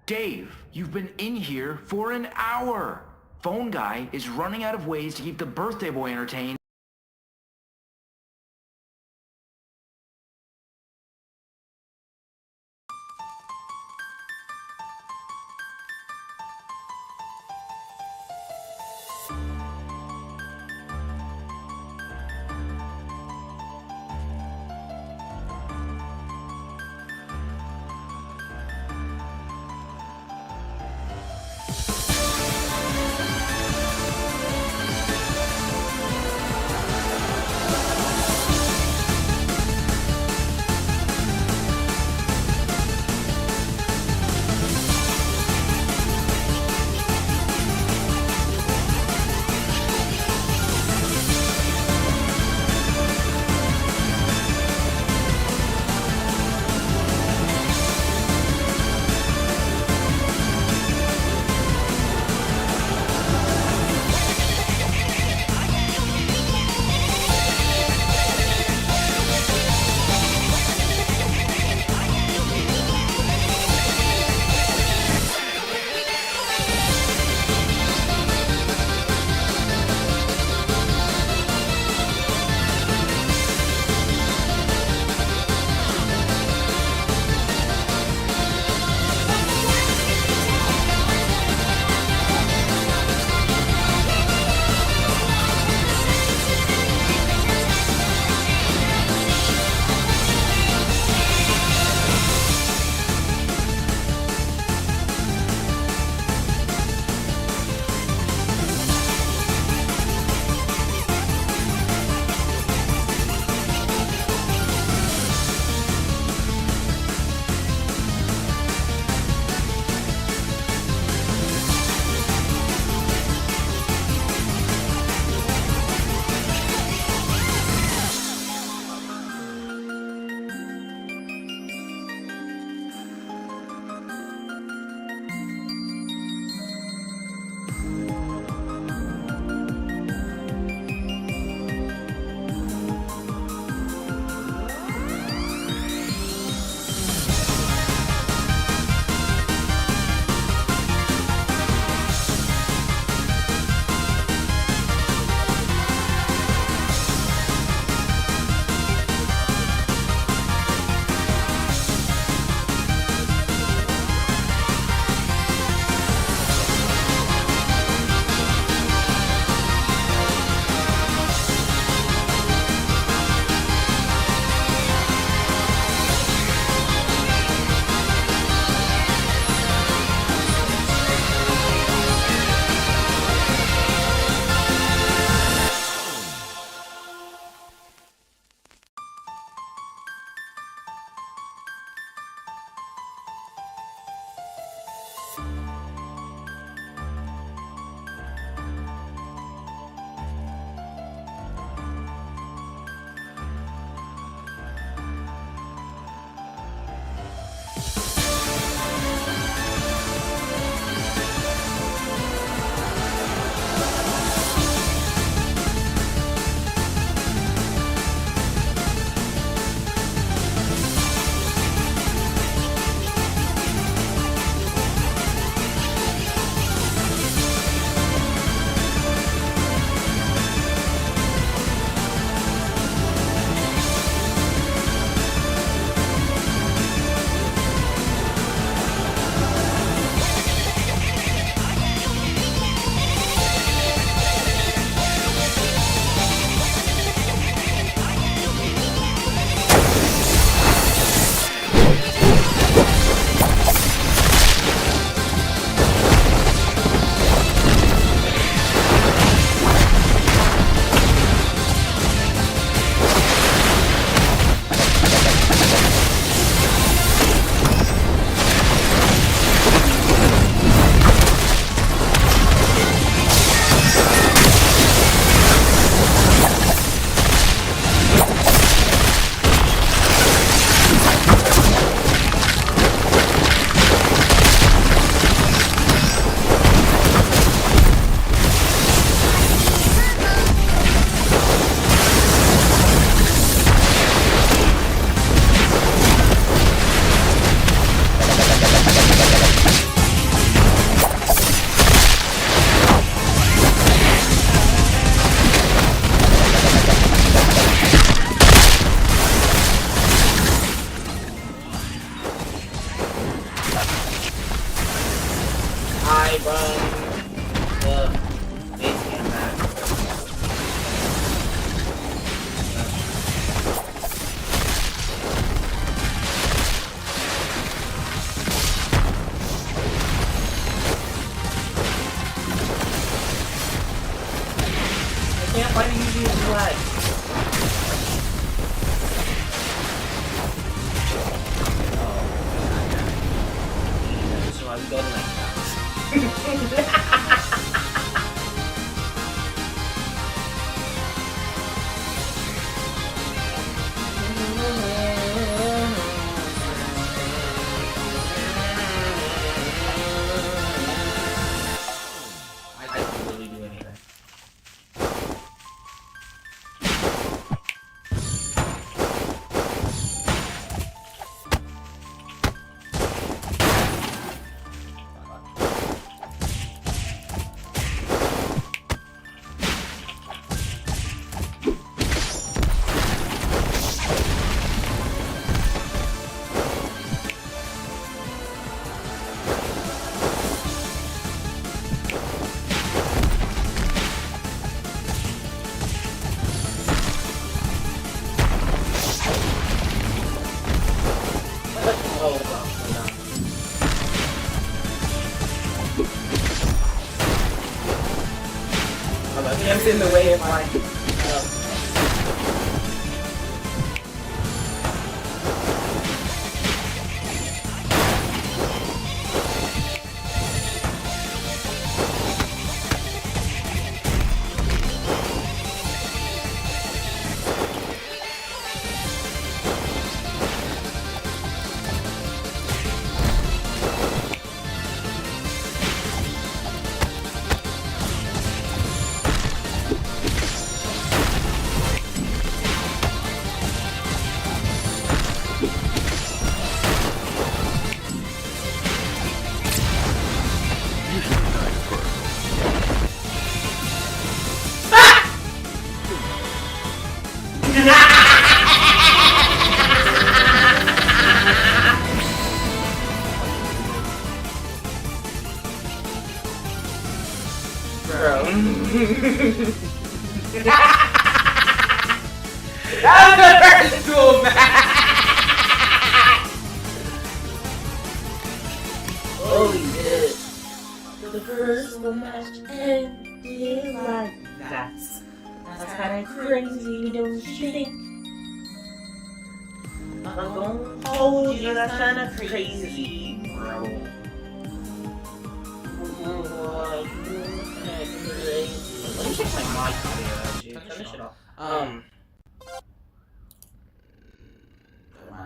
Dave, you've been in here for an hour. Phone guy is running out of ways to keep the birthday boy entertained. can't find a usual flag. Oh, that's why we go to like I can really do anything. It's in the way of my That was the first duel match! Holy shit. The first duel match ended like that. That's kinda crazy, don't you think? I'm gonna hold you, that's kinda crazy, bro. Let me check my mic here, actually. Turn this shit off.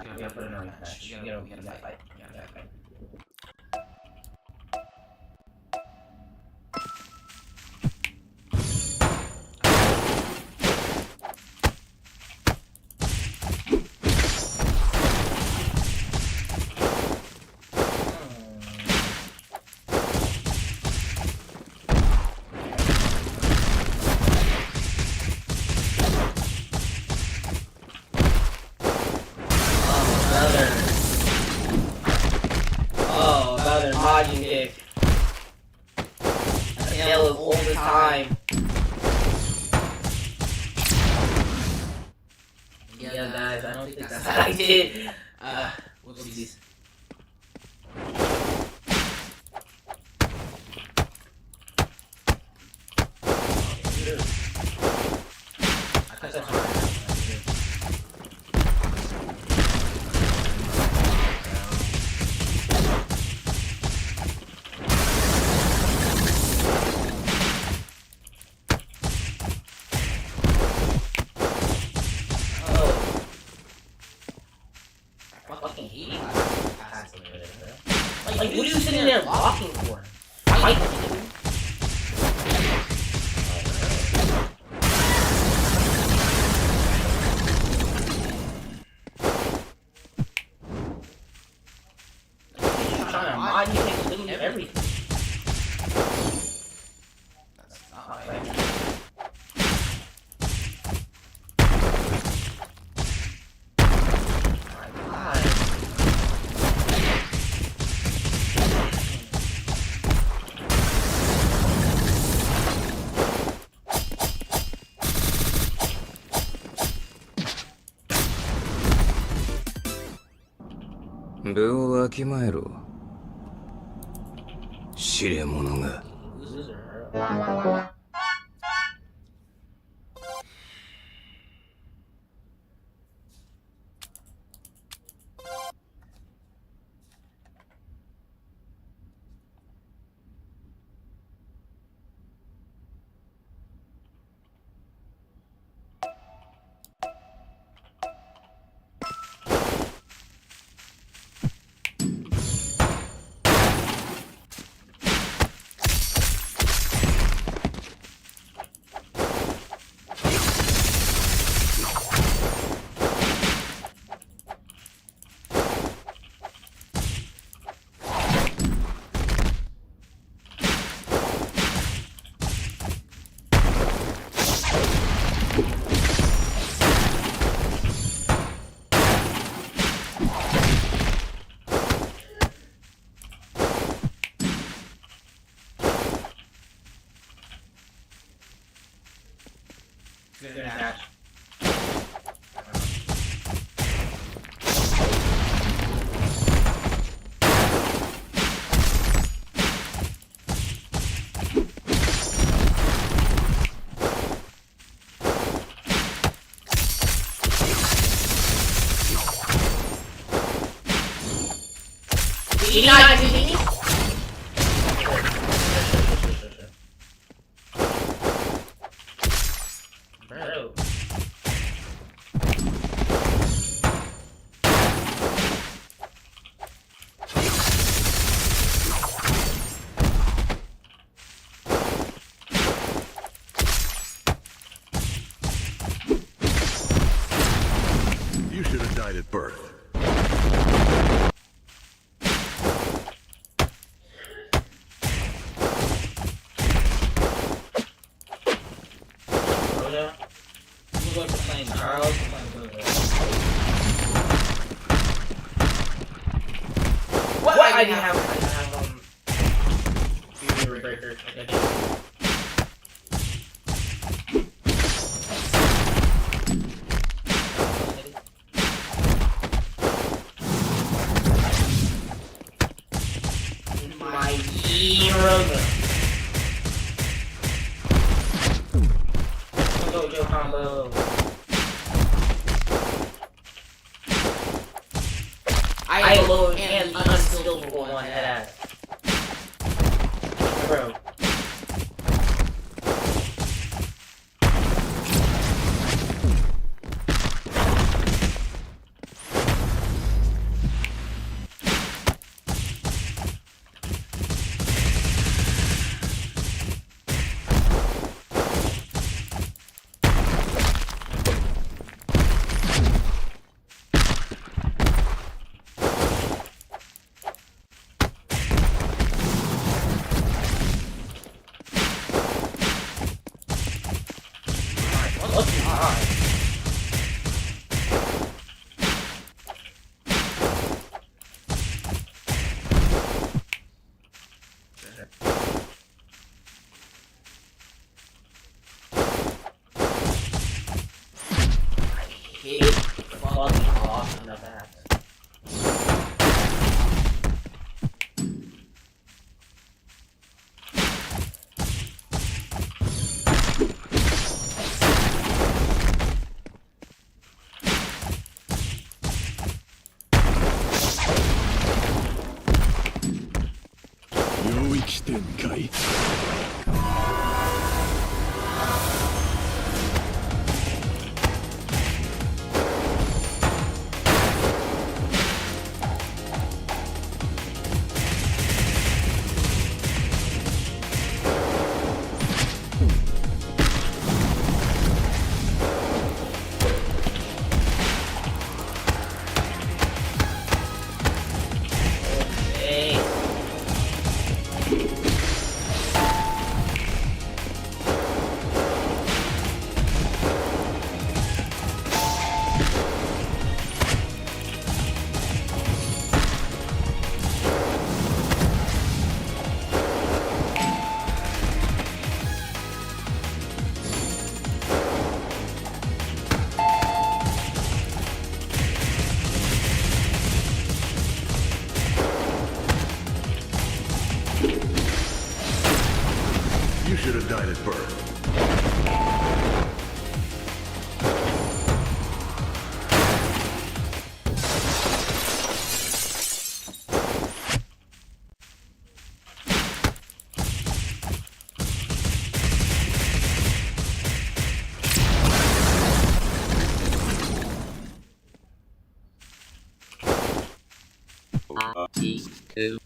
We gotta put it in our match. We gotta fight. Another Majin kick. A tale of older time. Yeah, guys, I don't think that's what I did. Whoopsies. Like, what are you sitting there blocking for? Fight! I'm trying to mod you can lose everything. That's not fair. Loser. 部をわきまえろ。知れ者が。There's that. You know what I mean? Bro. You should have died at birth. We're going to play Charles. What? I didn't have Beauty Breaker. Okay. My hero. Dojo combo. I alone and unskillful one at bro. Fucking off in the back. You should have died at birth. Two.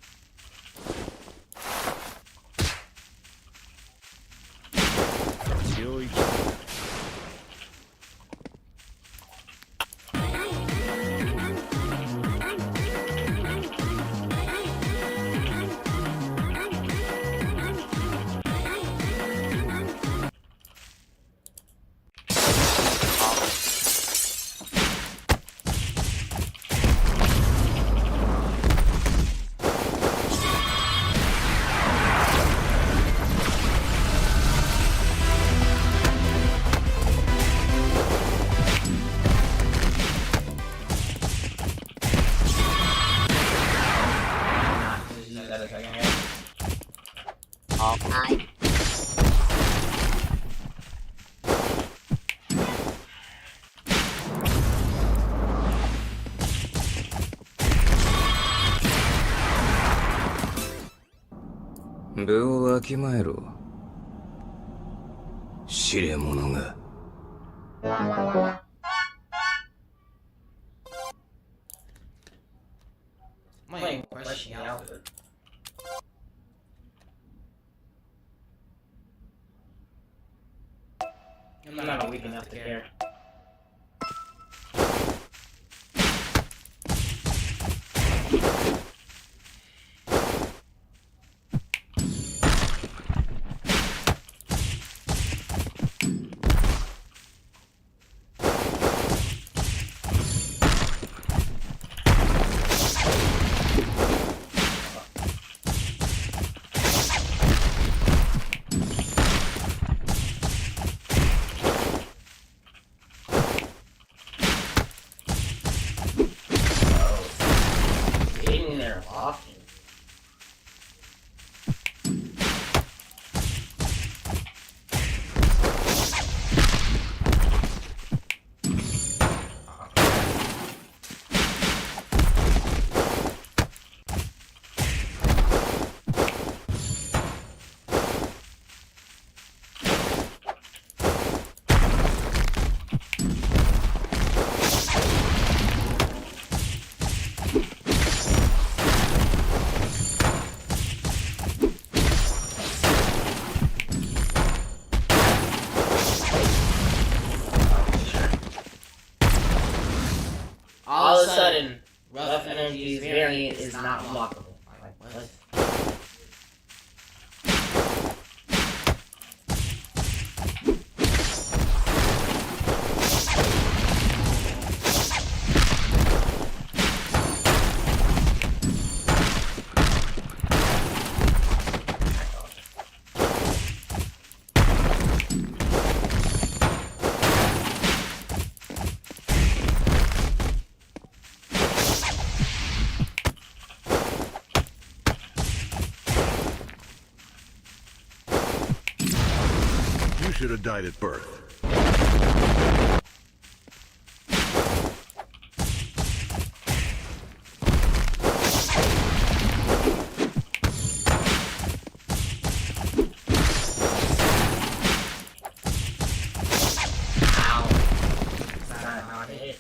部をわきまえろ。知れ者が。Might even question the outfit. I'm not weak enough to care. Sitting there often. All of a sudden, Rough Energy's variant is not blockable. Like, what? You should have died at birth. Ow. That's not it.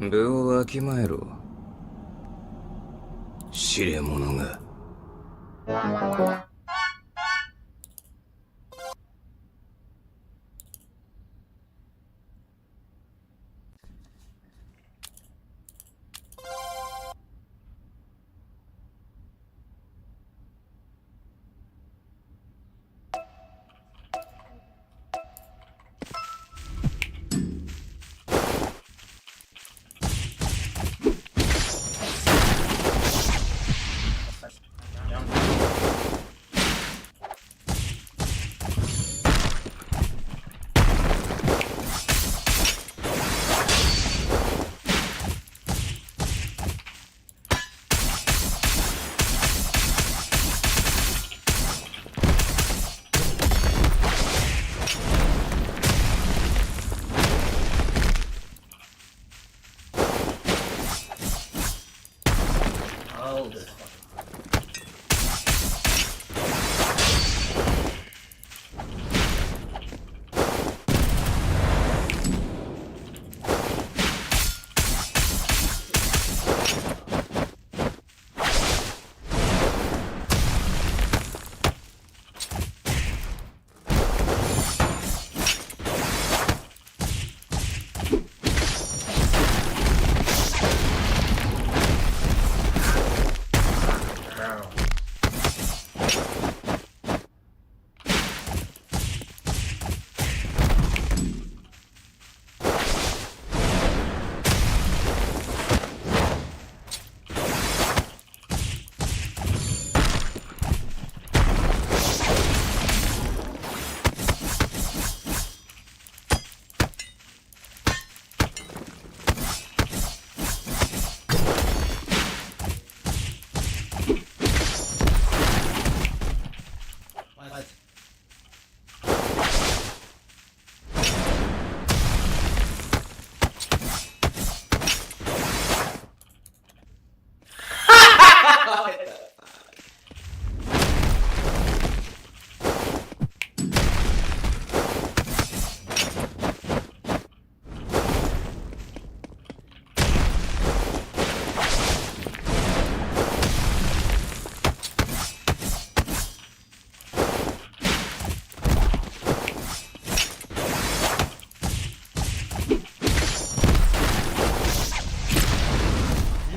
部をわきまえろ。知れ者が Oh, this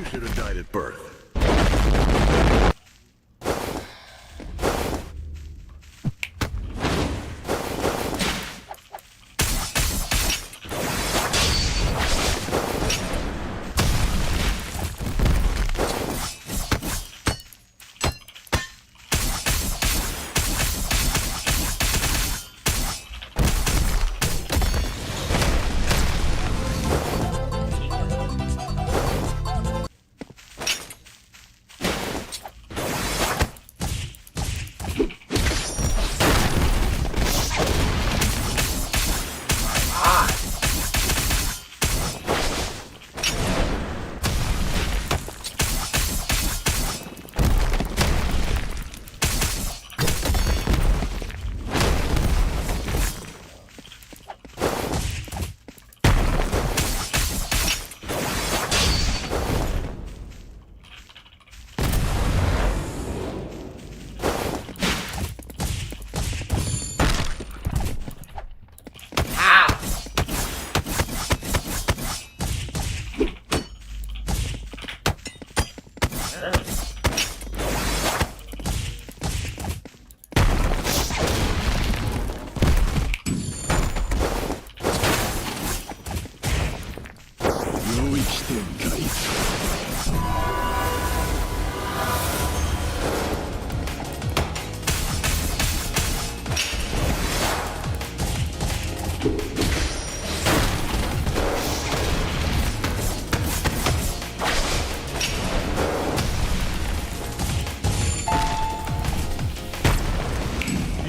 You should have died at birth.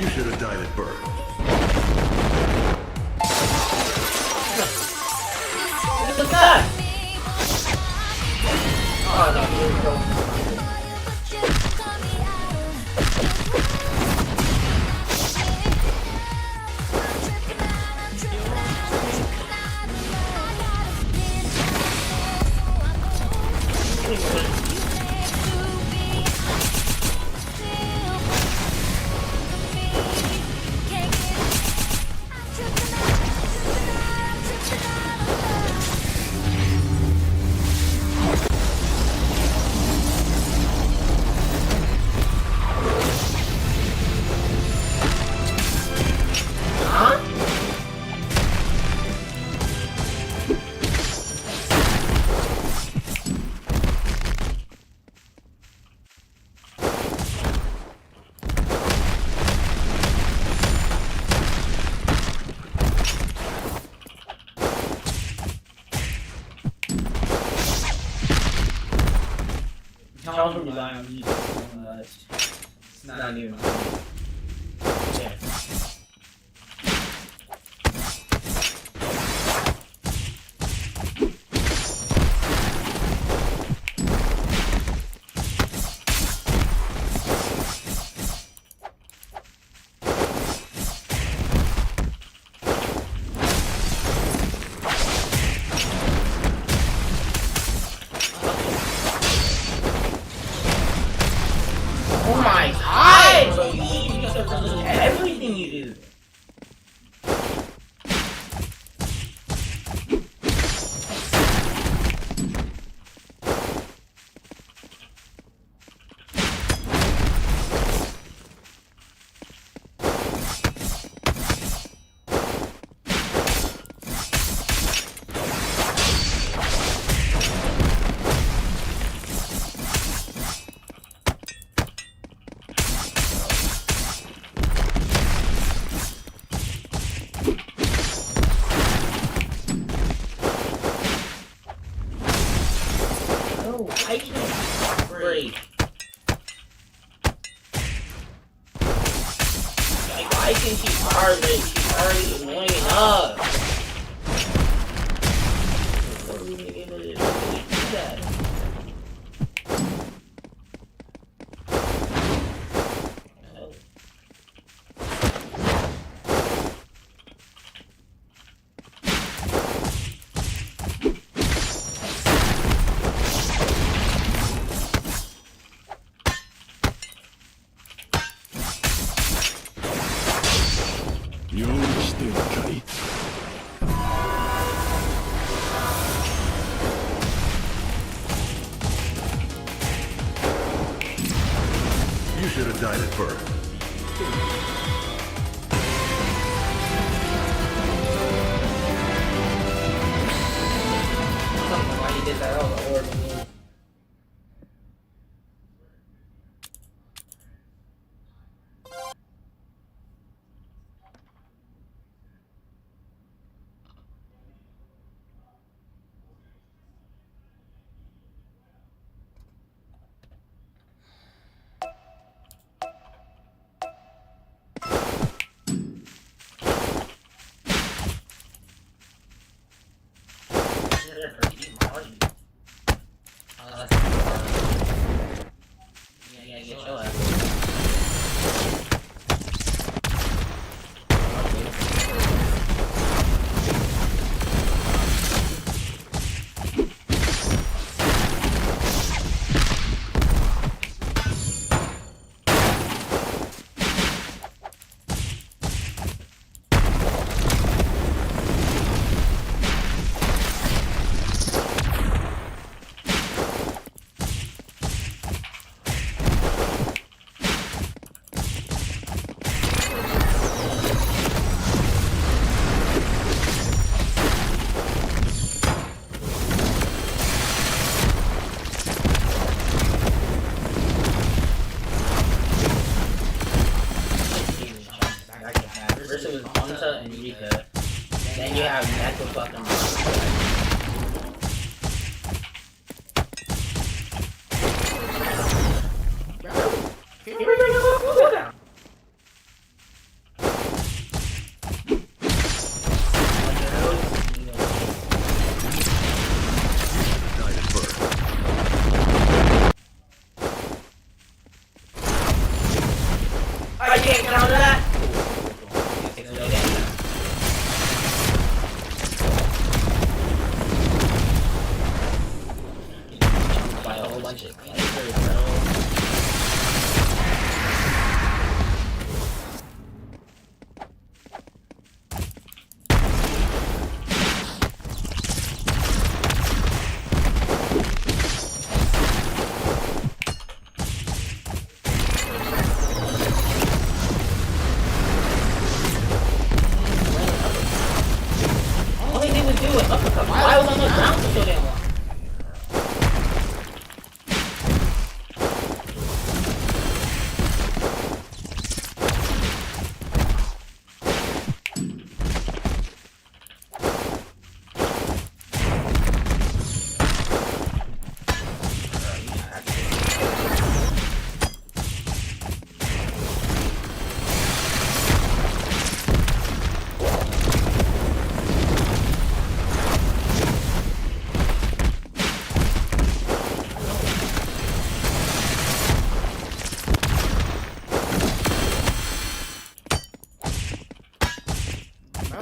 You should have died at birth. Look at that! Oh, no, here we go. don't rely on music so much. It's not even. Yeah. Oh my god! Bro, you just everything you do. Oh, I can't break. Like, why can't she hardly? She's already annoying us. What are we gonna be able to do that? No. You should have died at birth. I don't know why you did that. That was a horrible move. Yeah, get your ass. First it was Monta and Rika. Then you have Mecha fucking. Died at birth. I can't count that! By a whole bunch of characters, bro. All they did was do an uppercut. Why was I on the ground for so damn long?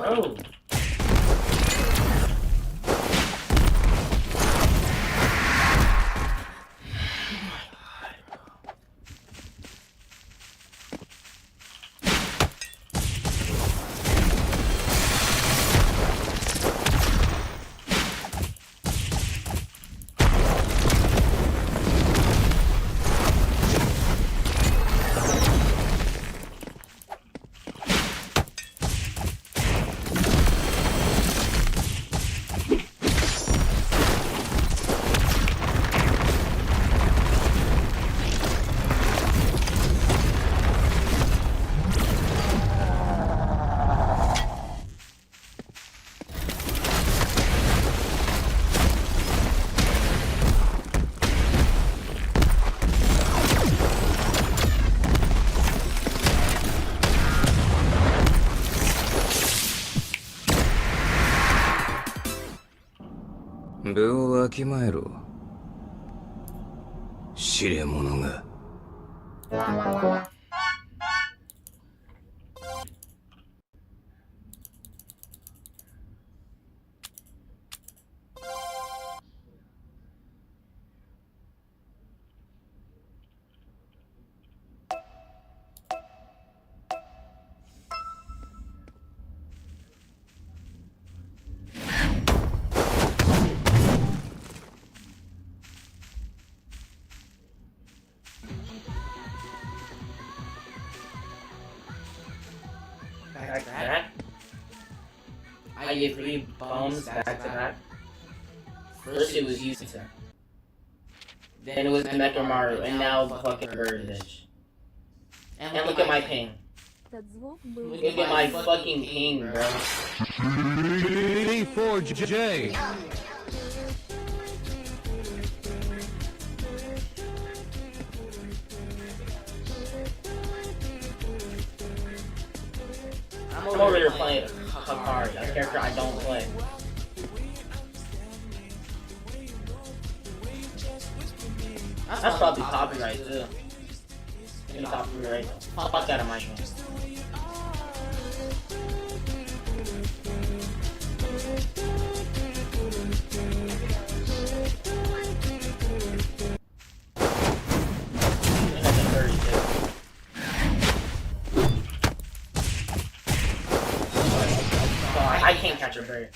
Bro.分をわきまえろ。知れ者が。Like that? I get 3 bombs back to back. First it was Yuta. Then it was Mechamaru, and now fucking Birdfish. And look at my ping. Look at my fucking ping, bro. D4J. I'm over here playing Hakari, a character I don't play. That's probably copyright too. Give me copyright. Fuck out of my game. I can't catch a bird.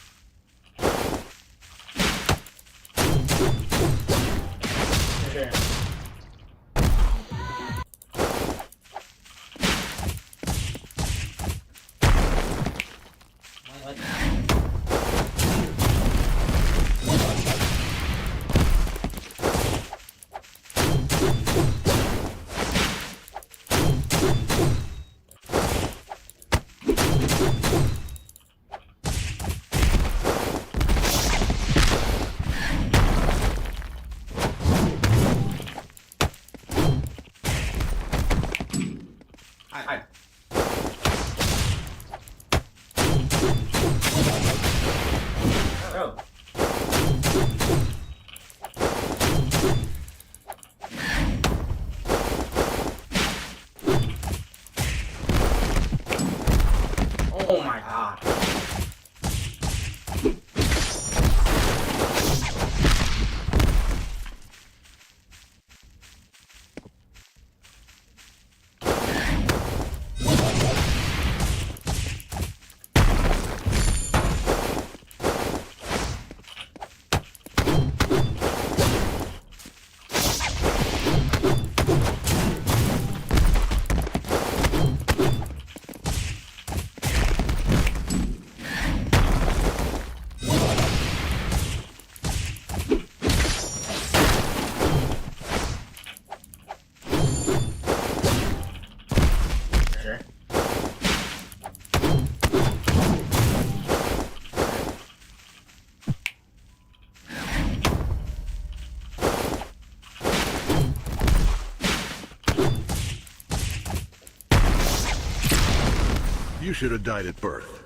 Sure. What? Bro. Oh my god. Sure. You should have died at birth.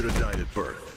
should have died at birth.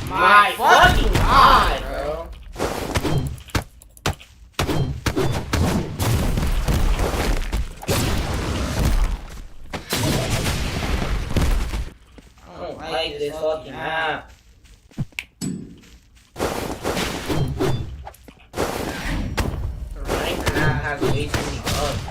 My fucking god, bro. I don't like this fucking map. The rank map has way too many bugs.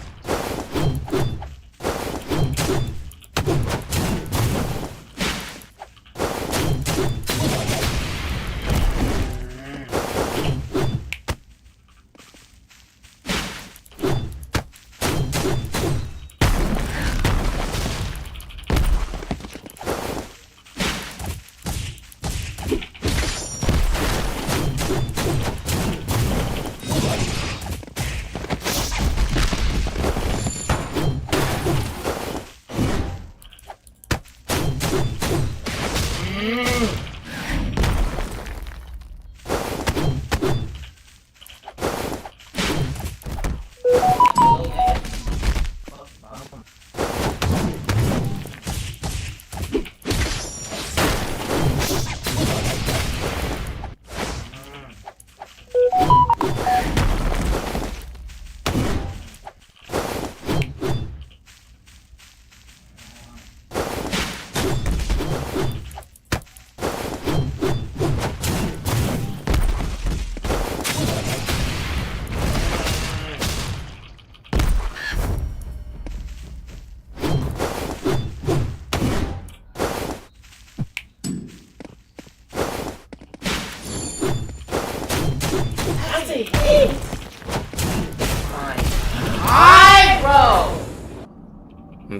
Bro!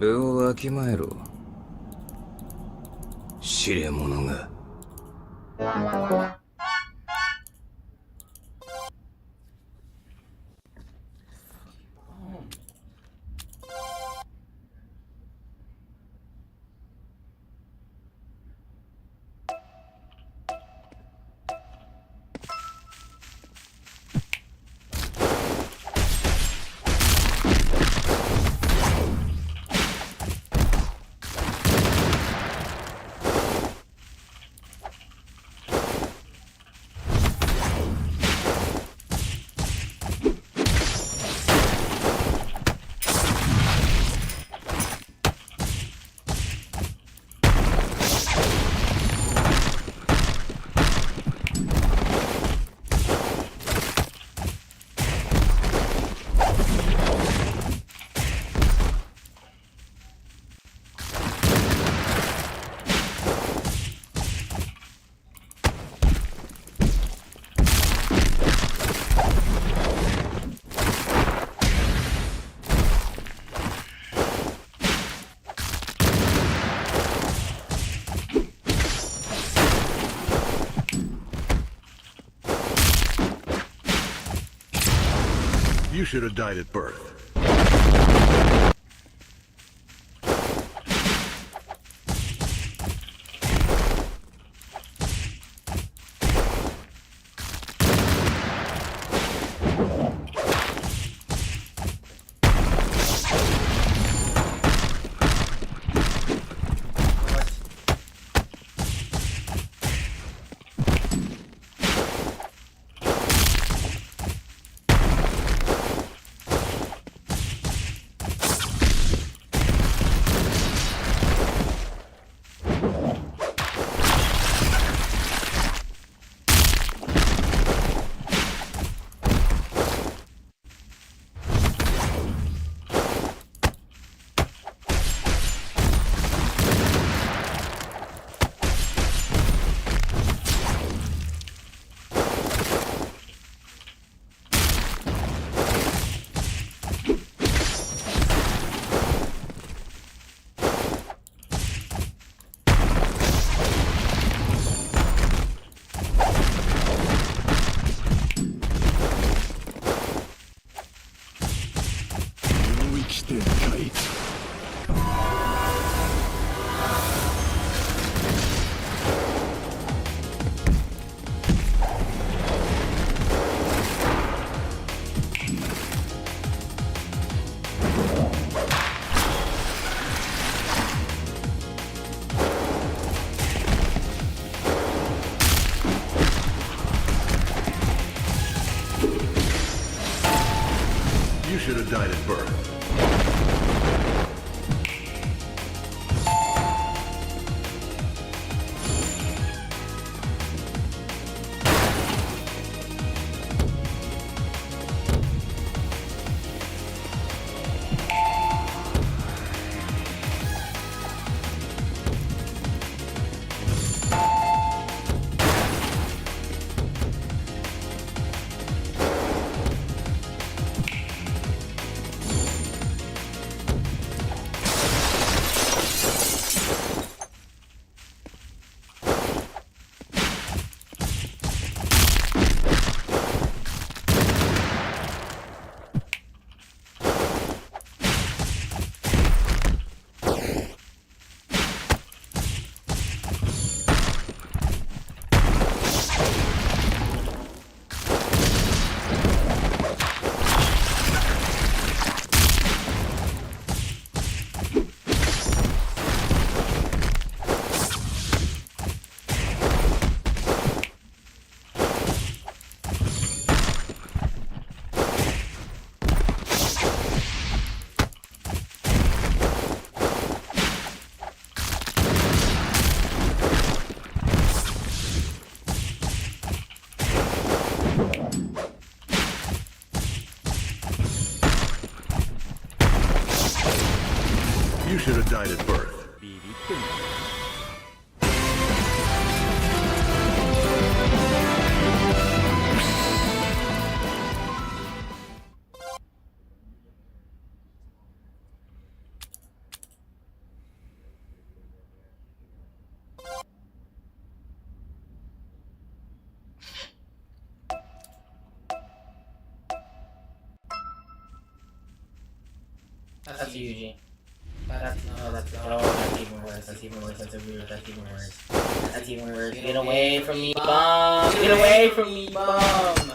分をわきまえろ。知れ者が。You should have died at birth. You should have died at birth. You should have died at birth. That's Eugene. That's even worse. That's even worse. That's even worse. That's even worse. Get away from me, bomb! Get away from me, bomb!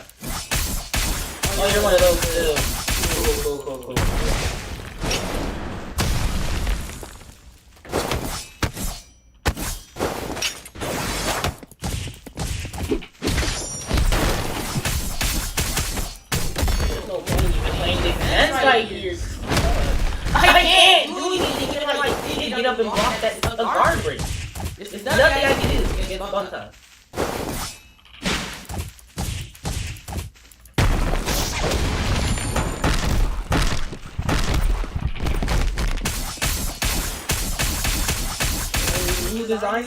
Oh, you're one of those too. Cool. There's no point in even playing defense right here. I can't do anything. Get up and block that guard break. There's nothing I can do against Bunta. New design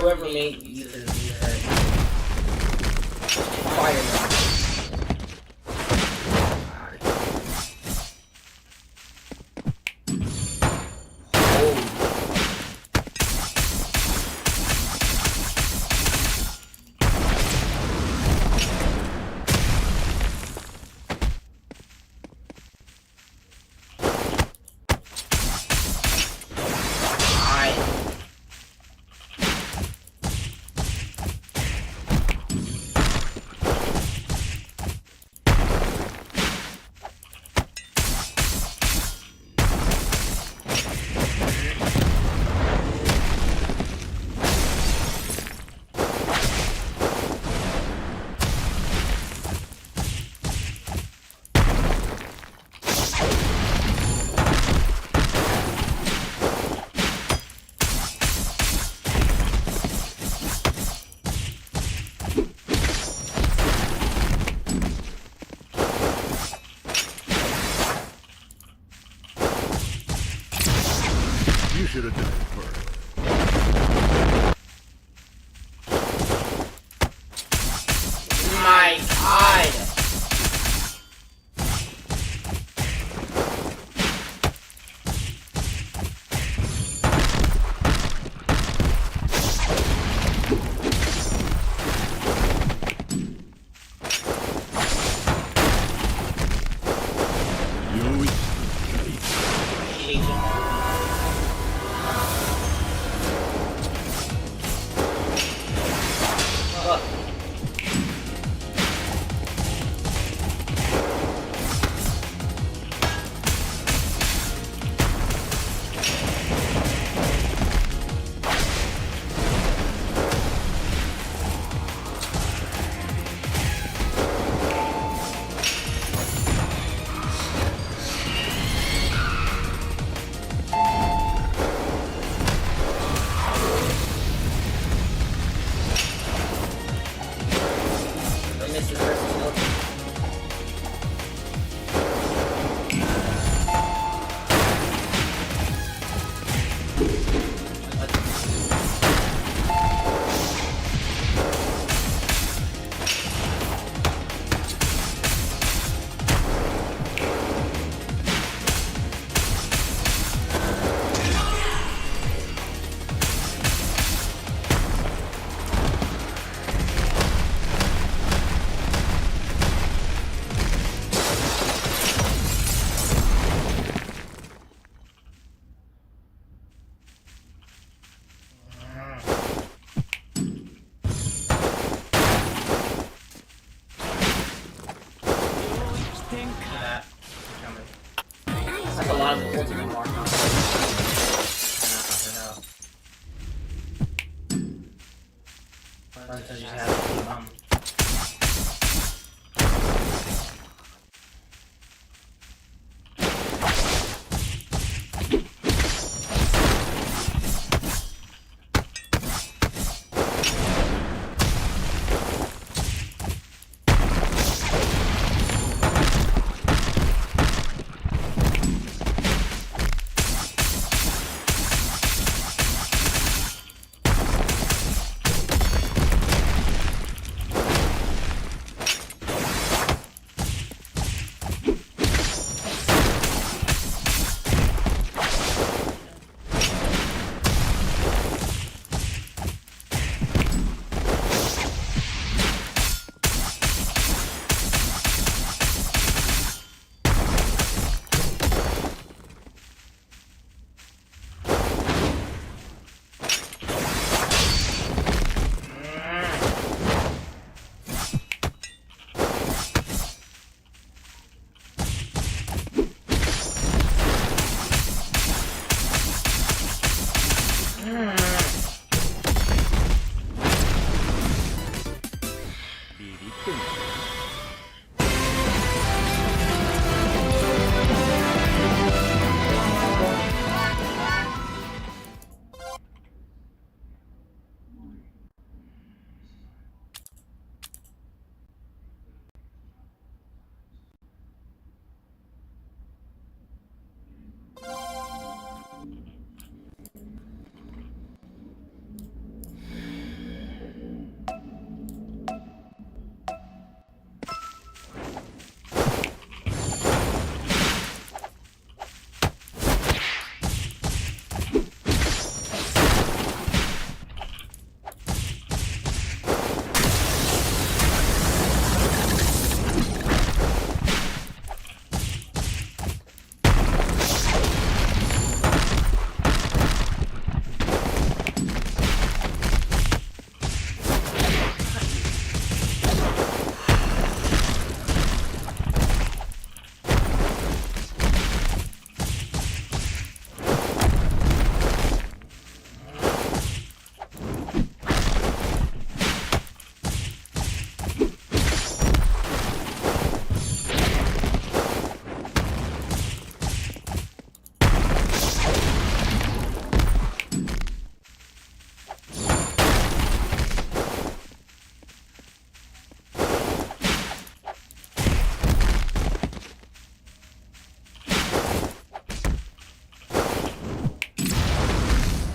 whoever made uses fire. You should have died at birth. My God! Until you have a bomb.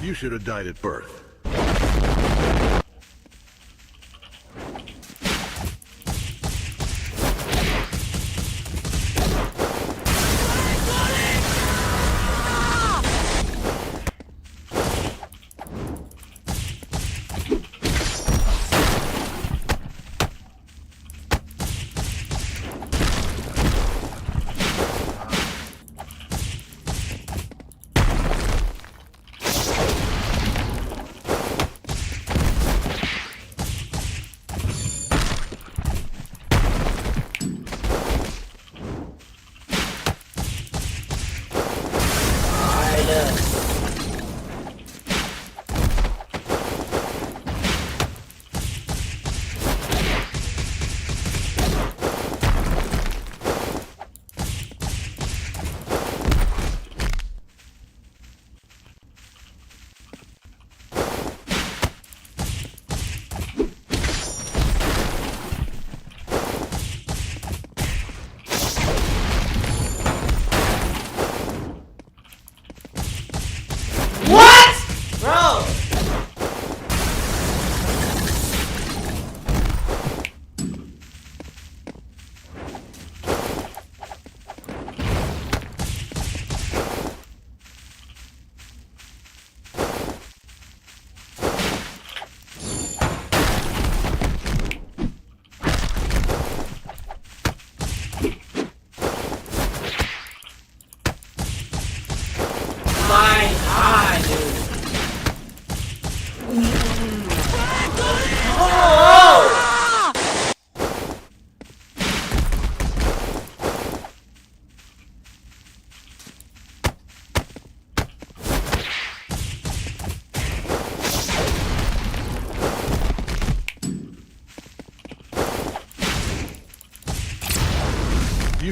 You should have died at birth.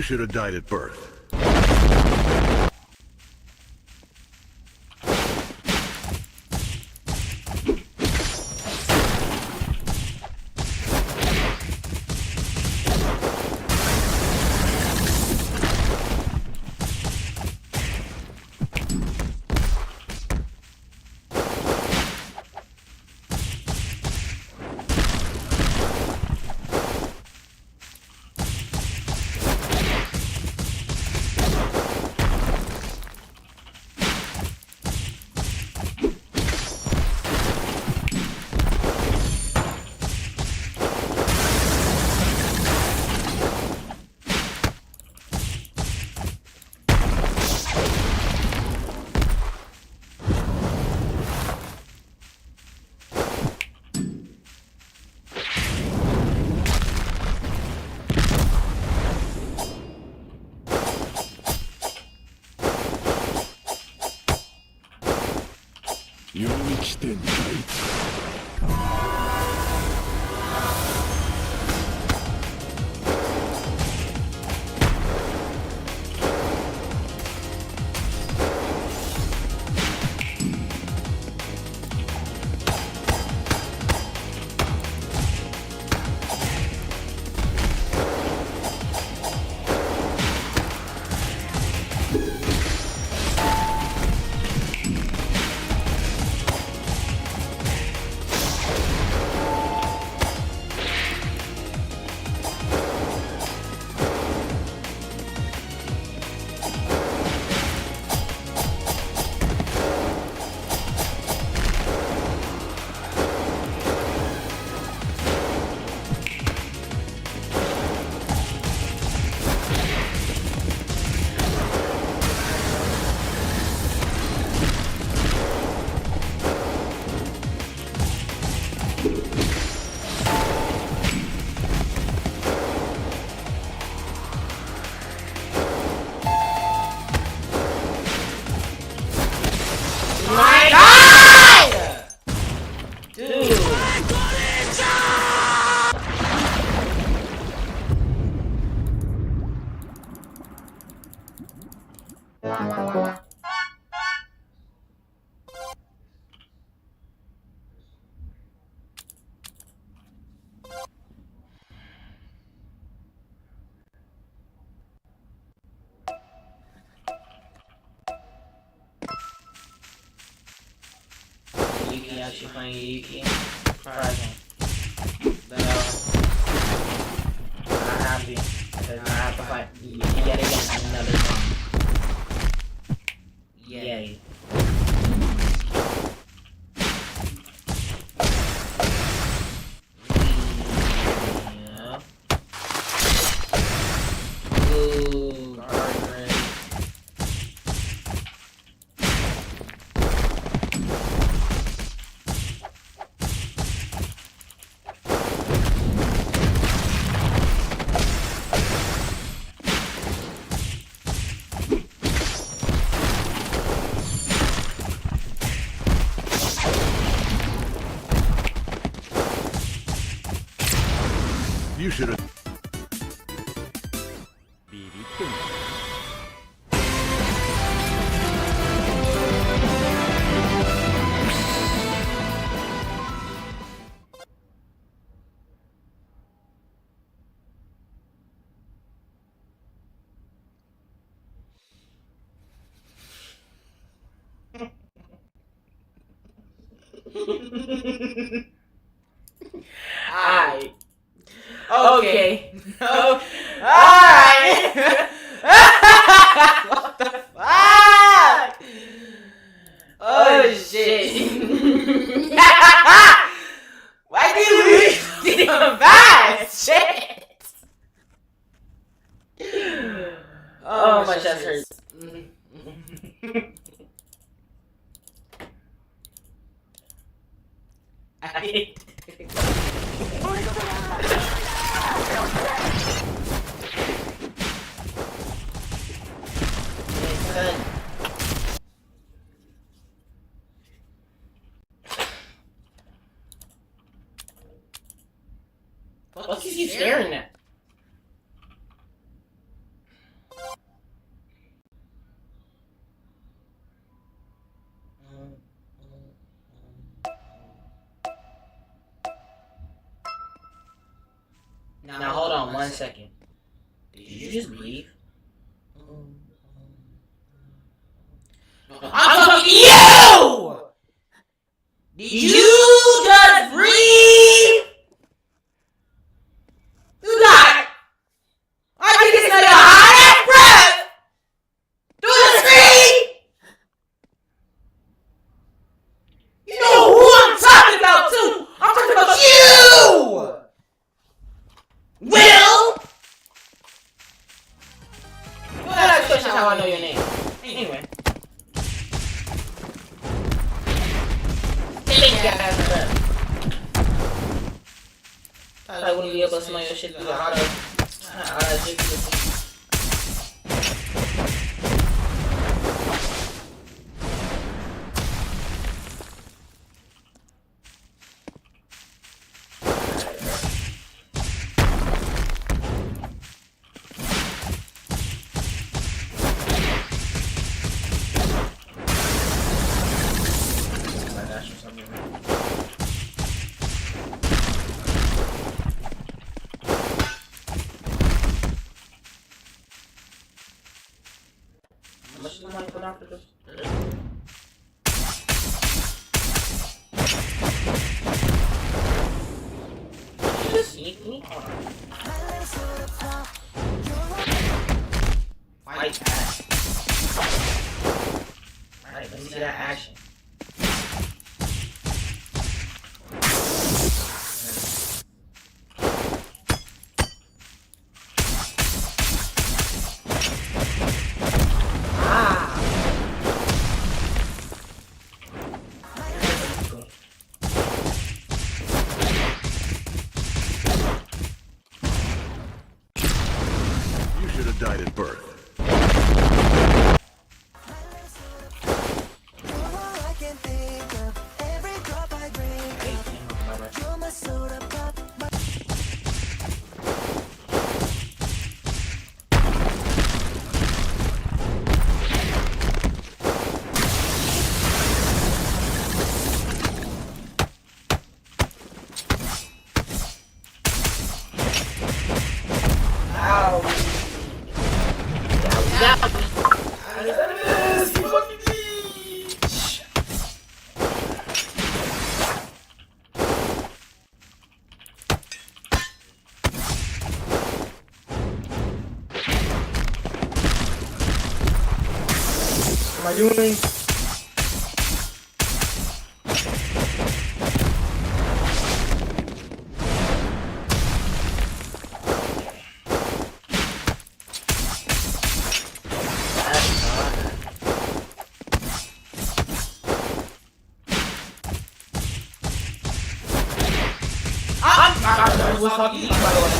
should have died at birth. My God! Dude. Yuki actually playing Yuki. Surprising. Though, not happy. Because I have to fight yet again another time. Yay. Yeah. Ooh, guard. You should have. Alright. Okay. No. Alright. What the fuck? Oh shit. Why do you think I'm bad? Shit. Oh, my chest hurts. I hate it. What's he staring at? Now hold on 1 second. Did you just breathe? I'm talking to you! Did you just breathe? Do not! I think it's like a hot ass breath! Do the scream! You know who I'm talking about too! I'm talking about you! Will! Well, that's question how I know your name. Anyway. Think ass breath. I wouldn't be able to smell your shit through the hot shit through the sneak me? Hold on. Fight that. Alright, let's see that action. Died at birth. What am I doing? I was talking to you, by the way.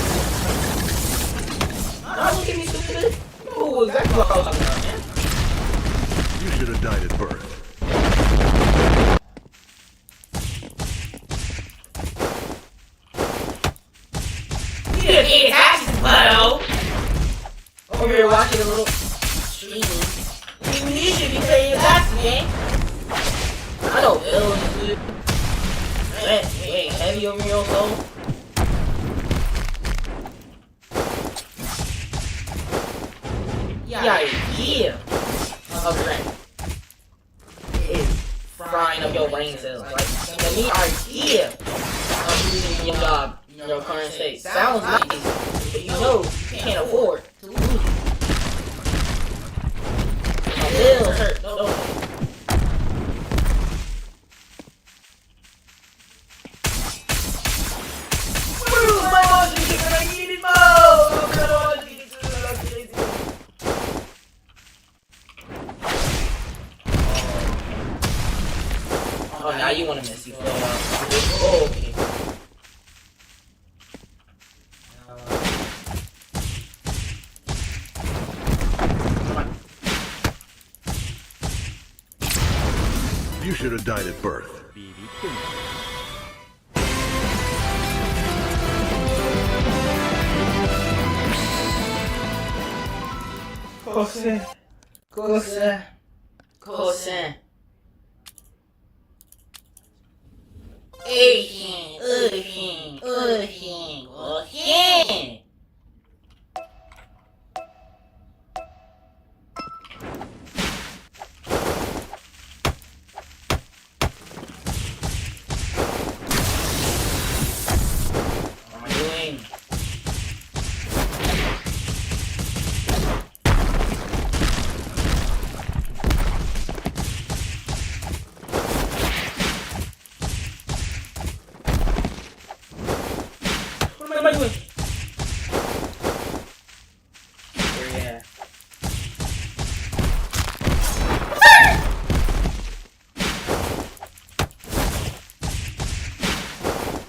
Don't get me stupid. Oh, exactly what I was talking about, man. You should have died at birth. You didn't eat taxes, butto. Over here watching a little stream. You should be paying your taxes, gang. I know bills is good. Man, you ain't heavy over your soul. Yeah. Okay. It's frying up your brain cells. Like, the mere idea of losing your job in your current state sounds nice, but you know you can't afford to lose it. My bills hurt, don't they? Oh, now you want to miss you. Oh, okay. You should have died at birth. Kosen. Ocean, ocean, ocean, ocean. What am I doing? What am I doing? Where you at?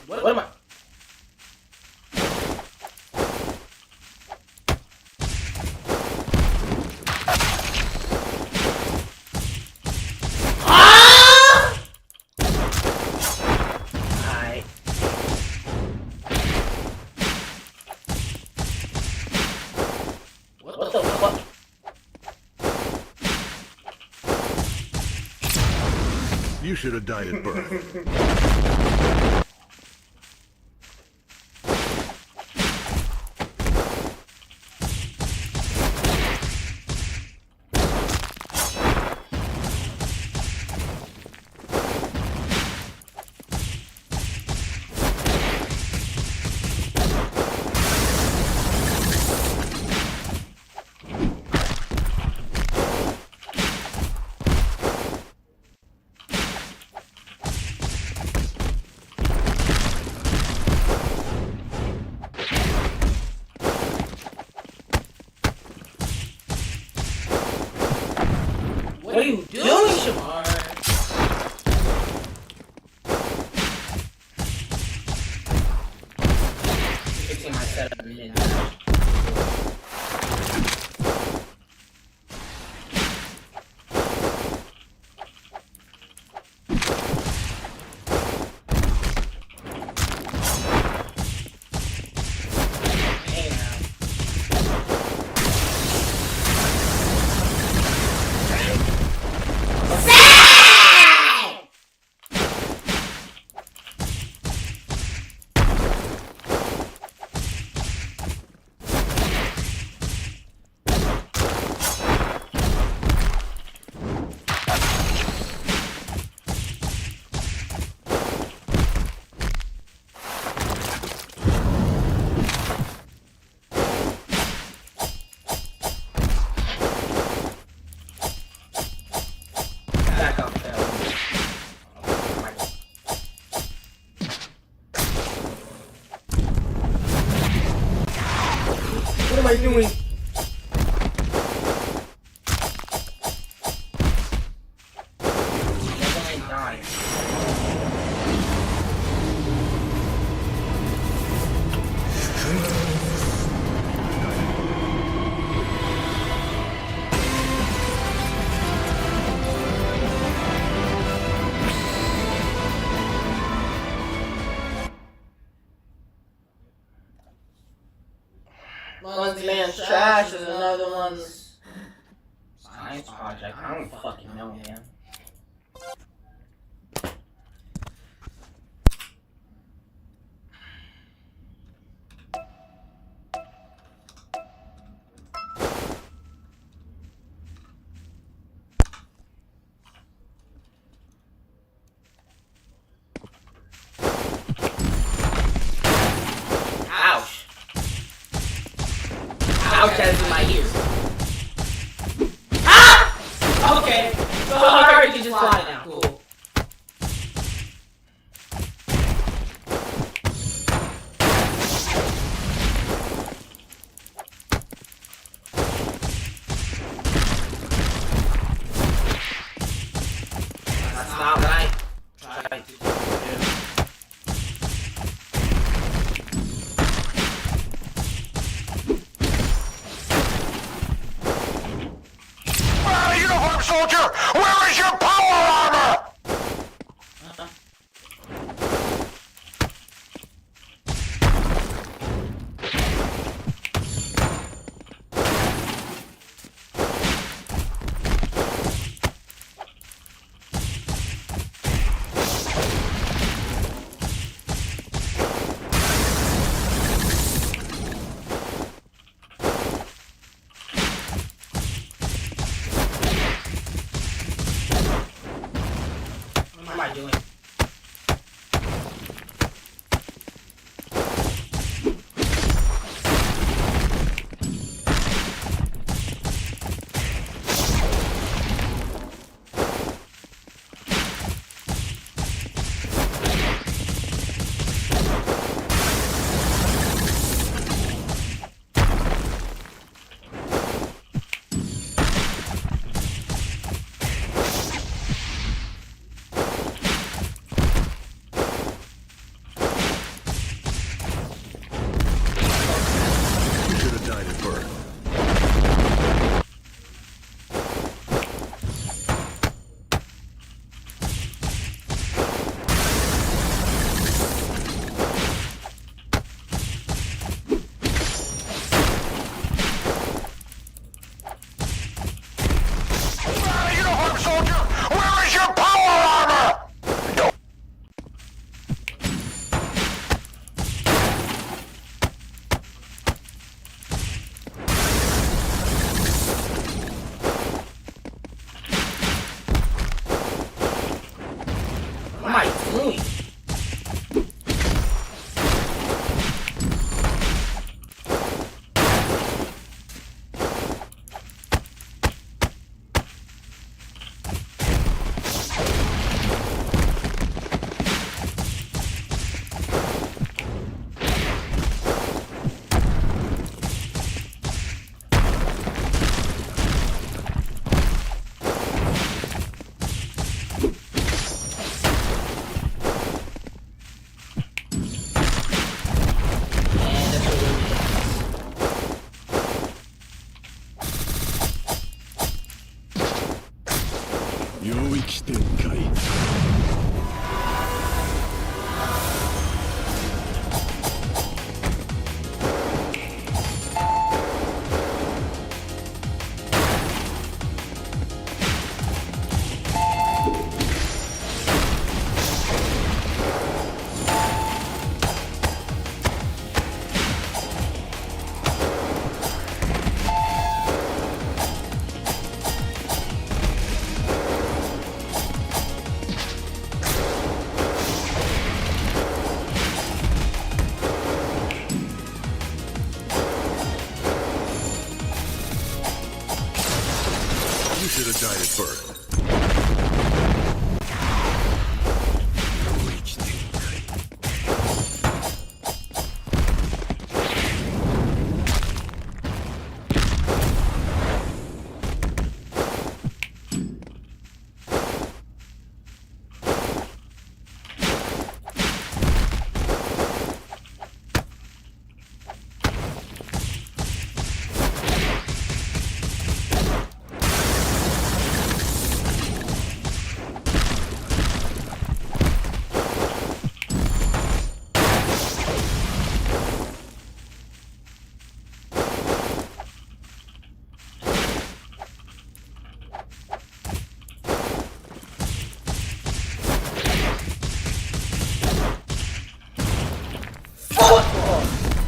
What am I? Ah! Alright. What the fuck? You should have died at birth. What are you doing, Shamar? Fixing my setup in a minute. Hey now. Back up, Phil. Oh my God. What am I doing? I died. One's man's trash and another one's science project. I don't fucking know, man. Ouch. Ouch as in my ears. Ah! Okay. So Hikari can just fly now. Cool. That's not what I tried to do. Uniform soldier, where is your power armor? died at birth.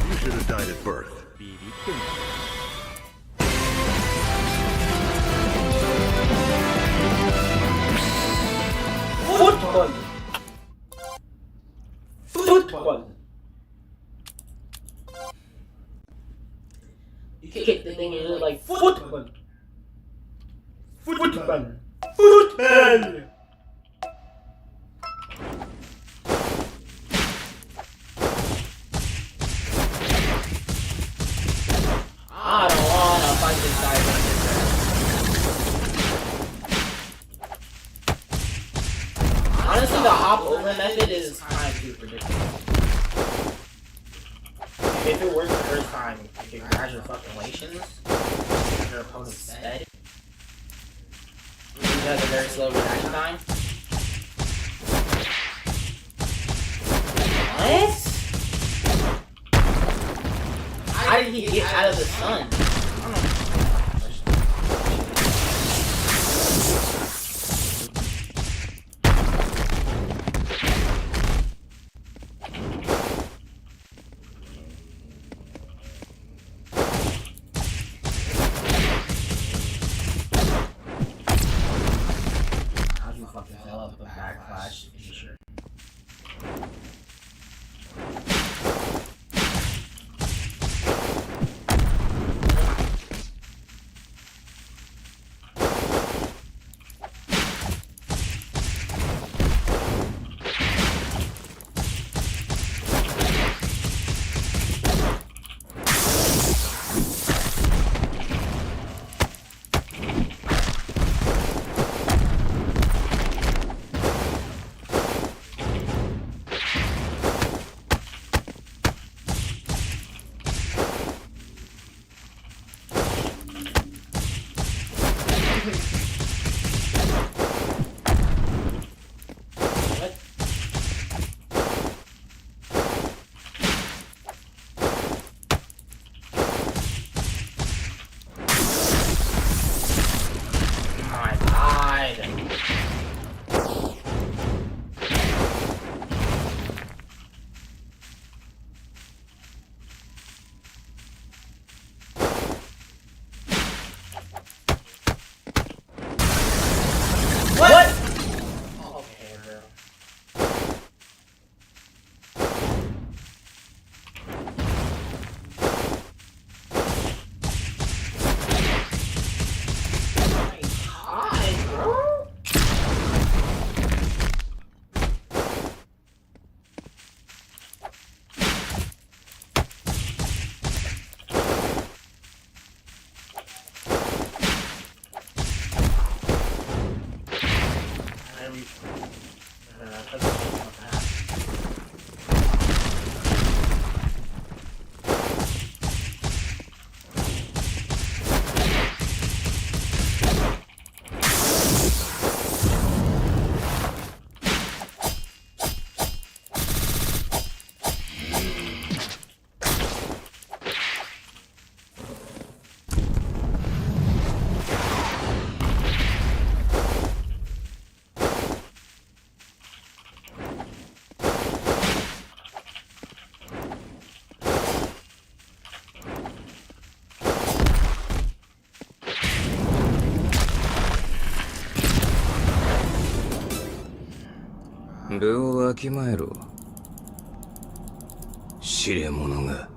You should have died at birth. Football. Football. You kick the thing and you're like football. Football. Football. I don't wanna fight this guy like this. Honestly, the hop over method is kind of too predictable. If it works the first time, congratulations. Your opponent's dead. You has a very slow reaction time. What? How did he get out of the sun? I don't know. How'd you fucking fill up a backflash t-shirt? What? Okay, bro. My God, bro.ルをわきまえろ。知れ者が。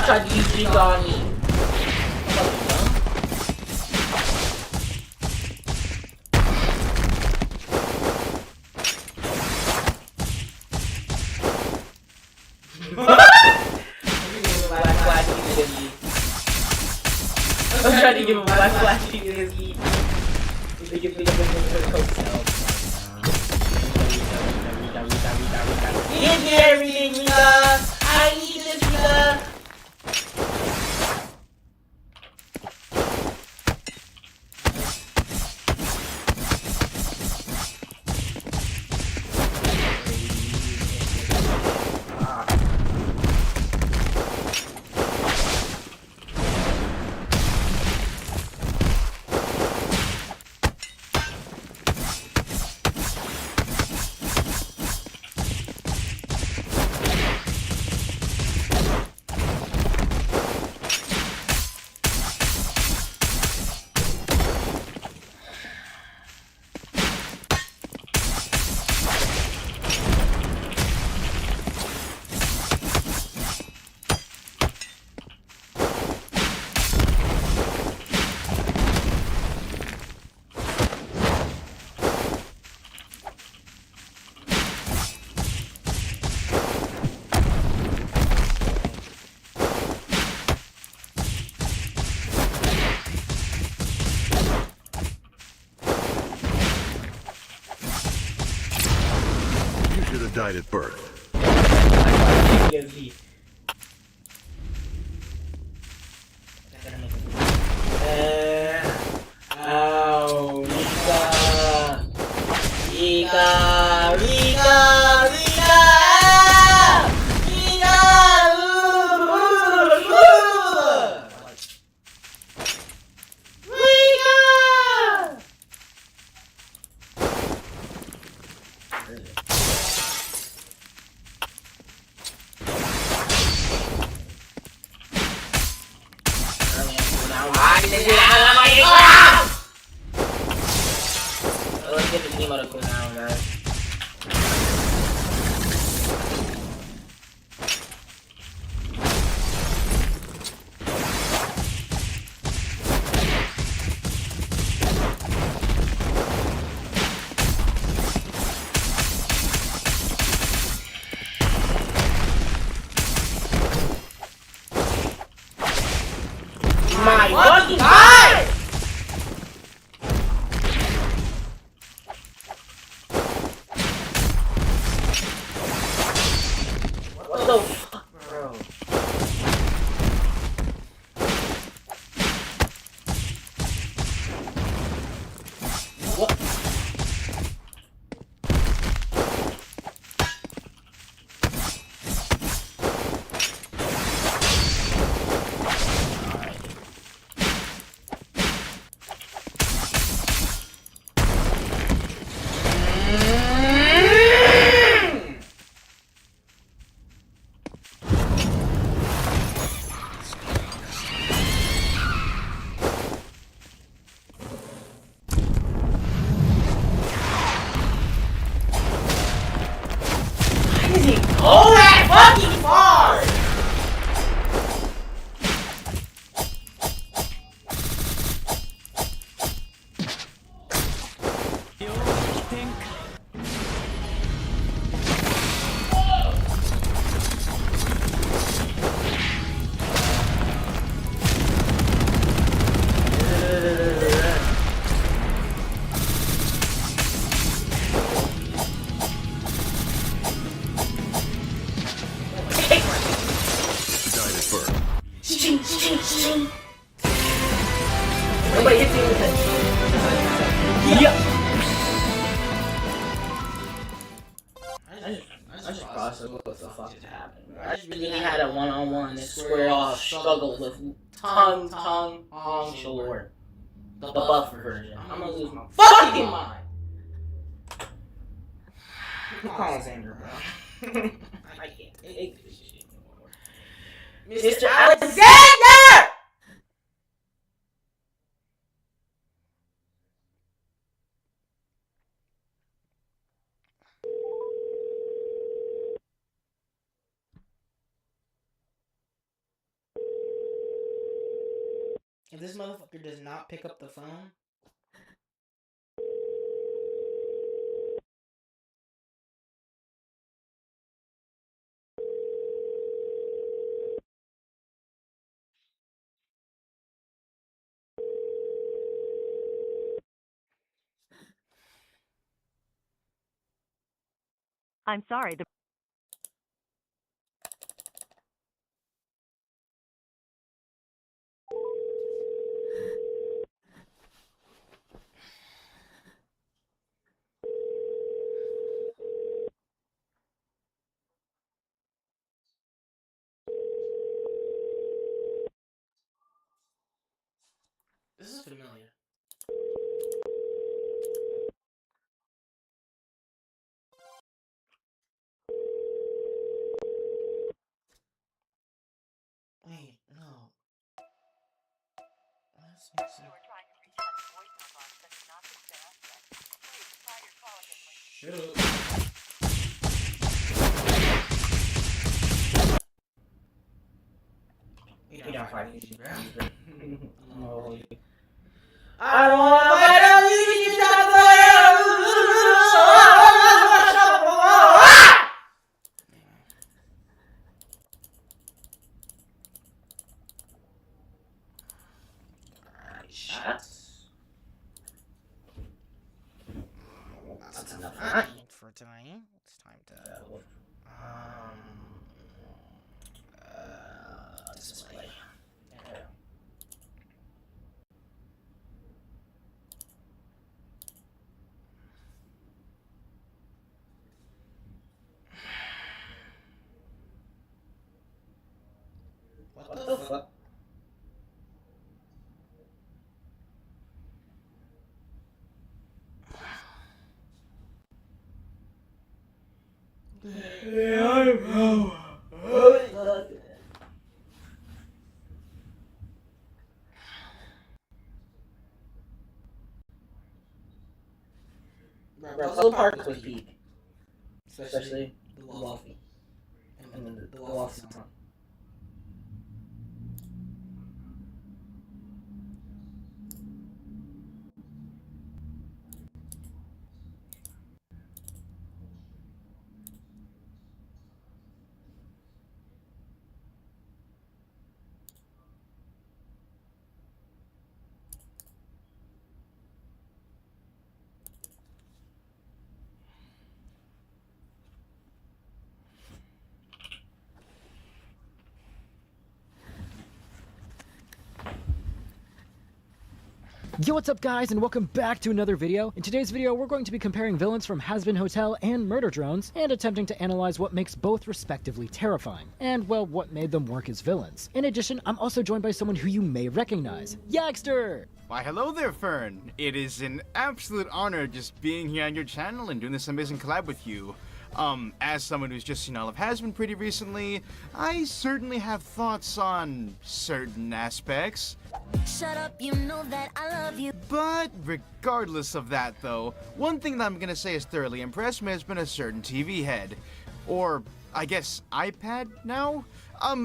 tried to use Rika on me. I'm trying to give him black flash because he Give me everything, Rika! I need this, Rika! You should have died at birth. Ow, Rika! Rika! Rika! Rika! Let's get the team out of cool now, guys. My fucking god! What the fuck, bro? What? Oh, that fucking far! Nobody hits me with it. Yeah. I just processed what the fuck is happening. I just really had a one-on-one square off struggle with Tong Shalor. The buff version. I'm gonna lose my fucking mind. I'm calling Xander, bro. I can't take this shit anymore. Mr. Alexander! this motherfucker does not pick up the phone. I'm sorry, This is familiar. Wait, no. Let's make some... Shut up. You don't fight me, bro. No. I don't want to fight you. Shots. That's enough for tonight. It's time to display. What the fuck? Bro, South Park was peak. Especially the Luffy. And the Luffy song. Yo, what's up guys, and welcome back to another video. In today's video, we're going to be comparing villains from Hazbin Hotel and Murder Drones, and attempting to analyze what makes both respectively terrifying, and, well, what made them work as villains. In addition, I'm also joined by someone who you may recognize, Yagster! Why, hello there, Fern. It is an absolute honor just being here on your channel and doing this amazing collab with you. As someone who's just seen all of Hazbin pretty recently, I certainly have thoughts on certain aspects. Shut up, you know that I love you. But regardless of that, though, one thing that I'm gonna say has thoroughly impressed me has been a certain TV head. Or, I guess, iPad now?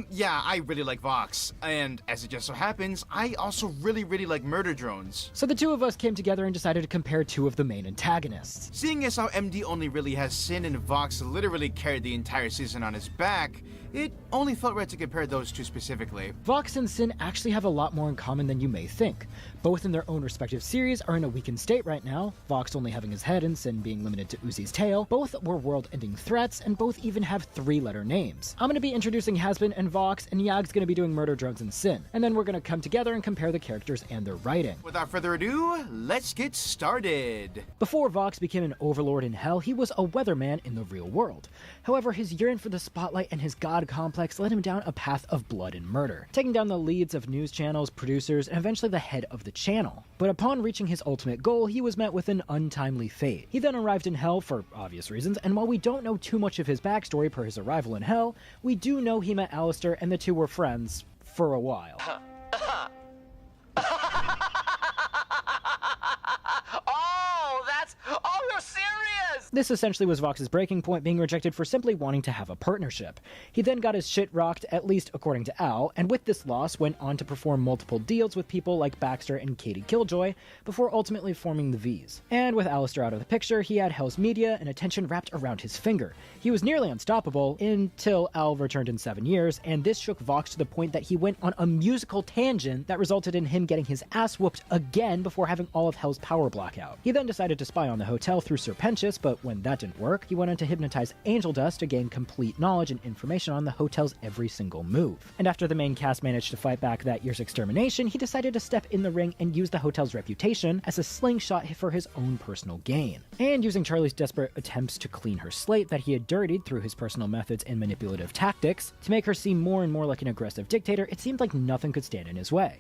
Yeah, I really like Vox, and as it just so happens, I also really like Murder Drones. So the two of us came together and decided to compare two of the main antagonists. Seeing as how MD only really has Sin and Vox literally carried the entire season on his back, it only felt right to compare those two specifically. Vox and Sin actually have a lot more in common than you may think. Both in their own respective series are in a weakened state right now, Vox only having his head and Sin being limited to Uzi's tail. Both were world-ending threats, and both even have three-letter names. I'm gonna be introducing Hazbin and Vox, and Yag's gonna be doing Murder Drones and Sin. And then we're gonna come together and compare the characters and their writing. Without further ado, let's get started. Before Vox became an overlord in hell, he was a weatherman in the real world. However, his yearn for the spotlight and his god complex led him down a path of blood and murder, taking down the leads of news channels, producers, and eventually the head of the channel. But upon reaching his ultimate goal, he was met with an untimely fate. He then arrived in hell for obvious reasons, and while we don't know too much of his backstory per his arrival in hell, we do know he met Alistair and the two were friends for a while. Oh, you're serious? This essentially was Vox's breaking point, being rejected for simply wanting to have a partnership. He then got his shit rocked, at least according to Al, and with this loss went on to perform multiple deals with people like Baxter and Katie Killjoy, before ultimately forming the V's. And with Alistair out of the picture, he had Hell's media and attention wrapped around his finger. He was nearly unstoppable until Al returned in 7 years, and this shook Vox to the point that he went on a musical tangent that resulted in him getting his ass whooped again before having all of Hell's power blackout. He then decided to spy on the hotel through Serpentius, but when that didn't work, he went on to hypnotize Angel Dust to gain complete knowledge and information on the hotel's every single move. And after the main cast managed to fight back that year's extermination, he decided to step in the ring and use the hotel's reputation as a slingshot for his own personal gain. And using Charlie's desperate attempts to clean her slate that he had dirtied through his personal methods and manipulative tactics, to make her seem more and more like an aggressive dictator, it seemed like nothing could stand in his way.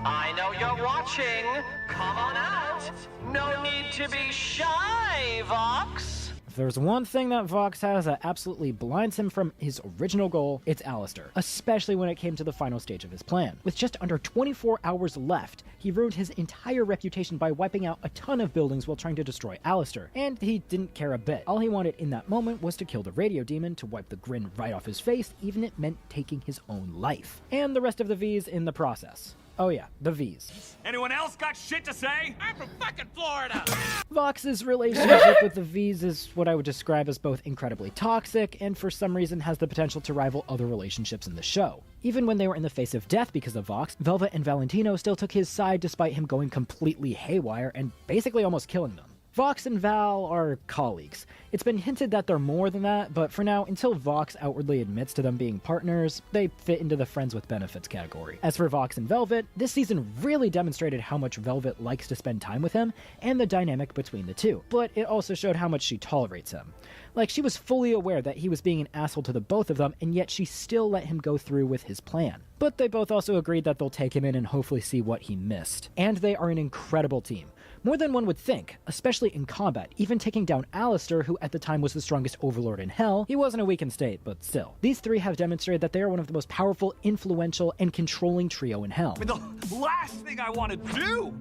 I know you're watching. Come on out. No need to be shy, Vox. If there's one thing that Vox has that absolutely blinds him from his original goal, it's Alistair, especially when it came to the final stage of his plan. With just under 24 hours left, he ruined his entire reputation by wiping out a ton of buildings while trying to destroy Alistair, and he didn't care a bit. All he wanted in that moment was to kill the radio demon, to wipe the grin right off his face, even if it meant taking his own life. And the rest of the V's in the process. Oh yeah, the V's. Anyone else got shit to say? I'm from fucking Florida! Vox's relationship with the V's is what I would describe as both incredibly toxic and for some reason has the potential to rival other relationships in the show. Even when they were in the face of death because of Vox, Velvet and Valentino still took his side despite him going completely haywire and basically almost killing them. Vox and Val are colleagues. It's been hinted that they're more than that, but for now, until Vox outwardly admits to them being partners, they fit into the friends with benefits category. As for Vox and Velvet, this season really demonstrated how much Velvet likes to spend time with him and the dynamic between the two, but it also showed how much she tolerates him. Like, she was fully aware that he was being an asshole to the both of them, and yet she still let him go through with his plan. But they both also agreed that they'll take him in and hopefully see what he missed. And they are an incredible team. More than one would think, especially in combat, even taking down Alistair, who at the time was the strongest overlord in Hell. He was in a weakened state, but still. These three have demonstrated that they are one of the most powerful, influential, and controlling trio in Hell. The last thing I want to do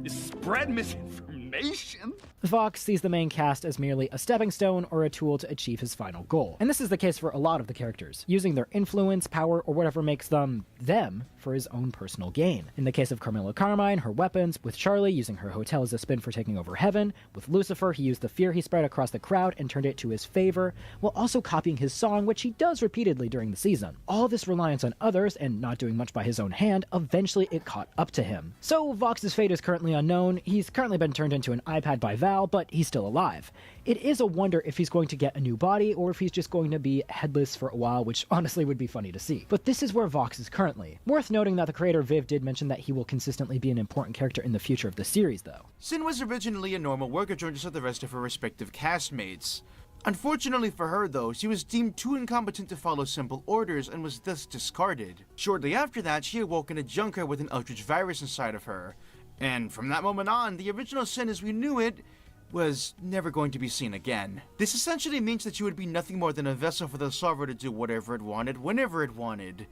is spread misinformation. Vox sees the main cast as merely a stepping stone or a tool to achieve his final goal. And this is the case for a lot of the characters, using their influence, power, or whatever makes them for his own personal gain. In the case of Carmilla Carmine, her weapons, with Charlie using her hotel as a spin for taking over Heaven, with Lucifer he used the fear he spread across the crowd and turned it to his favor, while also copying his song, which he does repeatedly during the season. All this reliance on others and not doing much by his own hand, eventually it caught up to him. So Vox's fate is currently unknown. He's currently been turned into an iPad by Val, but he's still alive. It is a wonder if he's going to get a new body or if he's just going to be headless for a while, which honestly would be funny to see. But this is where Vox is currently. Worth noting that the creator Viv did mention that he will consistently be an important character in the future of the series, though. Sin was originally a normal worker drone just like the rest of her respective castmates. Unfortunately for her, though, she was deemed too incompetent to follow simple orders and was thus discarded. Shortly after that, she awoke in a junker with an Eldritch virus inside of her. And from that moment on, the original Sin as we knew it was never going to be seen again. This essentially means that she would be nothing more than a vessel for the Solver to do whatever it wanted, whenever it wanted.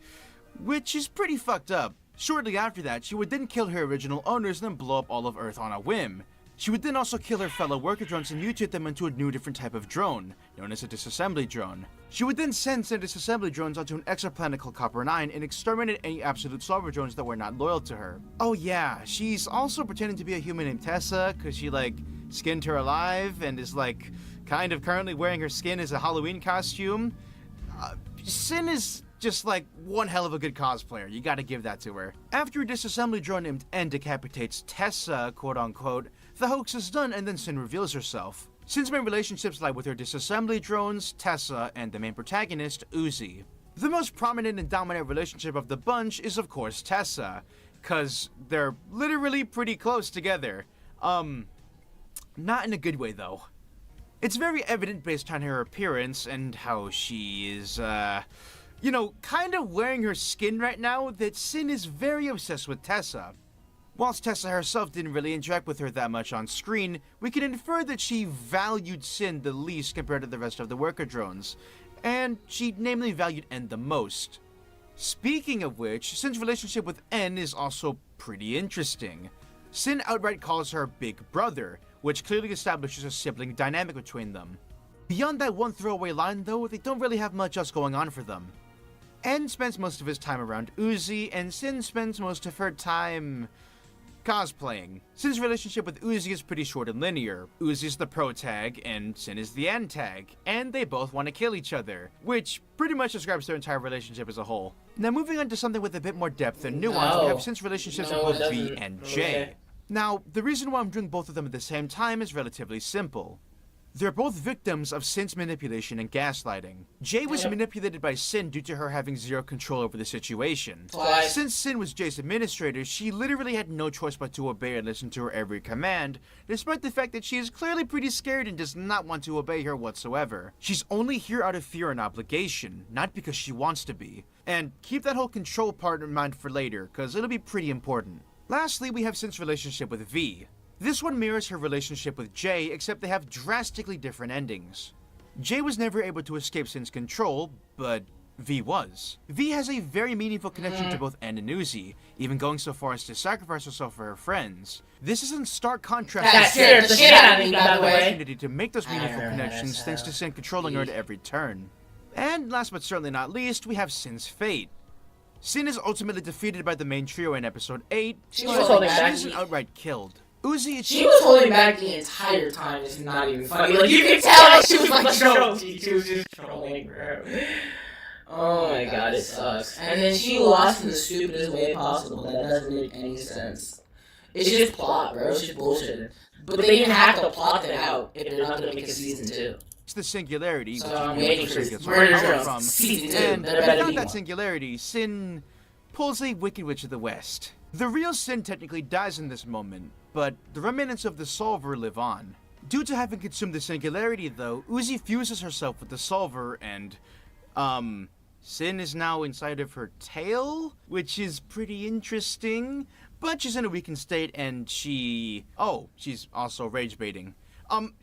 Which is pretty fucked up. Shortly after that, she would then kill her original owners and then blow up all of Earth on a whim. She would then also kill her fellow worker drones and mutate them into a new different type of drone, known as a disassembly drone. She would then send some disassembly drones onto an exoplanet called Copper 9 and exterminate any absolute Solver drones that were not loyal to her. Oh yeah, she's also pretending to be a human named Tessa, cause she skinned her alive and is kind of currently wearing her skin as a Halloween costume. Sin is just one hell of a good cosplayer, you gotta give that to her. After a disassembly drone named N decapitates Tessa, quote unquote, the hoax is done and then Sin reveals herself. Sin's main relationships lie with her disassembly drones, Tessa, and the main protagonist, Uzi. The most prominent and dominant relationship of the bunch is of course Tessa, cause they're literally pretty close together. Not in a good way though. It's very evident based on her appearance and how she is, kind of wearing her skin right now that Sin is very obsessed with Tessa. Whilst Tessa herself didn't really interact with her that much on screen, we can infer that she valued Sin the least compared to the rest of the worker drones, and she namely valued N the most. Speaking of which, Sin's relationship with N is also pretty interesting. Sin outright calls her Big Brother, which clearly establishes a sibling dynamic between them. Beyond that one throwaway line though, they don't really have much else going on for them. En spends most of his time around Uzi, and Sin spends most of her time cosplaying. Sin's relationship with Uzi is pretty short and linear. Uzi's the pro tag, and Sin is the antag, and they both want to kill each other, which pretty much describes their entire relationship as a whole. Now moving on to something with a bit more depth and nuance, we have Sin's relationships with both V and Jay. Now, the reason why I'm doing both of them at the same time is relatively simple. They're both victims of Sin's manipulation and gaslighting. Jay was manipulated by Sin due to her having zero control over the situation. Since Sin was Jay's administrator, she literally had no choice but to obey and listen to her every command, despite the fact that she is clearly pretty scared and does not want to obey her whatsoever. She's only here out of fear and obligation, not because she wants to be. And keep that whole control part in mind for later, cause it'll be pretty important. Lastly, we have Sin's relationship with V. This one mirrors her relationship with Jay, except they have drastically different endings. Jay was never able to escape Sin's control, but V was. V has a very meaningful connection to both En and Uzi, even going so far as to sacrifice herself for her friends. This is in stark contrast to scared the shit out of me, by the way. Opportunity to make those meaningful connections thanks to Sin controlling her at every turn. And last but certainly not least, we have Sin's fate. Sin is ultimately defeated by the main trio in episode 8. She was holding back. She isn't outright killed. Uzi, she was holding back the entire time. It's not even funny. Like, you can tell she was like trolling. She was just trolling, bro. Oh my god, it sucks. And then she lost in the stupidest way possible. That doesn't make any sense. It's just plot, bro. It's just bullshit. But they didn't have to plot it out if they're not gonna make a season 2. It's the singularity, so which I'm is waiting for Murder Drone from season 2. And without that singularity, Sin pulls a Wicked Witch of the West. The real Sin technically dies in this moment, but the remnants of the Solver live on. Due to having consumed the singularity, though, Uzi fuses herself with the Solver, and, Sin is now inside of her tail, which is pretty interesting, but she's in a weakened state, and she's also rage baiting.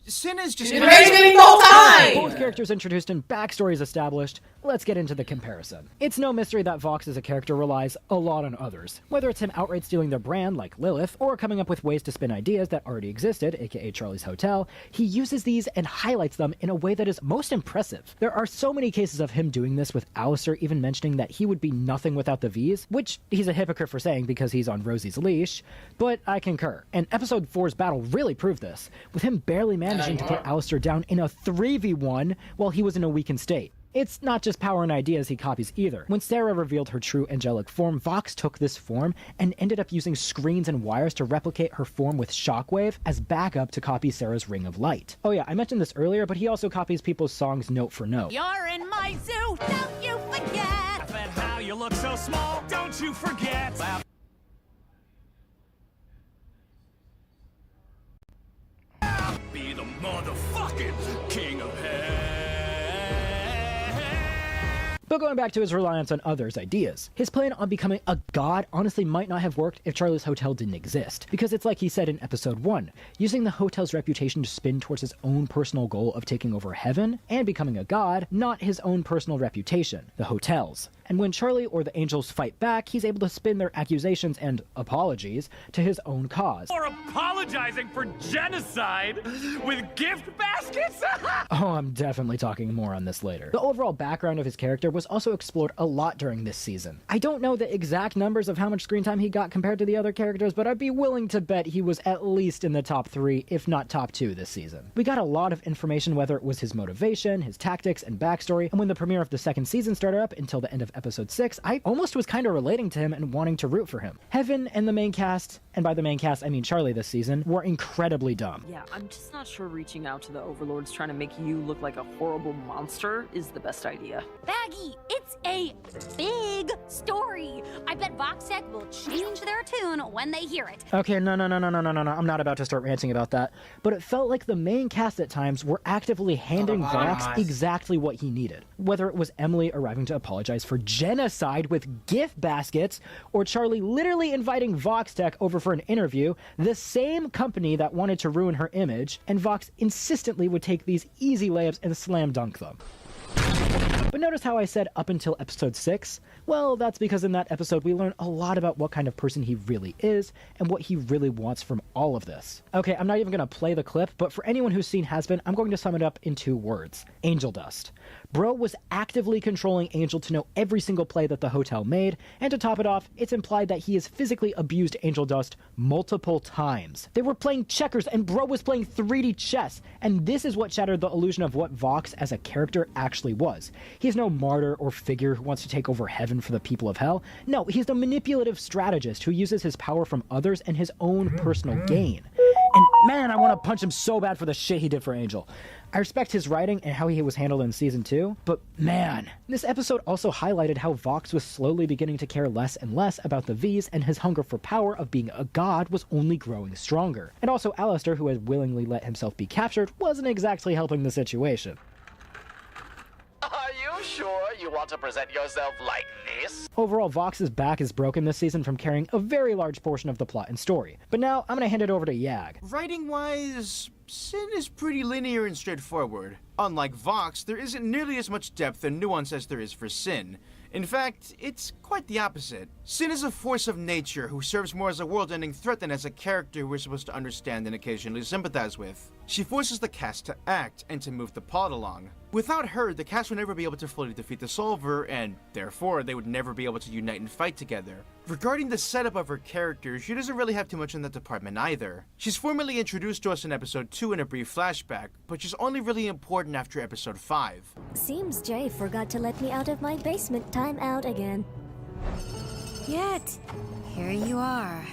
Sin is just rage baiting the whole time! Both characters introduced and backstories established. Let's get into the comparison. It's no mystery that Vox as a character relies a lot on others. Whether it's him outright stealing their brand, like Lilith, or coming up with ways to spin ideas that already existed, aka Charlie's Hotel, he uses these and highlights them in a way that is most impressive. There are so many cases of him doing this, with Alistair even mentioning that he would be nothing without the V's, which he's a hypocrite for saying because he's on Rosie's leash, but I concur. And episode 4's battle really proved this, with him barely managing to put Alistair down in a 3v1 while he was in a weakened state. It's not just power and ideas he copies either. When Sarah revealed her true angelic form, Vox took this form and ended up using screens and wires to replicate her form with Shockwave as backup to copy Sarah's Ring of Light. Oh yeah, I mentioned this earlier, but he also copies people's songs note for note. You're in my zoo, don't you forget. Laugh at how you look so small, don't you forget. I'll be the motherfucking king of hell. But going back to his reliance on others' ideas, his plan on becoming a god honestly might not have worked if Charlie's Hotel didn't exist. Because it's like he said in episode 1, using the hotel's reputation to spin towards his own personal goal of taking over heaven and becoming a god, not his own personal reputation, the hotel's. And when Charlie or the angels fight back, he's able to spin their accusations and apologies to his own cause. Or apologizing for genocide with gift baskets? Oh, I'm definitely talking more on this later. The overall background of his character was also explored a lot during this season. I don't know the exact numbers of how much screen time he got compared to the other characters, but I'd be willing to bet he was at least in the top 3, if not top 2 this season. We got a lot of information, whether it was his motivation, his tactics, and backstory, and when the premiere of the second season started up until the end of episode 6, I almost was kind of relating to him and wanting to root for him. Heaven and the main cast, and by the main cast I mean Charlie this season, were incredibly dumb. Yeah, I'm just not sure reaching out to the overlords trying to make you look like a horrible monster is the best idea. Baggy, it's a big story. I bet VoxTech will change their tune when they hear it. Okay, no, I'm not about to start ranting about that. But it felt like the main cast at times were actively handing Vox exactly what he needed. Whether it was Emily arriving to apologize for genocide with gift baskets, or Charlie literally inviting VoxTech over for an interview, the same company that wanted to ruin her image, and Vox insistently would take these easy layups and slam dunk them. But notice how I said up until episode 6? Well, that's because in that episode we learn a lot about what kind of person he really is and what he really wants from all of this. Okay, I'm not even going to play the clip, but for anyone who's seen Hazbin, I'm going to sum it up in 2 words. Angel dust. Bro was actively controlling Angel to know every single play that the hotel made, and to top it off, it's implied that he has physically abused Angel Dust multiple times. They were playing checkers and Bro was playing 3D chess, and this is what shattered the illusion of what Vox as a character actually was. He's no martyr or figure who wants to take over heaven for the people of hell. No, he's the manipulative strategist who uses his power from others and his own personal gain. And man, I want to punch him so bad for the shit he did for Angel. I respect his writing and how he was handled in season 2, but man, this episode also highlighted how Vox was slowly beginning to care less and less about the V's, and his hunger for power of being a god was only growing stronger. And also Alistair, who had willingly let himself be captured, wasn't exactly helping the situation. Are you sure you want to present yourself like this? Overall, Vox's back is broken this season from carrying a very large portion of the plot and story. But now, I'm gonna hand it over to Yag. Writing-wise, Sin is pretty linear and straightforward. Unlike Vox, there isn't nearly as much depth and nuance as there is for Sin. In fact, it's quite the opposite. Sin is a force of nature who serves more as a world-ending threat than as a character we're supposed to understand and occasionally sympathize with. She forces the cast to act and to move the plot along. Without her, the cast would never be able to fully defeat the Solver, and therefore, they would never be able to unite and fight together. Regarding the setup of her character, she doesn't really have too much in that department either. She's formally introduced to us in episode 2 in a brief flashback, but she's only really important after episode 5. Seems Jay forgot to let me out of my basement time out again. Yet, here you are.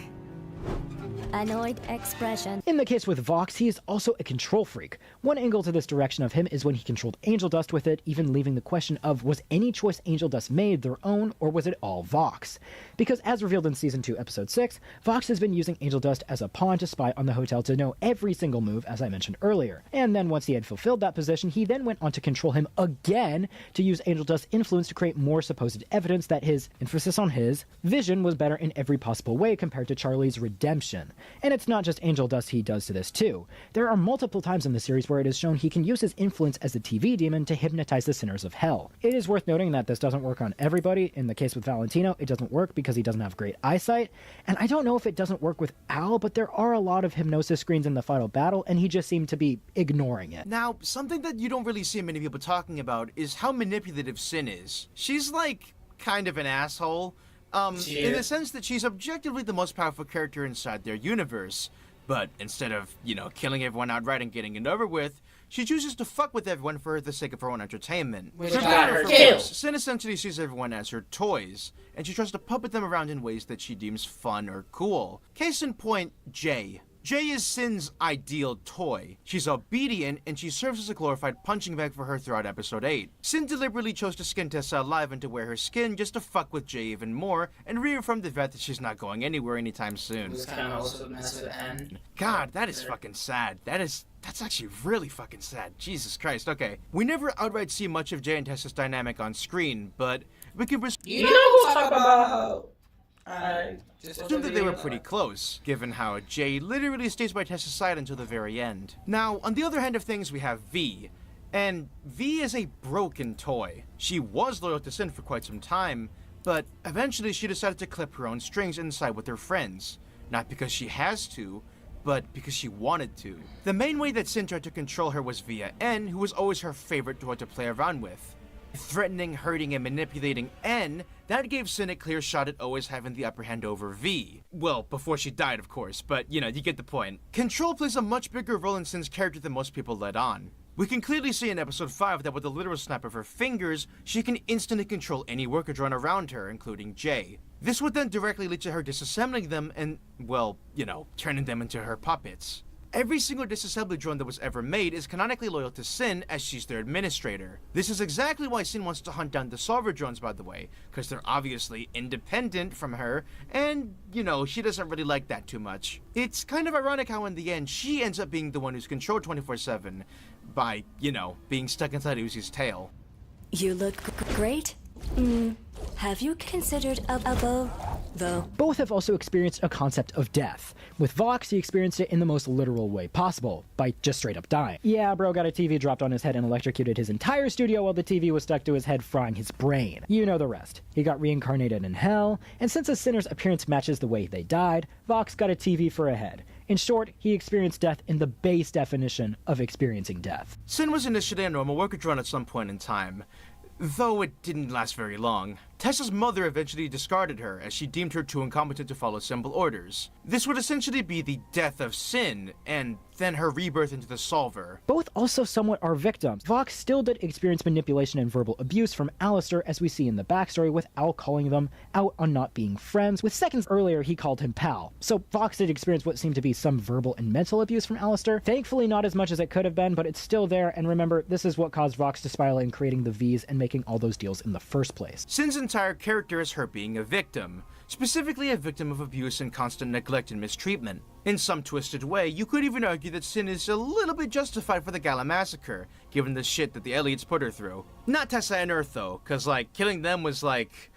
Annoyed expression. In the case with Vox, he is also a control freak. One angle to this direction of him is when he controlled Angel Dust with it, even leaving the question of was any choice Angel Dust made their own, or was it all Vox? Because as revealed in Season 2, Episode 6, Vox has been using Angel Dust as a pawn to spy on the hotel to know every single move, as I mentioned earlier. And then once he had fulfilled that position, he then went on to control him again to use Angel Dust's influence to create more supposed evidence that his, emphasis on his, vision was better in every possible way compared to Charlie's redemption. And it's not just Angel Dust he does to this too. There are multiple times in the series where it is shown he can use his influence as the TV demon to hypnotize the sinners of hell. It is worth noting that this doesn't work on everybody. In the case with Valentino, it doesn't work because he doesn't have great eyesight. And I don't know if it doesn't work with Al, but there are a lot of hypnosis screens in the final battle, and he just seemed to be ignoring it. Now, something that you don't really see many people talking about is how manipulative Sin is. She's like, kind of an asshole. In the sense that she's objectively the most powerful character inside their universe. But instead of, killing everyone outright and getting it over with, she chooses to fuck with everyone for the sake of her own entertainment. Which got her killed. Sin essentially sees everyone as her toys, and she tries to puppet them around in ways that she deems fun or cool. Case in point, Jay. Jay is Sin's ideal toy. She's obedient, and she serves as a glorified punching bag for her throughout episode 8. Sin deliberately chose to skin Tessa alive and to wear her skin just to fuck with Jay even more, and reaffirm the vet that she's not going anywhere anytime soon. This kind of also messes with N. God, that is fucking sad. That's actually really fucking sad. Jesus Christ, okay. We never outright see much of Jay and Tessa's dynamic on screen, but we can You know who talk about how... assume that they were pretty close, given how Jay literally stays by Tessa's side until the very end. Now, on the other hand of things, we have V. And V is a broken toy. She was loyal to Sin for quite some time, but eventually she decided to clip her own strings and side with her friends. Not because she has to, but because she wanted to. The main way that Sin tried to control her was via N, who was always her favorite toy to play around with. Threatening, hurting, and manipulating N, that gave Sin a clear shot at always having the upper hand over V. Well, before she died, of course, but you get the point. Control plays a much bigger role in Sin's character than most people let on. We can clearly see in episode 5 that with a literal snap of her fingers, she can instantly control any worker drone around her, including Jay. This would then directly lead to her disassembling them and, well, turning them into her puppets. Every single disassembly drone that was ever made is canonically loyal to Sin, as she's their administrator. This is exactly why Sin wants to hunt down the Solver drones, by the way, because they're obviously independent from her, and, she doesn't really like that too much. It's kind of ironic how in the end, she ends up being the one who's controlled 24/7 by, being stuck inside Uzi's tail. You look great. Have you considered a bow? though. Both have also experienced a concept of death. With Vox, he experienced it in the most literal way possible, by just straight up dying. Yeah, bro got a TV dropped on his head and electrocuted his entire studio while the TV was stuck to his head, frying his brain. You know the rest. He got reincarnated in hell, and since a sinner's appearance matches the way they died, Vox got a TV for a head. In short, he experienced death in the base definition of experiencing death. Sin was initially a normal worker drone at some point in time, though it didn't last very long. Tessa's mother eventually discarded her, as she deemed her too incompetent to follow simple orders. This would essentially be the death of Sin, and then her rebirth into the Solver. Both also somewhat are victims. Vox still did experience manipulation and verbal abuse from Alistair, as we see in the backstory, with Al calling them out on not being friends. With seconds earlier, he called him pal. So Vox did experience what seemed to be some verbal and mental abuse from Alistair. Thankfully not as much as it could have been, but it's still there, and remember, this is what caused Vox to spiral in creating the V's and making all those deals in the first place. Sin's entire character is her being a victim, specifically a victim of abuse and constant neglect and mistreatment. In some twisted way, you could even argue that Sin is a little bit justified for the Gala massacre, given the shit that the Elliots put her through. Not Tessa and Earth though, cause like, killing them was like,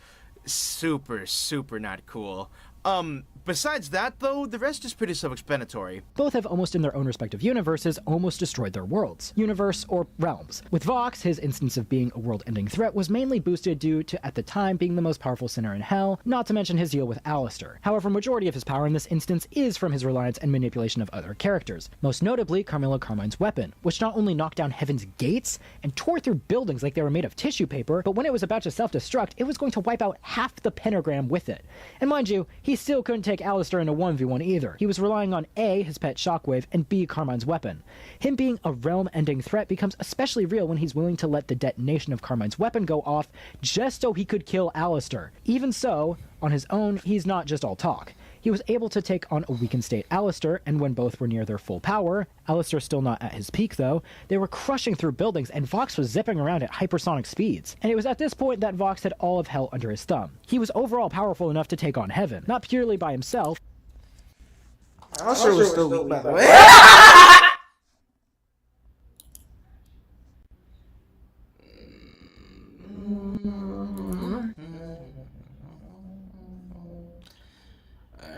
super not cool. Besides that though, the rest is pretty self-explanatory. Both have almost in their own respective universes almost destroyed their worlds. Universe or realms. With Vox, his instance of being a world-ending threat was mainly boosted due to, at the time, being the most powerful sinner in hell, not to mention his deal with Alistair. However, majority of his power in this instance is from his reliance and manipulation of other characters. Most notably, Carmilla Carmine's weapon, which not only knocked down Heaven's gates and tore through buildings like they were made of tissue paper, but when it was about to self-destruct, it was going to wipe out half the pentagram with it. And mind you, he still couldn't take Alistair in a 1v1 either. He was relying on A, his pet Shockwave, and B, Carmine's weapon. Him being a realm-ending threat becomes especially real when he's willing to let the detonation of Carmine's weapon go off just so he could kill Alistair. Even so, on his own, he's not just all talk. He was able to take on a weakened state Alistair, and when both were near their full power, Alistair still not at his peak though, they were crushing through buildings and Vox was zipping around at hypersonic speeds. And it was at this point that Vox had all of hell under his thumb. He was overall powerful enough to take on Heaven, not purely by himself. Alistair was still weak, by the way.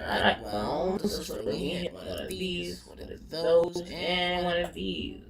Alright, well, this is really it. One of these, one of those, and one of these.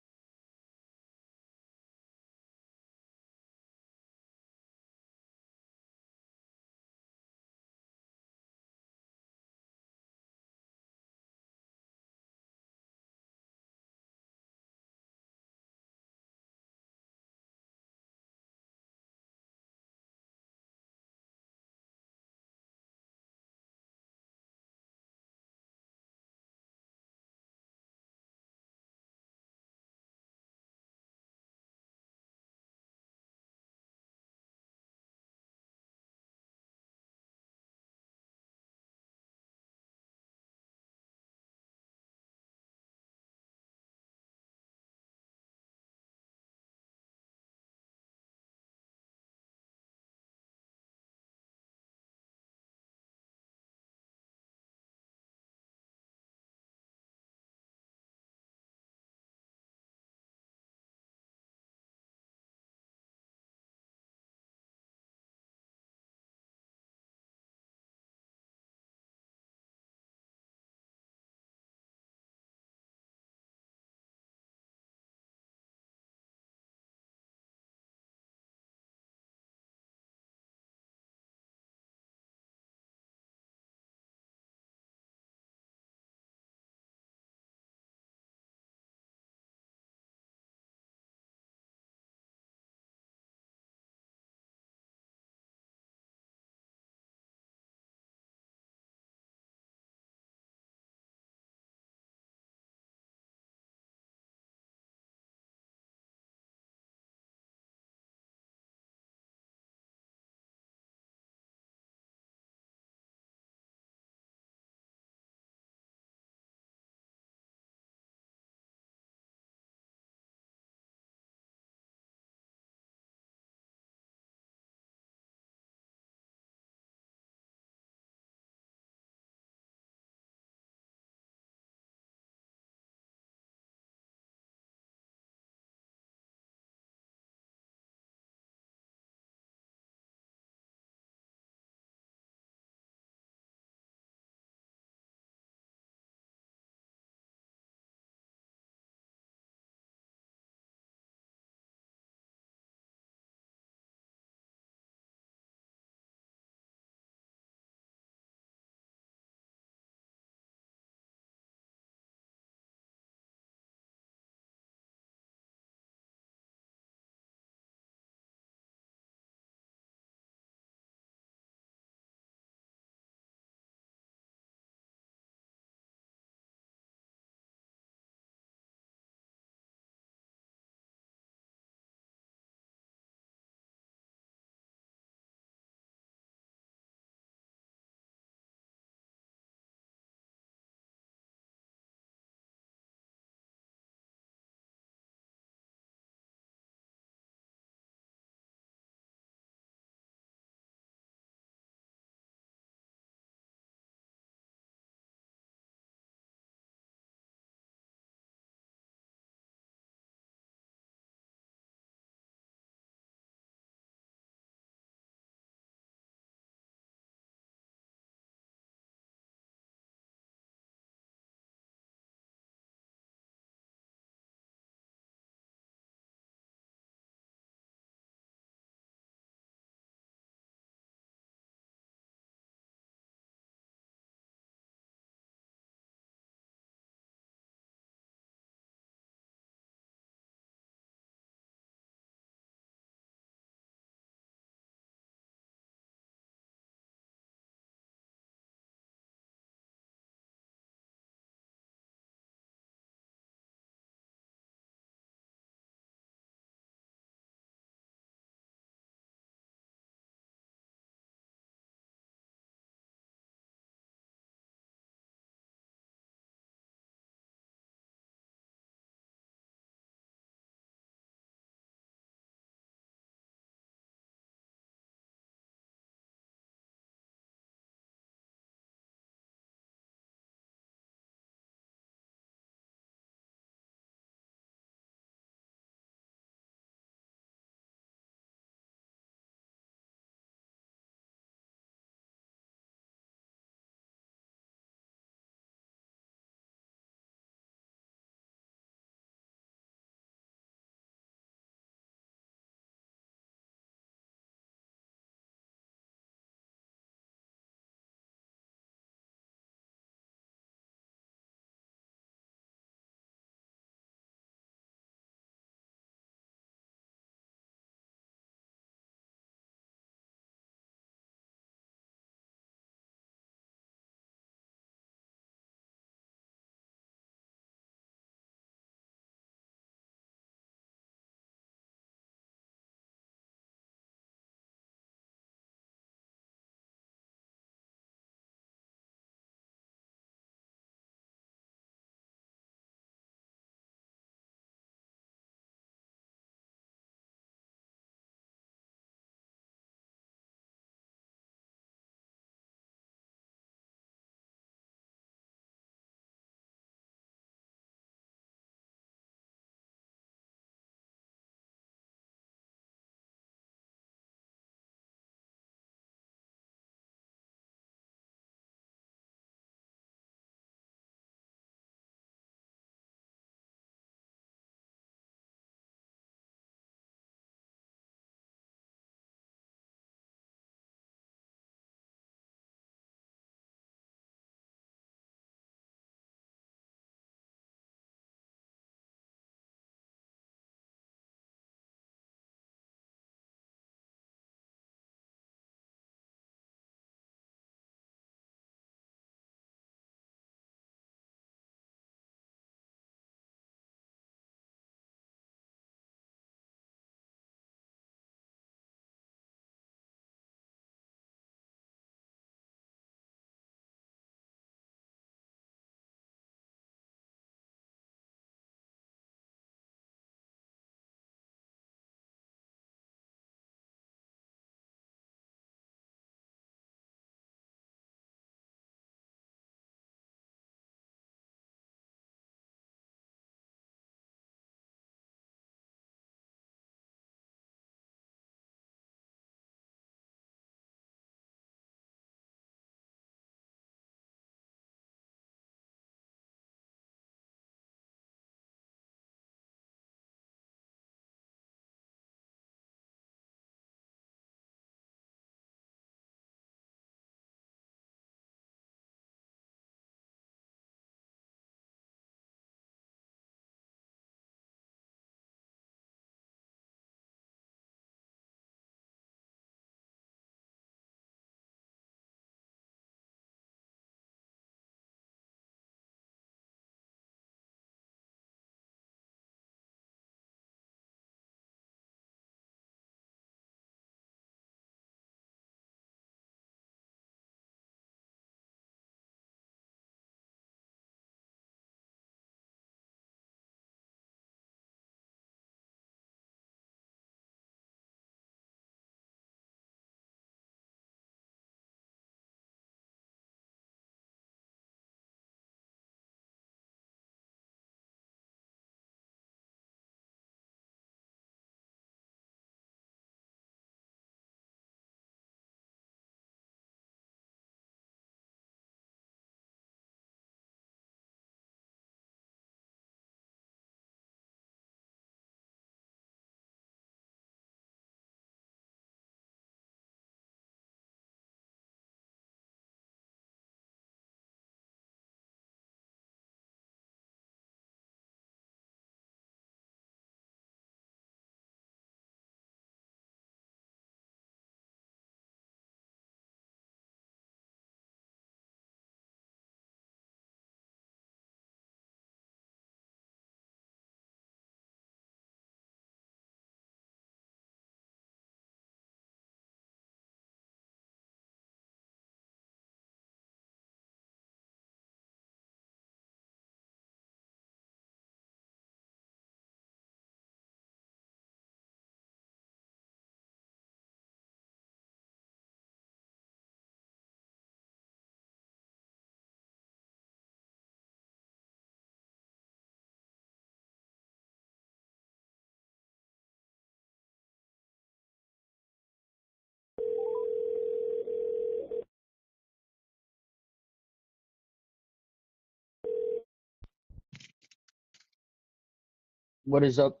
What is up?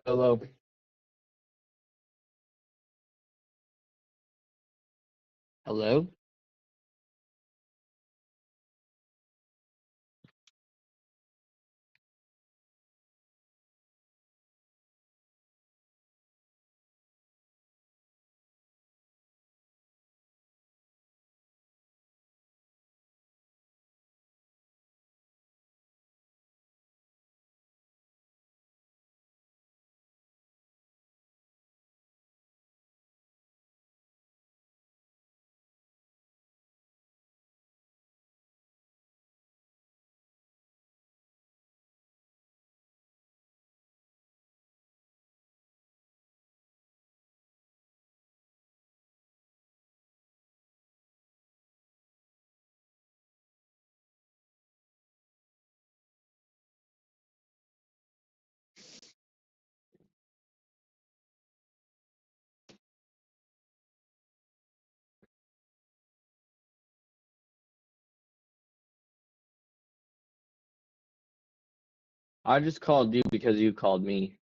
Hello. Hello? I just called you because you called me.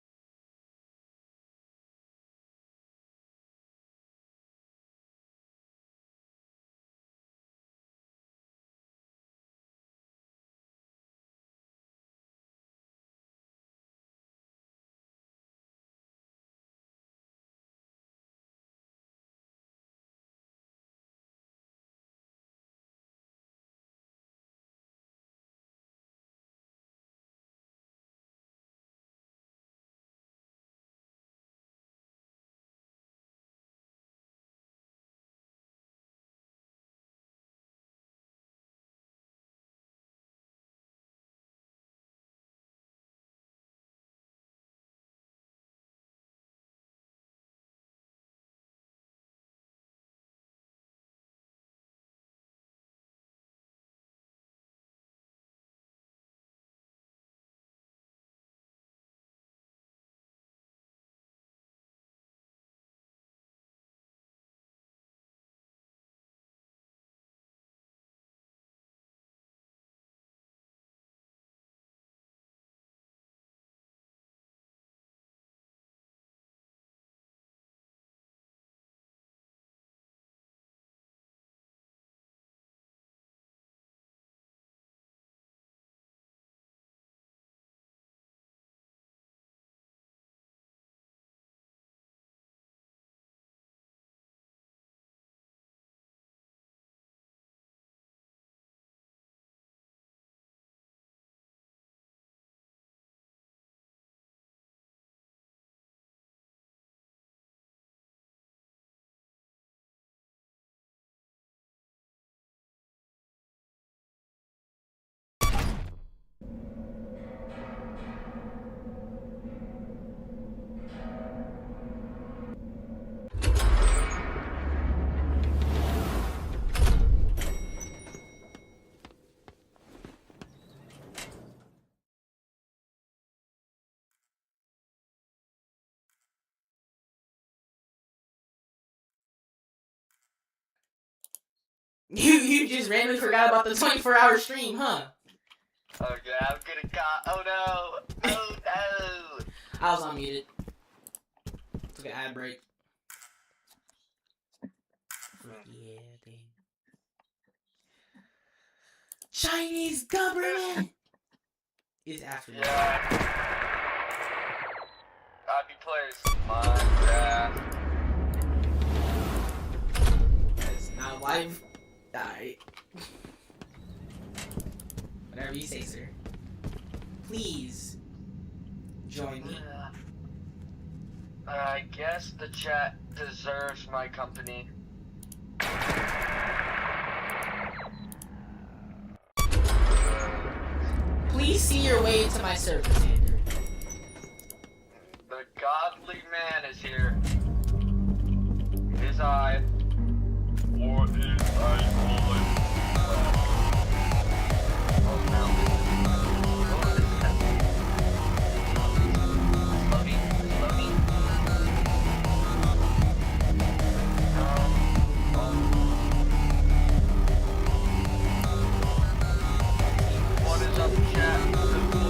You just randomly forgot about the 24-hour stream, huh? Okay, I'm gonna call. Oh no! Oh no! I was unmuted. Took an ad break. Yeah, dang. Chinese government is after me. I'd be playing some Minecraft. That's not live. Alright. Whatever you say, sir. Please join me. I guess the chat deserves my company. Please see your way into my service, Andrew. The godly man is here. Is I, or is I fallen? Oh no. What is up, chat?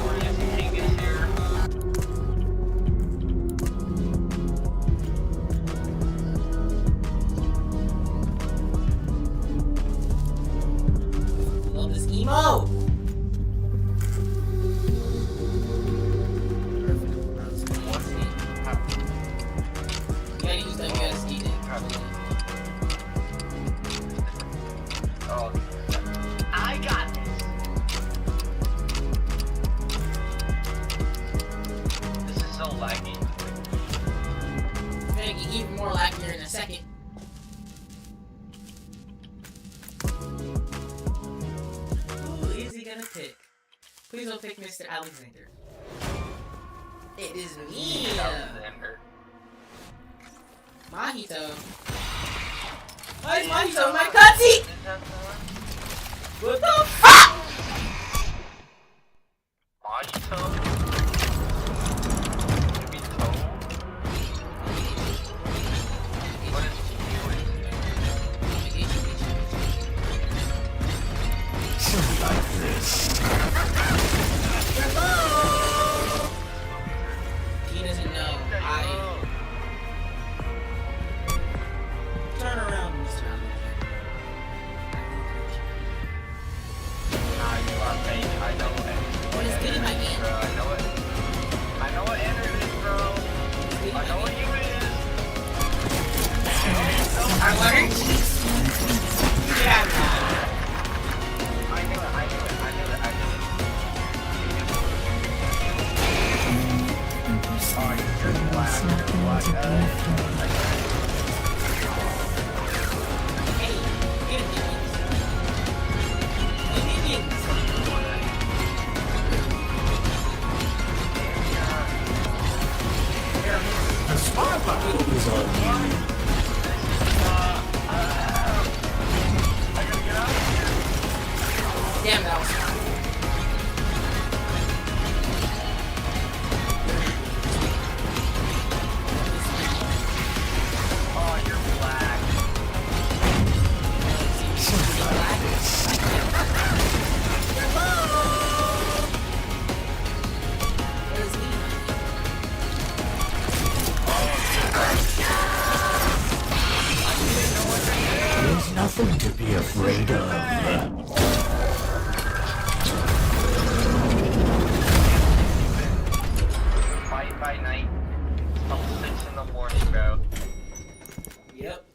make it even more lackier in a second. Who is he gonna pick? Please don't pick Mr. Alexander. It is me! Alexander. Mahito. Why is Mahito in my cutscene? What the fuck? Mahito? What is he doing? Like this. He doesn't know. Turn around, Mr. I know it. What is getting my game? I know it. I know what Andrew is, bro. I know what you is. I learned. Yeah. I knew it. Oh, you're black. Hey, get it, The spotlight is on you. Damn, that was fun. Oh, you're black. There's nothing to be afraid of. Fight by night till 6 in the morning, bro. Yep.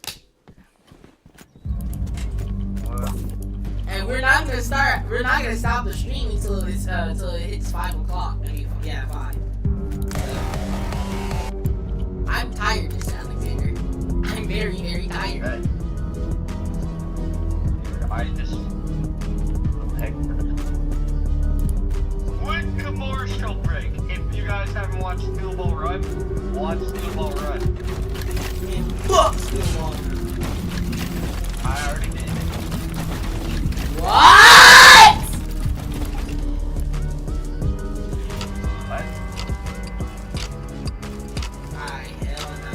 And we're not gonna stop the stream until it hits 5 o'clock. I mean, yeah, 5. I'm tired, Mr. Alexander. I'm very, very tired. I just... Quick commercial break. If you guys haven't watched Steel Ball Run, watch Steel Ball Run. Fuck Steel Ball. I already did. What? What? Hell no.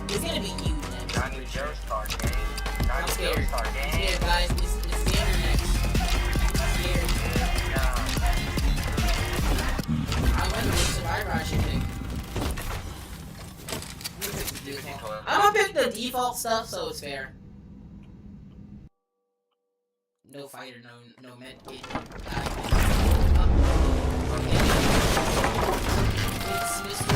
It's gonna be you next. Johnny Joe's car game. I'm Johnny scared. Joe's car I'm game. scared, guys. This is the internet. I'm scared. I wonder what survivor I should pick. I'm gonna pick the default stuff so it's fair. No fighter, no med kit. It's Mr.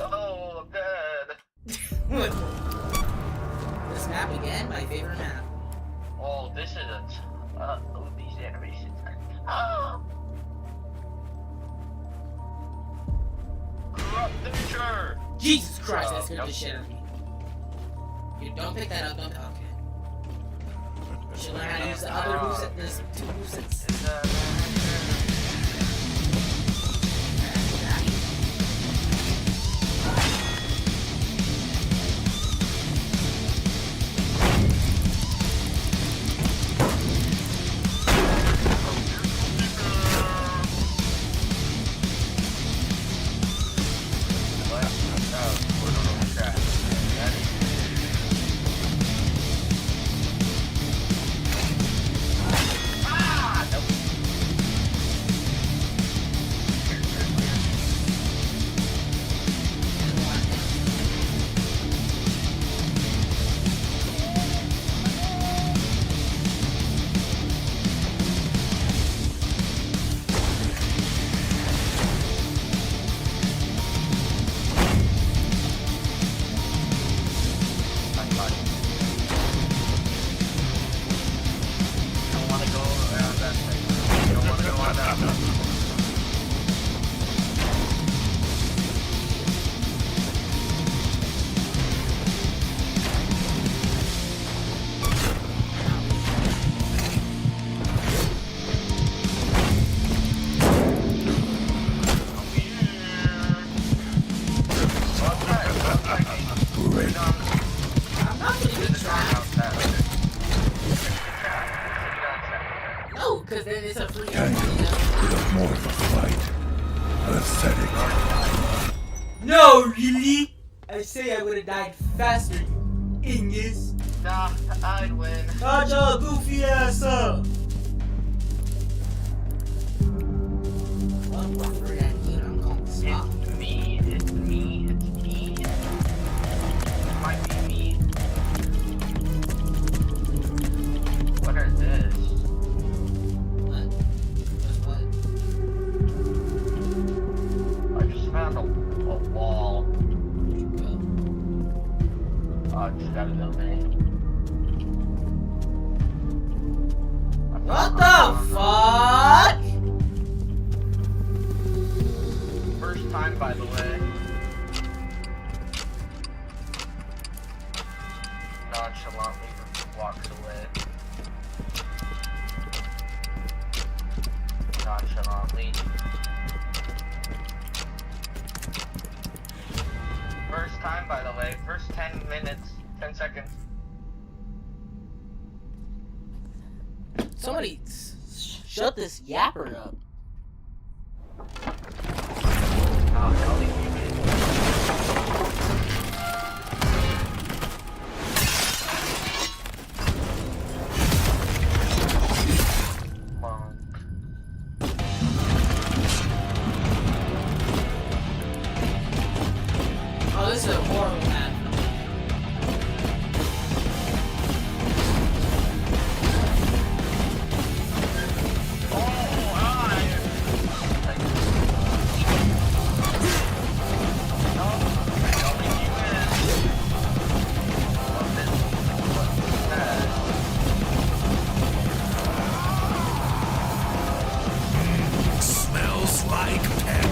Oh, I'm dead. This map again, my favorite map. Oh, this is these animations. Oh. Corrupt nature. Jesus Christ, that scared the shit out of me. You don't pick that up, don't. Okay. You should learn how to use the other moveset. There's 2 movesets. Kind of put up more of a fight. Pathetic. No, really? I say I would have died faster, you Ingus. Nah, I'd win. Shut your goofy ass up. I'm going to stop. It's me. It might be me. What are this? I just found a wall. Oh, I just got an opening. What the fuck? First time, by the way. Nonchalantly walks away. Nonchalantly. First time, by the way. First 10 minutes, 10 seconds. Somebody shut this yapper up. Oh, this is a horrible map. Smells like panic.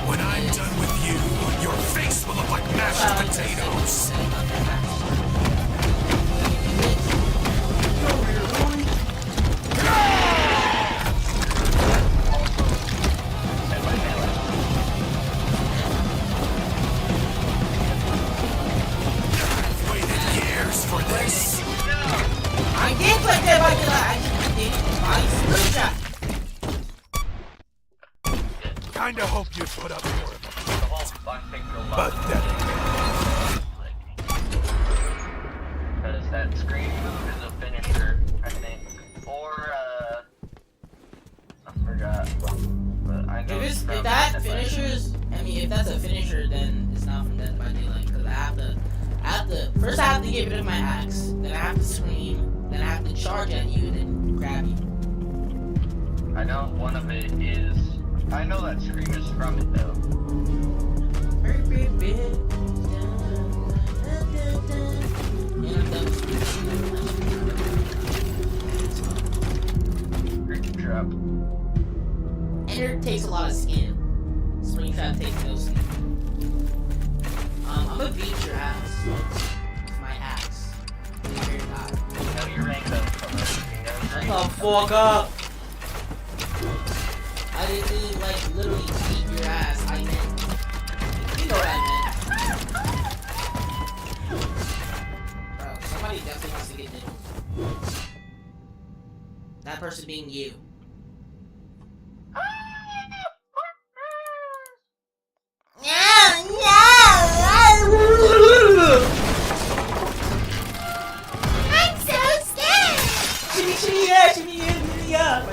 When I'm done with you, your face will look like mashed potatoes. I've waited years for this. I did like that, Kinda hope you'd put up more of a fight. Pathetic. Because that screen move is a finisher, I think. Or, I forgot. But I know If it's from that Dead by finishers, I mean, if that's a finisher, then it's not from Dead by Daylight. Because first I have to get rid of my axe, then I have to scream, then I have to charge at you and then grab you. I know one of it is. I know that scream is from it though. Creature trap. Ender takes a lot of skin. Springtrap takes no skin. I'm gonna beat your ass with my axe. You know your rank though. Shut the fuck up. I didn't mean like literally beat your ass. I meant, you know what I meant. Bro, somebody definitely wants to get nibbled. That person being you. I'm so scared! Shimmy, shimmy, yeah, shimmy, yeah, shimmy, yeah.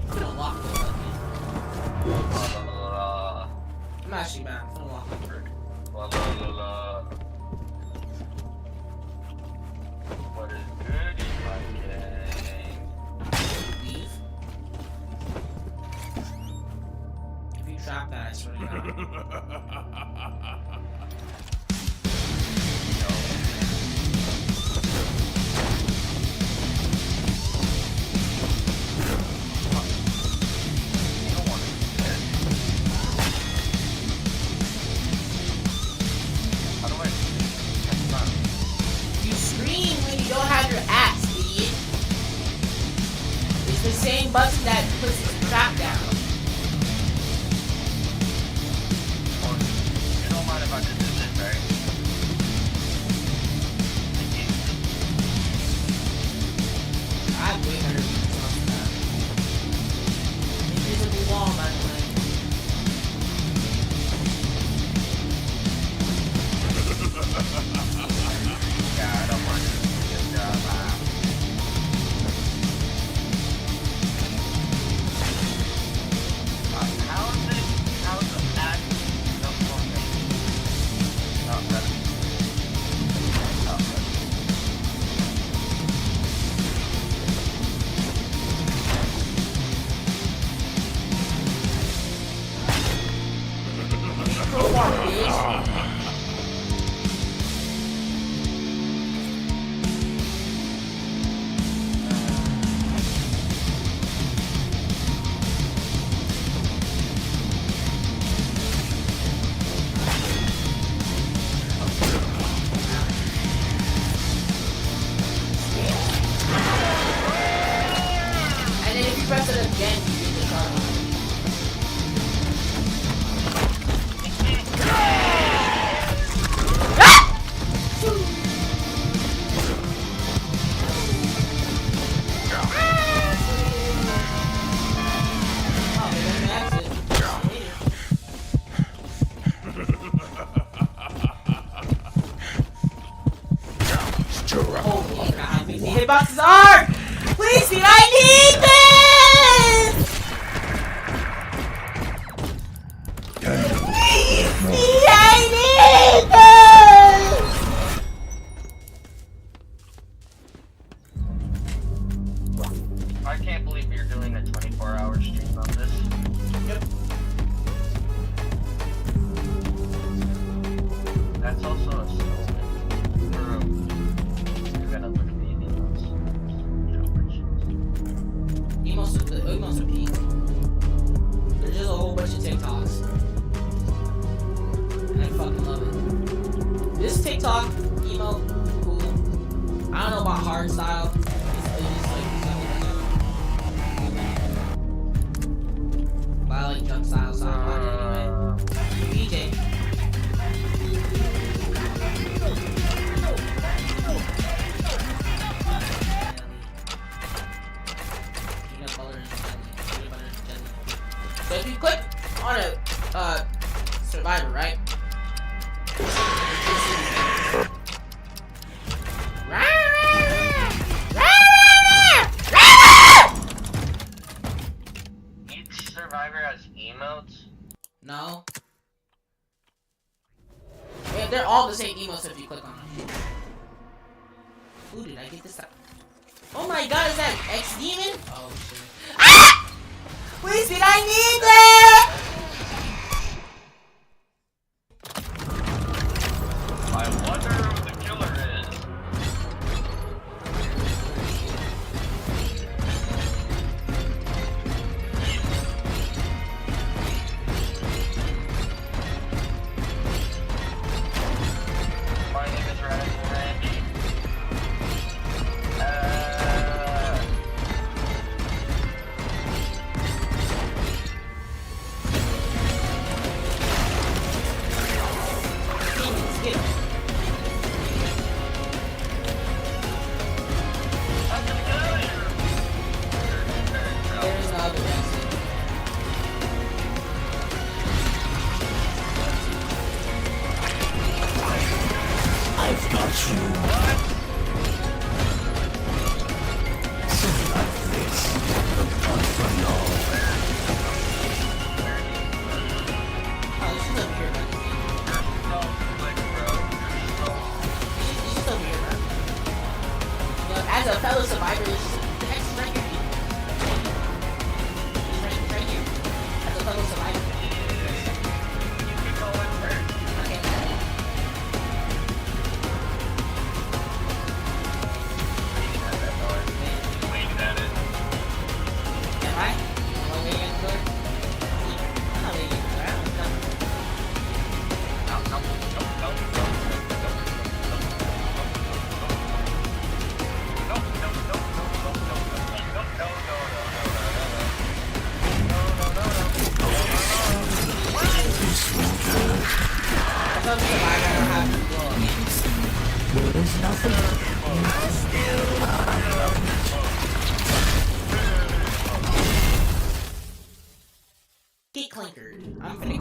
I'm gonna lock this up, man. I'm actually mad. I'm gonna lock it. What is You scream when you don't have your axe, idiot. It's the same button that puts the trap down. You don't mind if I just do this, right? I'm way better than that. Invisible wall, by the way. Yeah, I don't mind. Good job. How is it act no formation? Oh, that's And then if you press it again, you get the card. Holy God, how big the hitboxes are! Please, dude, I need this! Please, dude, I need this! I can't believe you're doing a 24-hour stream on this. Yep. That's also a soul. You gotta look at the emails. Emotes are peak. There's just a whole bunch of TikToks. And I fucking love it. This TikTok emote, cool. I don't know about hard style. It's just like, but I like jump style, so I'm on it anyway. BJ. So if you click on a survivor, right? Each survivor has emotes? No. Yeah, they're all the same emotes if you click on them. Ooh, did I get this up? Oh my God, is that X-Demon? Oh shit. Ah! Please, did I need that? I wonder who the killer is. My name is Radical Randy.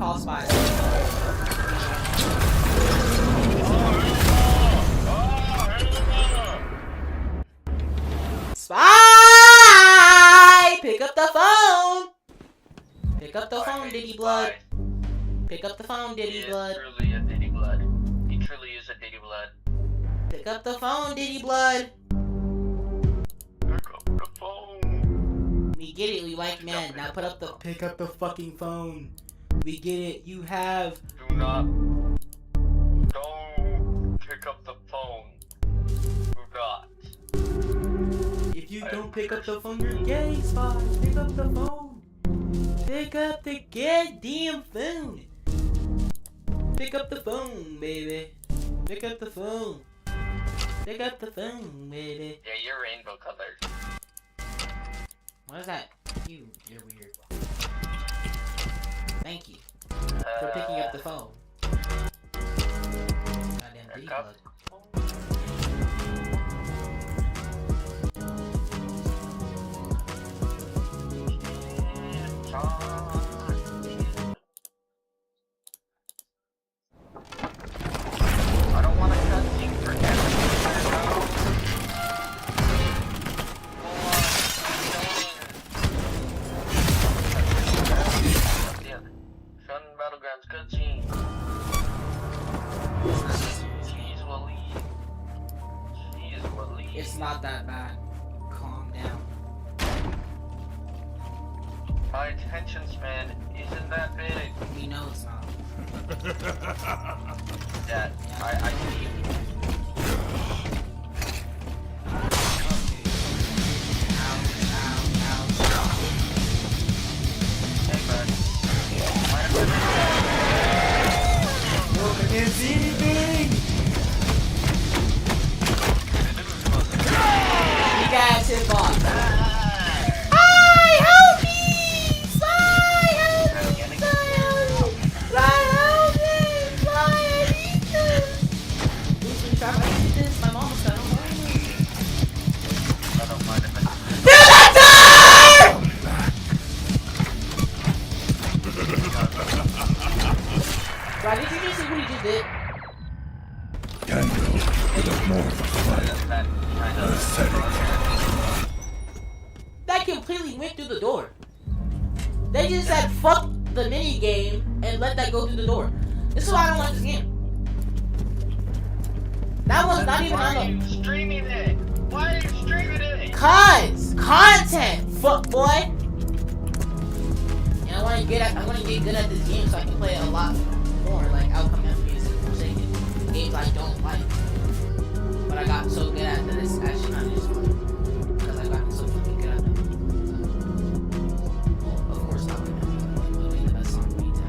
call Spy. Spy! Pick up the phone! Pick up the phone, Diddy Blood. Pick up the phone, Diddy Blood. Truly a Diddy Blood. He truly is a Diddy Blood. Pick up the phone, Diddy Blood. Pick up the phone. We get it, we like men. Now put up the pick up the fucking phone. We get it, you have. Do not. Don't pick up the phone. Do not. If you don't pick up the phone, you're gay, Spy. Pick up the phone. Pick up the goddamn phone. Pick up the phone, baby. Pick up the phone. Pick up the phone, baby. Yeah, you're rainbow colored. What is that? You're weird. Thank you for picking up the phone. Goddamn Diddy Blood. I don't want to cut things for Shun Battlegrounds cutscene. Jeez, Waleed. Jeez, Waleed. It's not that bad. Calm down. My attention span isn't that big. We know it's not. Yeah, I see. Hey, bud. Look, I can't see anything! You guys hit box. Hi, help me! Fly, help me! Fly, help me! Fly, help me! Fly, I need this! Who's been trying to do this? My mom said, I don't mind it. I don't mind it. Right, did you just see what he just did? Tango with a more of a fight. Pathetic. That completely went through the door. They just said fuck the mini game and let that go through the door. This is why I don't like this game. That one's not even on the. Why are you streaming it? Why are you streaming it? Cause content, fuck boy. And I want to get good at this game so I can play it a lot more, like Outcome FPS and Forsaken, games I don't like. But I got so good at that it's actually not just fun because I got so fucking good at them. Well, of course not. Literally the best song for me to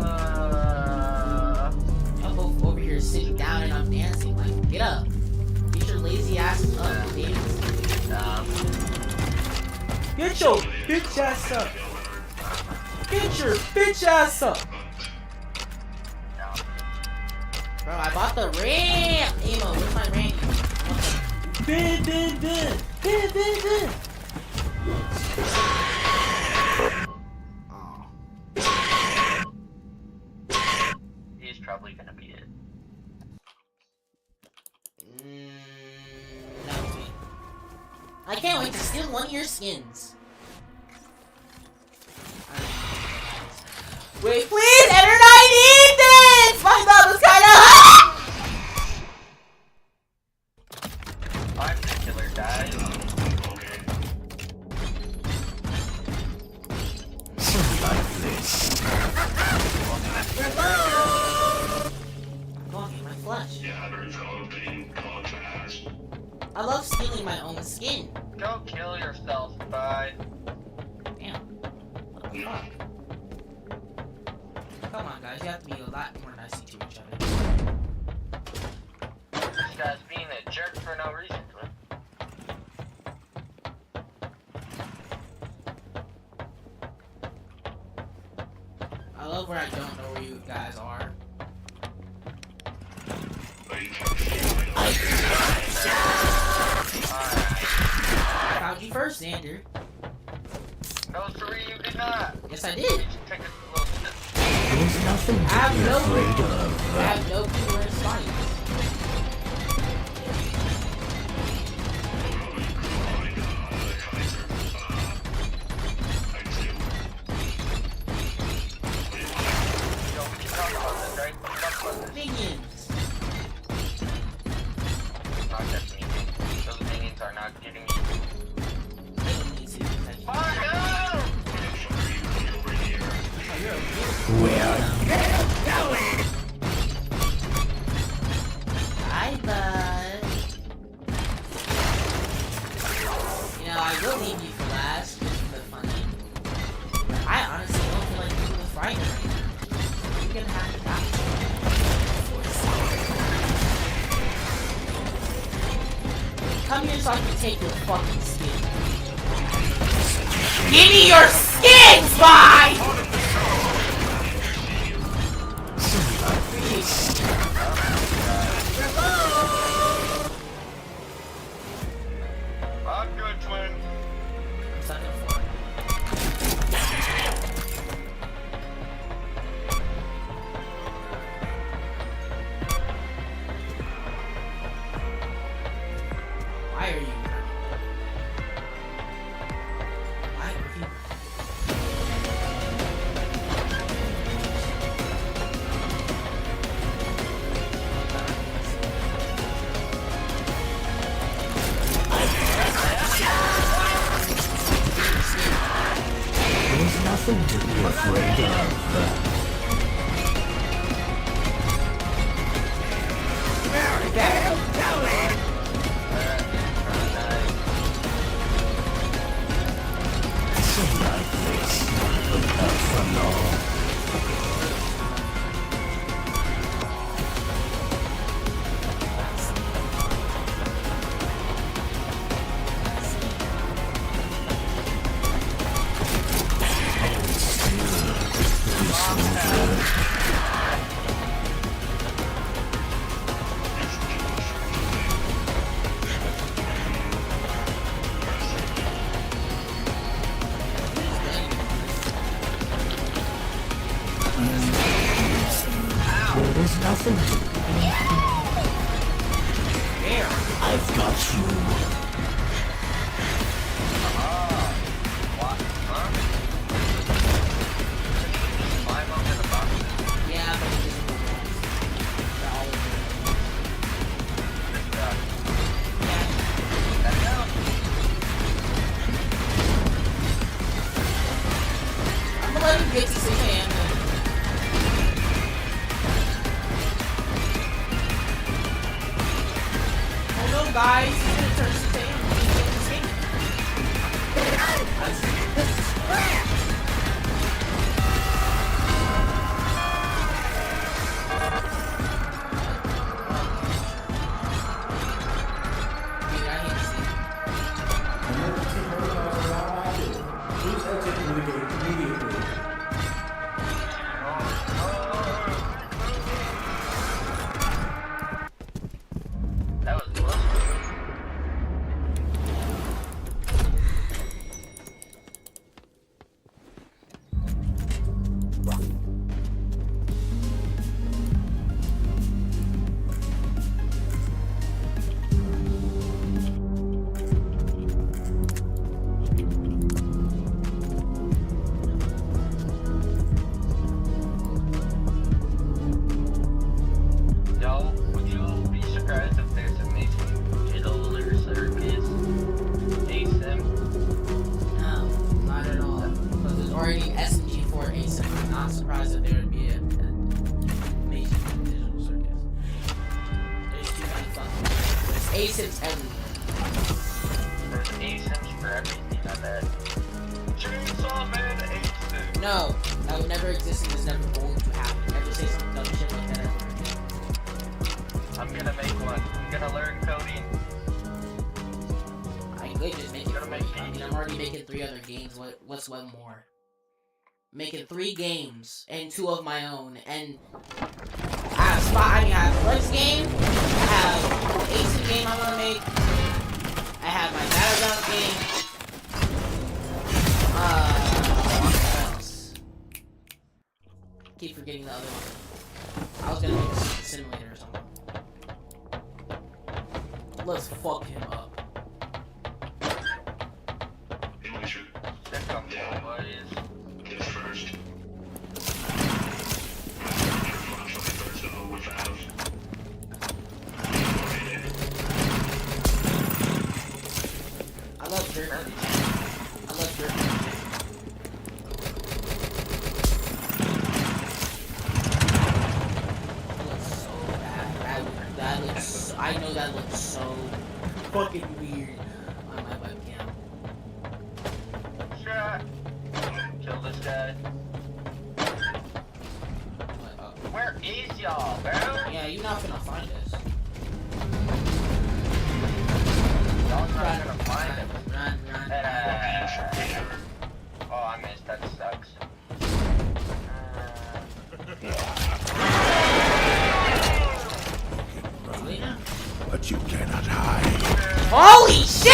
have. I'm both over here sitting down and I'm dancing. Like, get up, get your lazy asses up, and dance. Get your bitch ass up. Get your bitch ass up. Bro, I bought the ramp! Emo, where's my ramp? Bin, bin, bin! Bin, bin, bin! He's probably gonna be it. No. I can't wait to steal one of your skins. Wait, please! Enter 90! SpongeBob was kinda hot! I'm the killer, guys. My flesh. I love stealing my own skin. Go kill yourself, bud. Damn. What the fuck? Come on, guys. You have to be a lot more nice to each other. This guy's being a jerk for no reason. I love where I don't know where you guys are. I found you first, Xander. No, sorry, you did not. Yes, I did. Take a little step. There's nothing to be afraid of. I have no clue where it's fighting. Minions! Not just minions. Those minions are not getting you. They don't need to. Hi, bud. You know, I will leave you for last, just for the funny. But I honestly don't feel like doing the fighting right now. You're gonna have to die. Come here so I can take your fucking skin. Give me your skin, Spy! I'm good, twin. Sucker for it. Why are you? Why are you? There's nothing to be afraid of. So like this, look up from all. There's nothing to There. I've got you. Climb up in the boxes. Yeah, but it isn't. They're all over. I'm gonna let him get to 6 a.m. Oh no, guys, he's gonna turn 6 a.m. Please exit from the gate immediately. That was close. Yo, would you be surprised if there's a Mason Diddle or Circus ASIM? No, not at all. Because there's already SMG4 ASIM. I'm not surprised that there would be a Mason Digital Circus. There's too many fucking. There's ASIMs everywhere. There's ASIMs for everything, I bet. Chainsaw Man ASIM! No, that would never exist and is never going to happen. Never say some dumb shit like that ever. I'm gonna make one. I'm gonna learn coding. I could just make it free. I mean, I'm already making 3 other games. What's one more? Making 3 games and 2 of my own. And I have Flex game. I have the ASIM game I want to make. I have my Battleground game. What else? Keep forgetting. getting the other one. I was gonna make a simulator or something. Let's fuck him up. I love dirt. I love dirt. That looks, I know that looks so fucking weird on my webcam. Shot. Kill this guy. Where is y'all, bro? Yeah, you're not gonna find us. Y'all not gonna find us. Run. Oh, I missed. That sucks. But you cannot hide. Holy shit!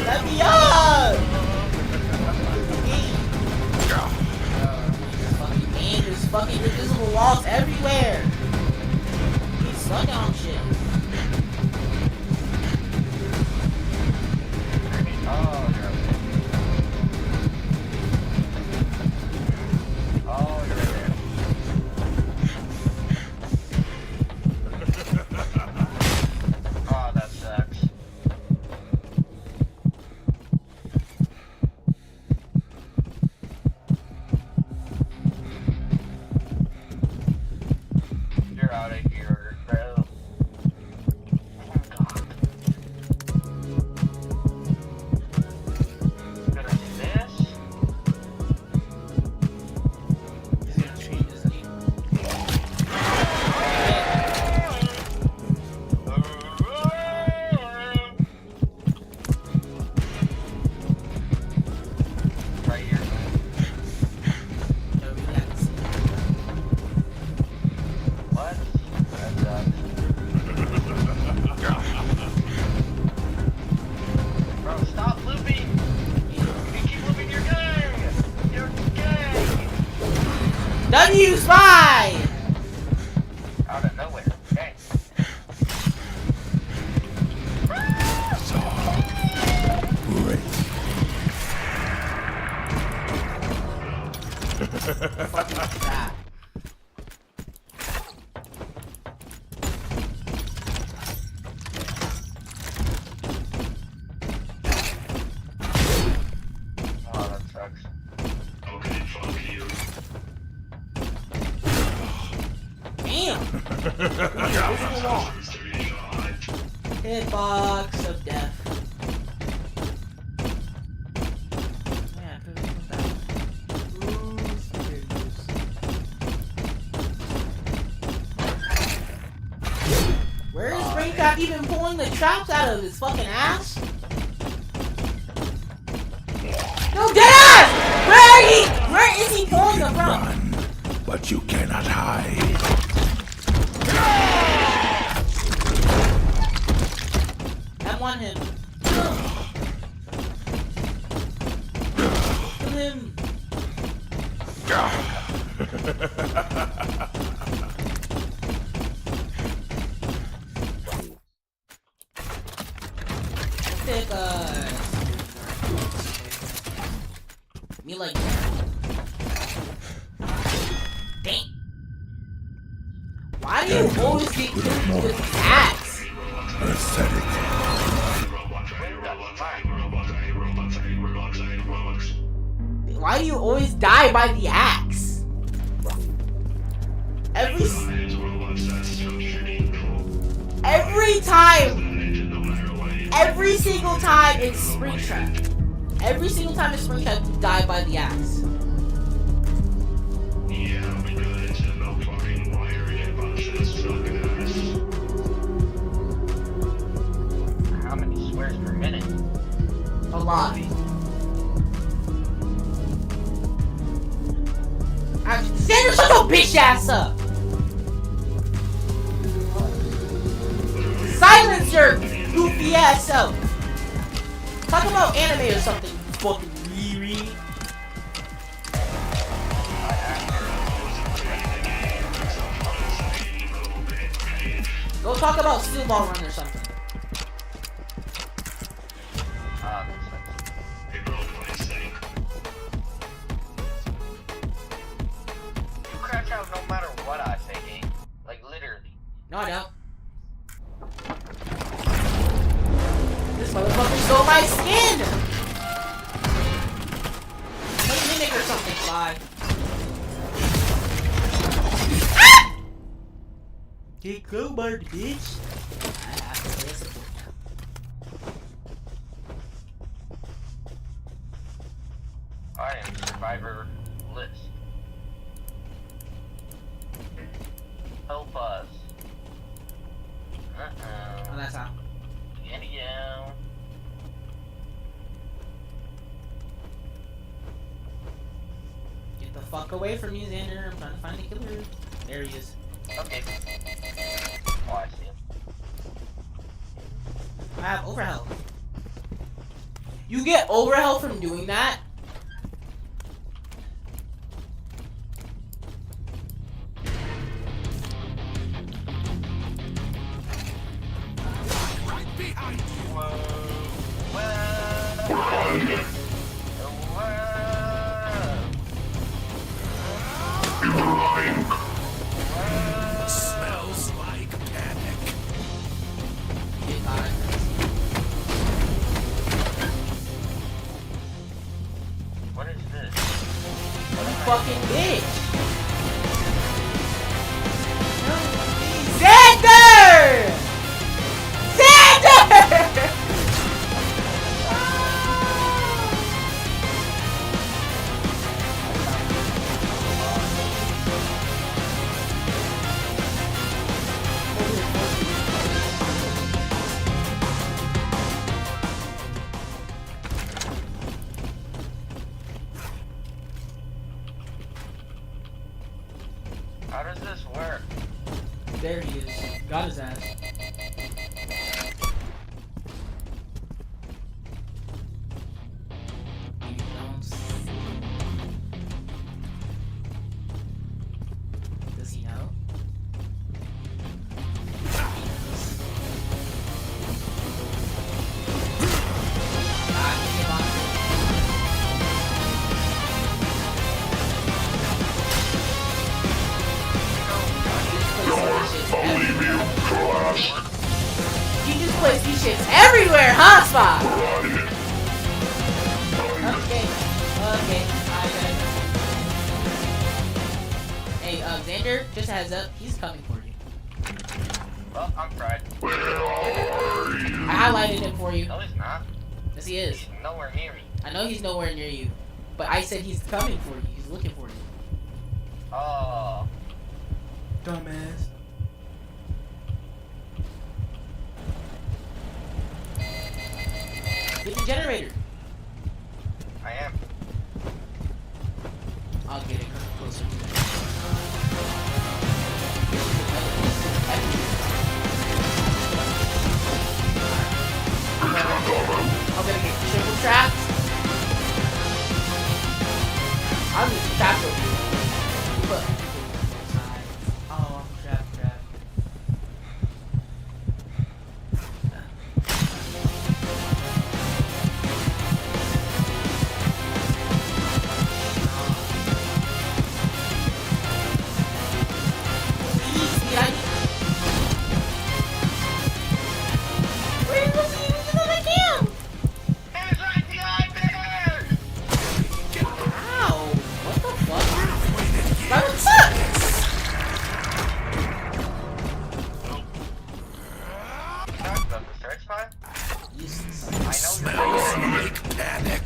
Let me up! Man, there's fucking invisible walls everywhere. He's stuck on shit. W spy! Out of nowhere. Okay. Fucking crap. Oh, that sucks. Okay, fuck you. Damn! Hitbox of death. Yeah, come back. Where is Springtrap even pulling the traps out of his fucking ass? No, deadass! Where is he pulling them from? Run, but you cannot hide. I want him. Kill him. Pick us. Me like that. Dang. Why do you always get killed with axe? Pathetic. Why do you always die by the axe? Every time. Every single time it's Springtrap. Every single time it's Springtrap, you die by the axe. How many swears per minute? A lot. Sandra, shut your bitch ass up! Silence your goofy ass up! Talk about anime or something, you fucking Go talk about Steel Ball Run or something. You crash out no matter what I say, game. Like, literally. No, I don't. This motherfucker stole my skin! Let me mimic or something, fly. Ah! Get crowbarred, bitch. I am survivor list. Help us. Oh, that's how. Yeah. Get the fuck away from me, Xander. I'm trying to find the killer. There he is. Okay. Oh, I see him. I have overhealth. You get overhealth from doing that? Right behind you. Smells like panic. What is this? Fucking bitch! Xander! Xander! How does this work? There he is. Got his ass. You don't see. Does he know? You just place these shits everywhere, huh, Spot? Okay. Hey, Xander, just a heads up, he's coming for you. Well, I'm fried. I highlighted him for you. No, he's not. Yes, he is. He's nowhere near me. I know he's nowhere near you, but I said he's coming for you. He's looking for you. Oh. Dumbass. Get the generator. I am. I'll get it closer to that. I'm gonna get triple trapped. I'm just trapped over here. But Oh, I'm trapped. Smells like panic.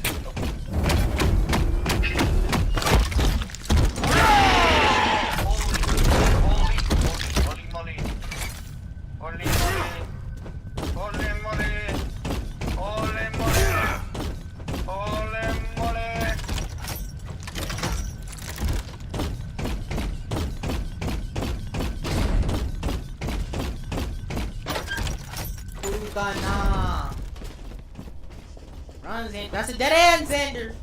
Nah. Run, Xander. That's a dead end, Xander.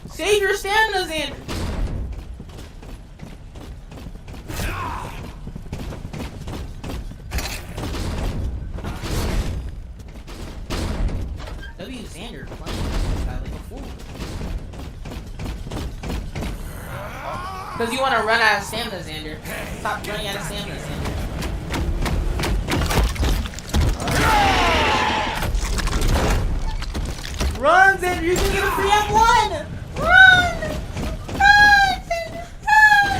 Save your stamina, Xander. Because you want to run out of stamina, Xander. Stop running out of stamina, Xander. Run, Xander! You're gonna get a free F1! Run! Run, Xander! Run!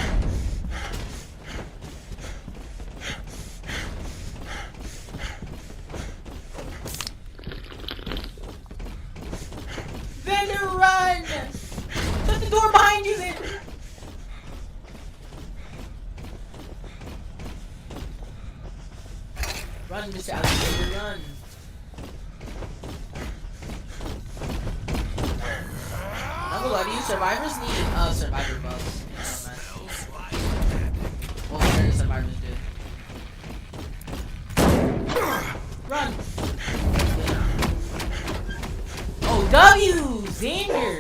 Xander, run! Shut the door behind you, Xander! Run, Mr. Alexander, run! I love you. Survivors need survivor buffs. Well, the survivors do. Run! Oh, W! Xander!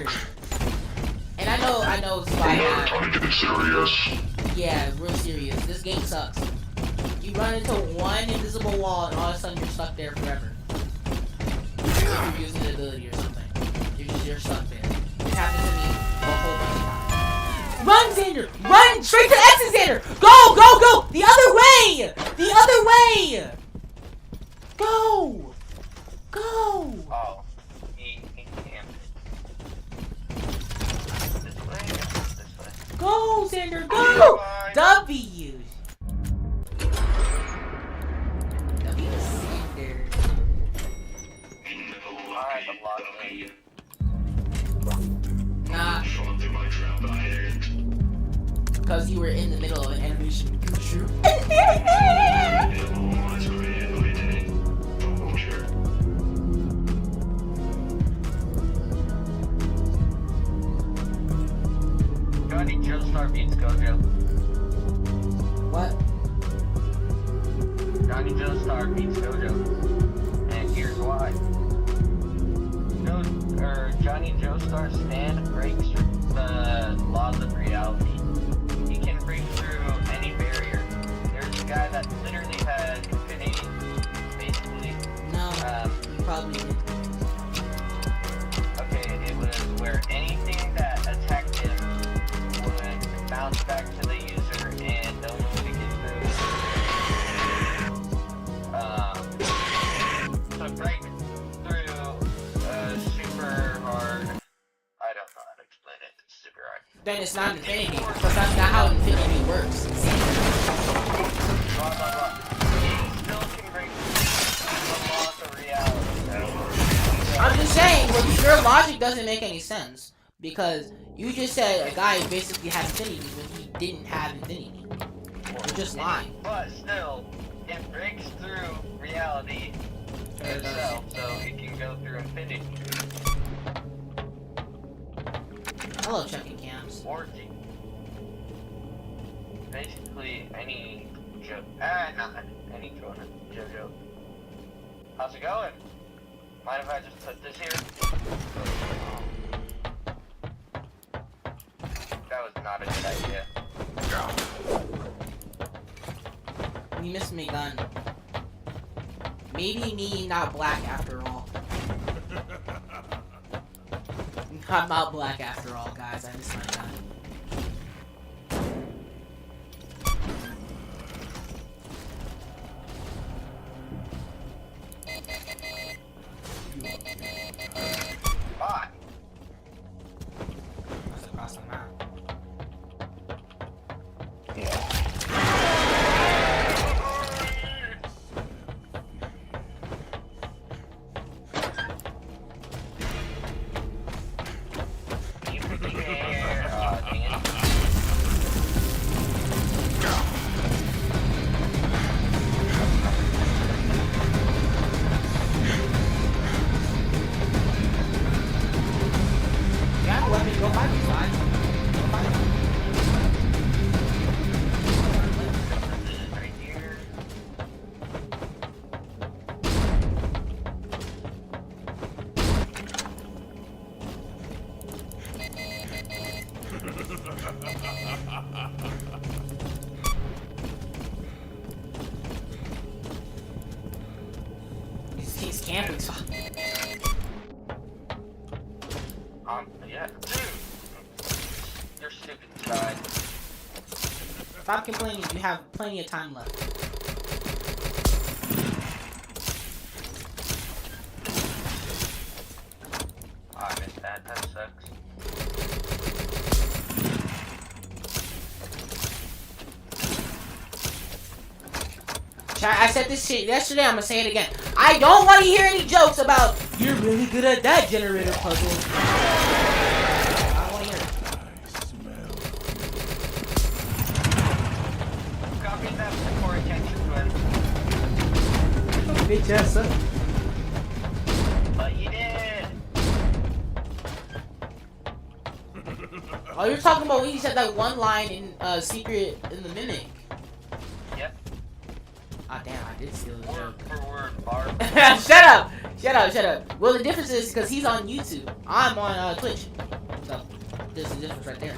And I know Spy Hat. Trying to get serious. Yeah, real serious. This game sucks. You run into one invisible wall and all of a sudden you're stuck there forever. If you're using an ability or something. You're stuck there. It happened to me a whole bunch of times. Run, Xander! Run! Straight to the exit, Xander! Go! Go! Go! The other way! The other way! Go! Go! Oh. He can't. This way? This way. Go, Xander! Go! W! W, Xander. Alright, I'm locked in. Nah. Because you were in the middle of an animation. True. Johnny Joestar beats Gojo. What? Johnny Joestar beats Gojo. And here's why. Johnny Joestar's stand breaks the laws of reality. He can break through any barrier. There's a guy that literally had infinity, basically. No, you probably did. Okay, it was where anything that attacked him would bounce back to the user and no one could get through. To break through super hard. I don't know how to explain it. It's super hard. Then it's not infinity, because that's not how infinity works. Blah, blah, blah. He still can break the laws of reality. I'm just saying, well, your logic doesn't make any sense. Because you just said a guy basically had infinity when he didn't have infinity. You're just lying. But still, it breaks through reality itself, so it can go through infinity. Hello, checking cams. Orgy. Basically, any not any JoJo. How's it going? Mind if I just put this here? That was not a good idea. You missed me, gun. Maybe me not black after all. I'm not black after all, guys. I missed my gun. Bye. That's across the map. He's camping. Yeah, dude. You're stupid, guy. Stop complaining. You have plenty of time left. Oh, I missed that. That sucks. Chat, I said this shit yesterday. I'm gonna say it again. I don't want to hear any jokes about you're really good at that generator puzzle. I don't want to hear it. Copy that for attention, twin. Bitch ass up. But you did. Oh, you're talking about when you said that one line in Secret in the Mimic. Yep. Ah, damn, I did steal the joke. For word, bar. Shut up! Shut up, shut up. Well, the difference is because he's on YouTube. I'm on Twitch. So, there's a difference right there.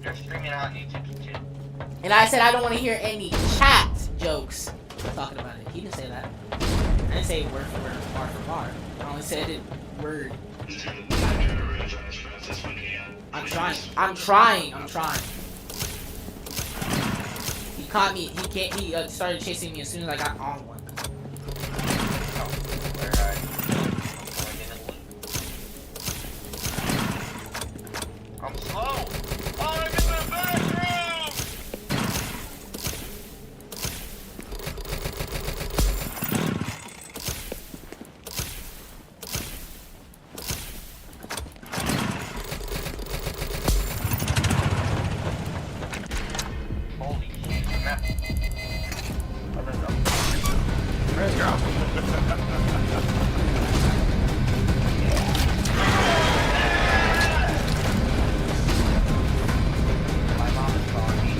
You're streaming on YouTube too. And I said I don't want to hear any chat jokes talking about it. He didn't say that. I didn't say word for word, bar for bar. I only said it word. I'm trying. I'm trying. I'm trying. He caught me. He can't. He started chasing me as soon as I got on one. I'm slow. Oh, I'm in the bathroom. Holy shit! My mom is calling me.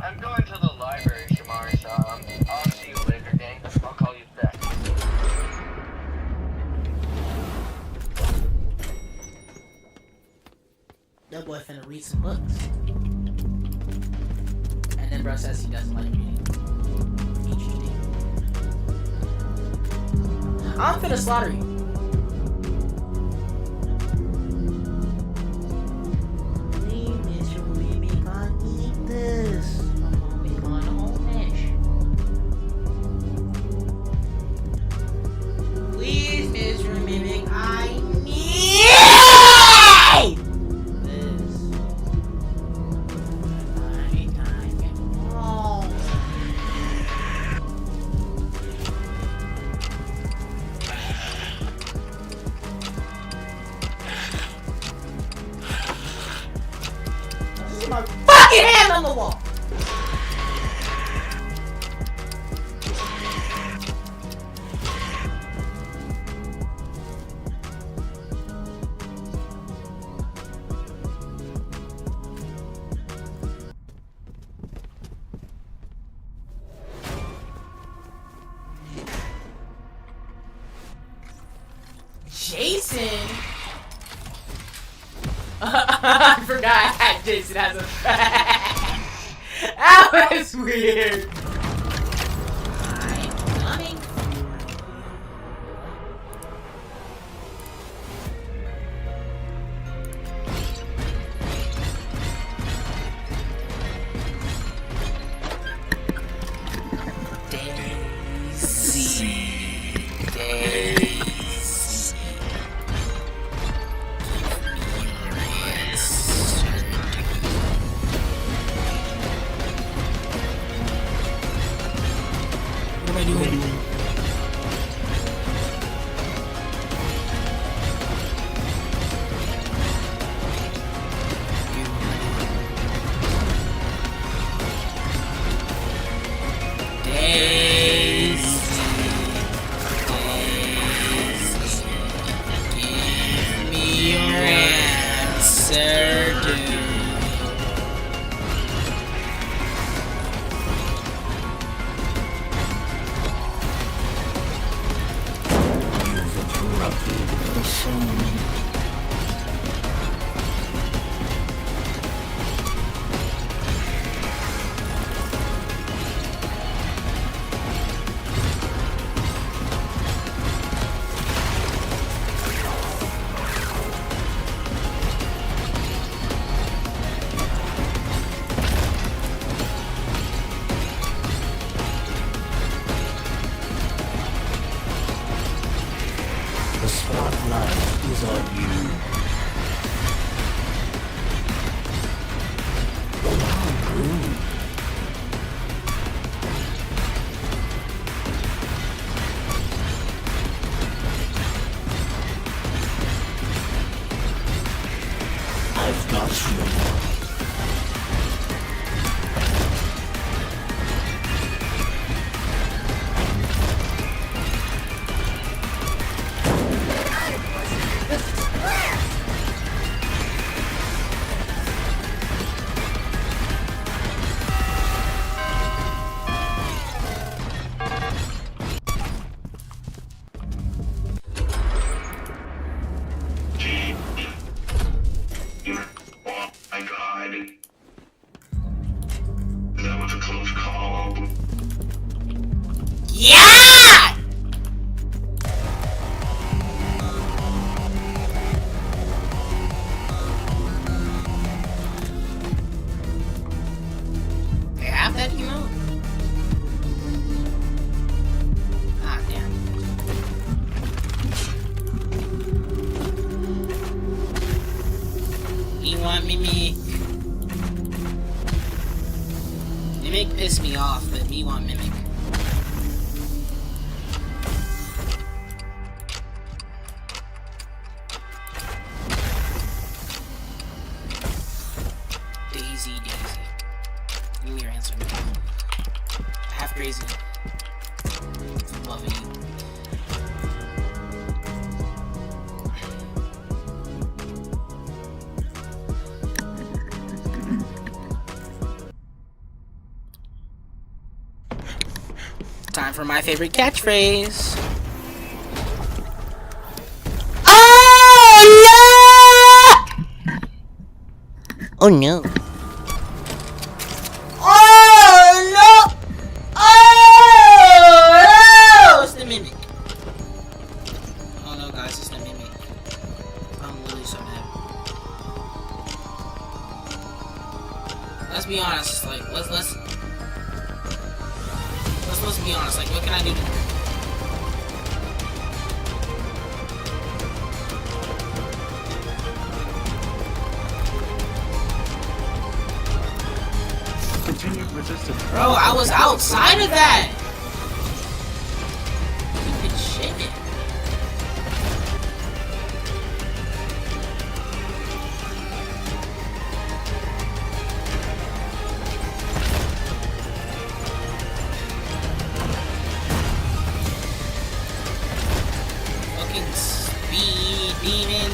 I'm going to the library, Shamari, so I'll see you later, gang. I'll call you back. That boy finna read some books. And then bro says he doesn't like reading. Interesting. I'm finna slaughter you. This. Please, Mr. Mimic, I need this. This is my fucking hand on the wall. Jason? I forgot I had Jason as a fact. That was weird. I'm coming. eye is on you. I've got you. Mimic pissed me off, but me want Mimic. Daisy. Give me your answer. Half crazy. Loving you. Time for my favorite catchphrase. Oh no! Oh no! Oh no! Oh no! It's the Mimic. Oh no, guys, it's the Mimic. I'm literally so mad. Let's be honest. Like, let's be honest, like, what can I do to Continued resistance. Bro, I was outside of that! Stupid shit. Speed demon.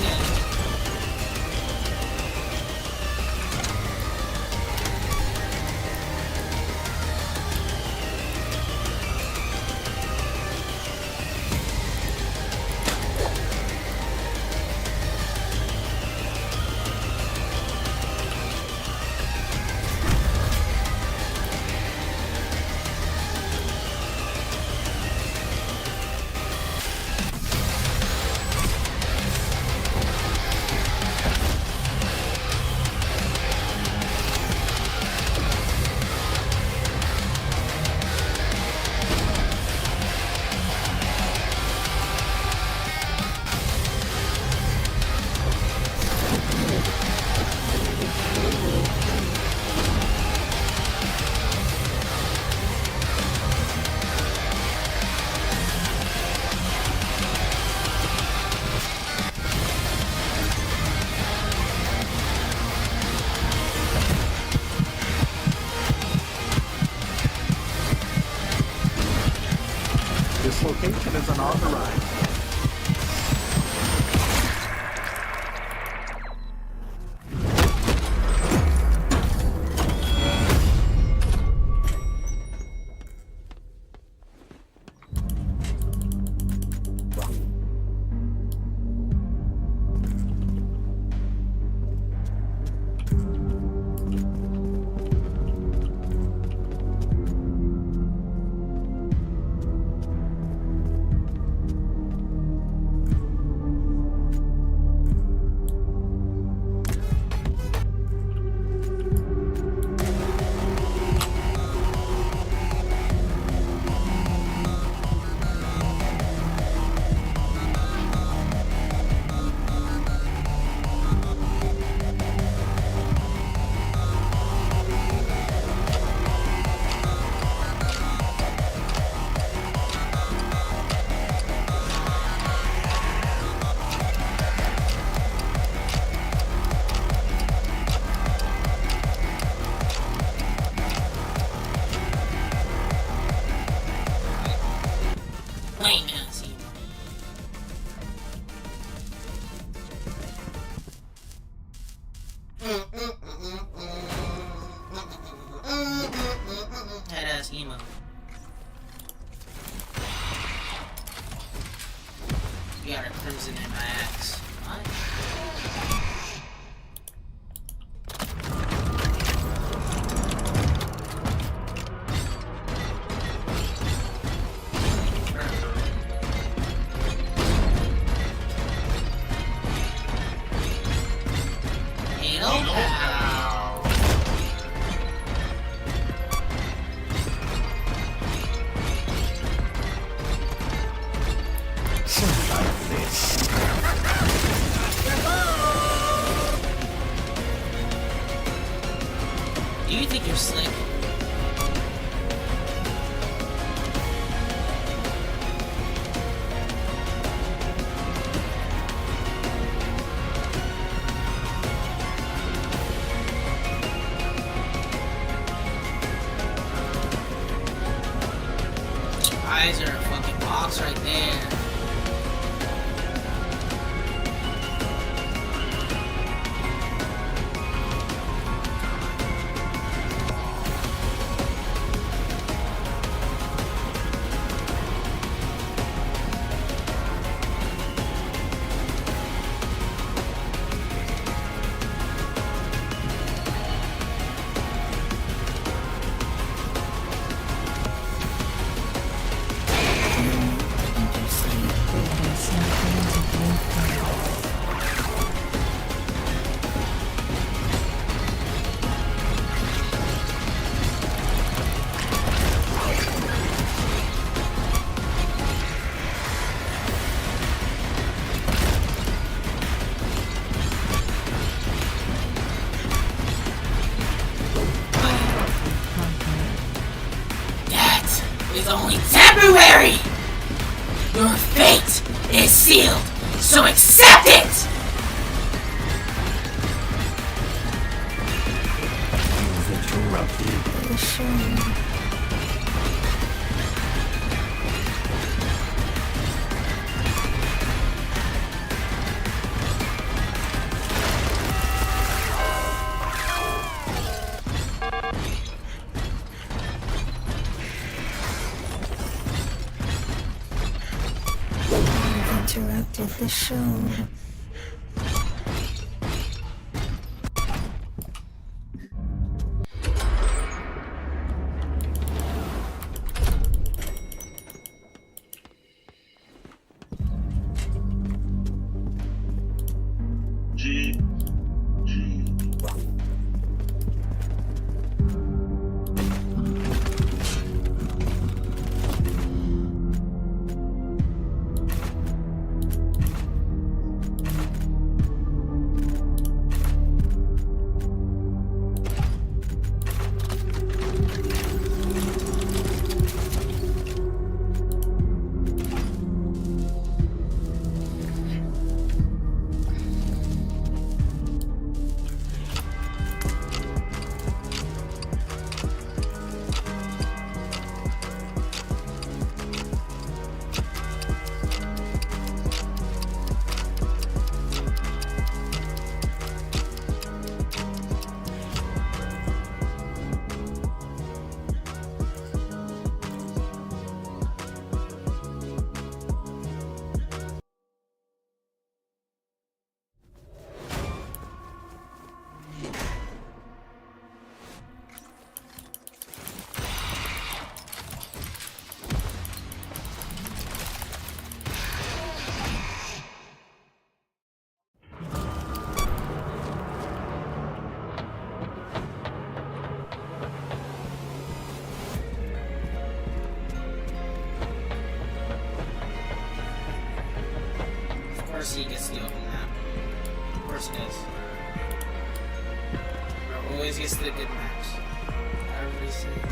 This location is unauthorized. ain't gonna see you. Head ass emo. You got a crimson in my axe. What? Do you think you're slick? Eyes are a fucking box right there. Is only temporary! Your fate is sealed, so accept it! Interrupted the show. Of course he gets the open map. Of course he does. Bro always gets the good maps. Every single time.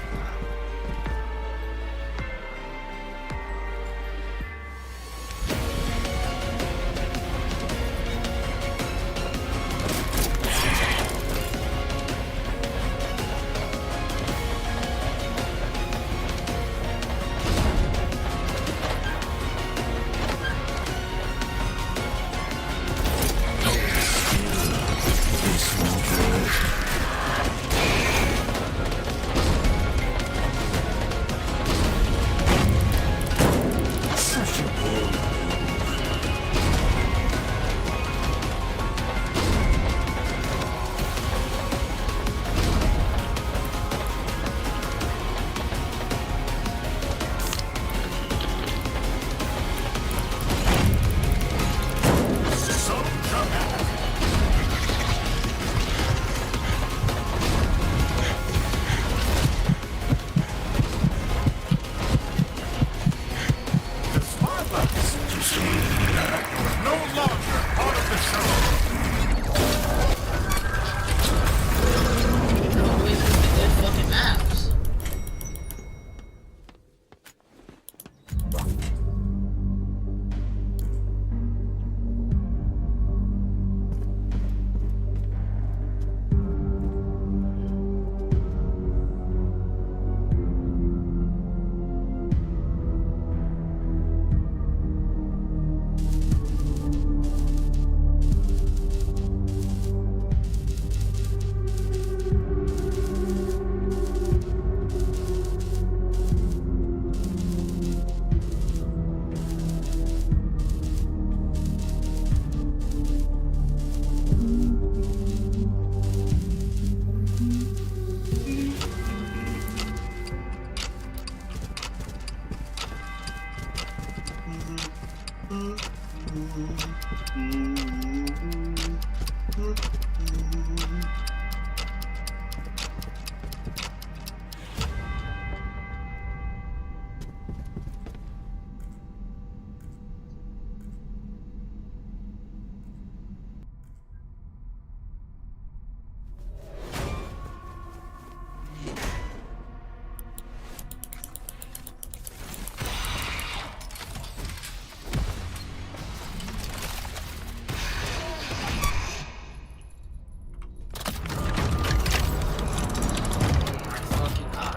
Fucking god.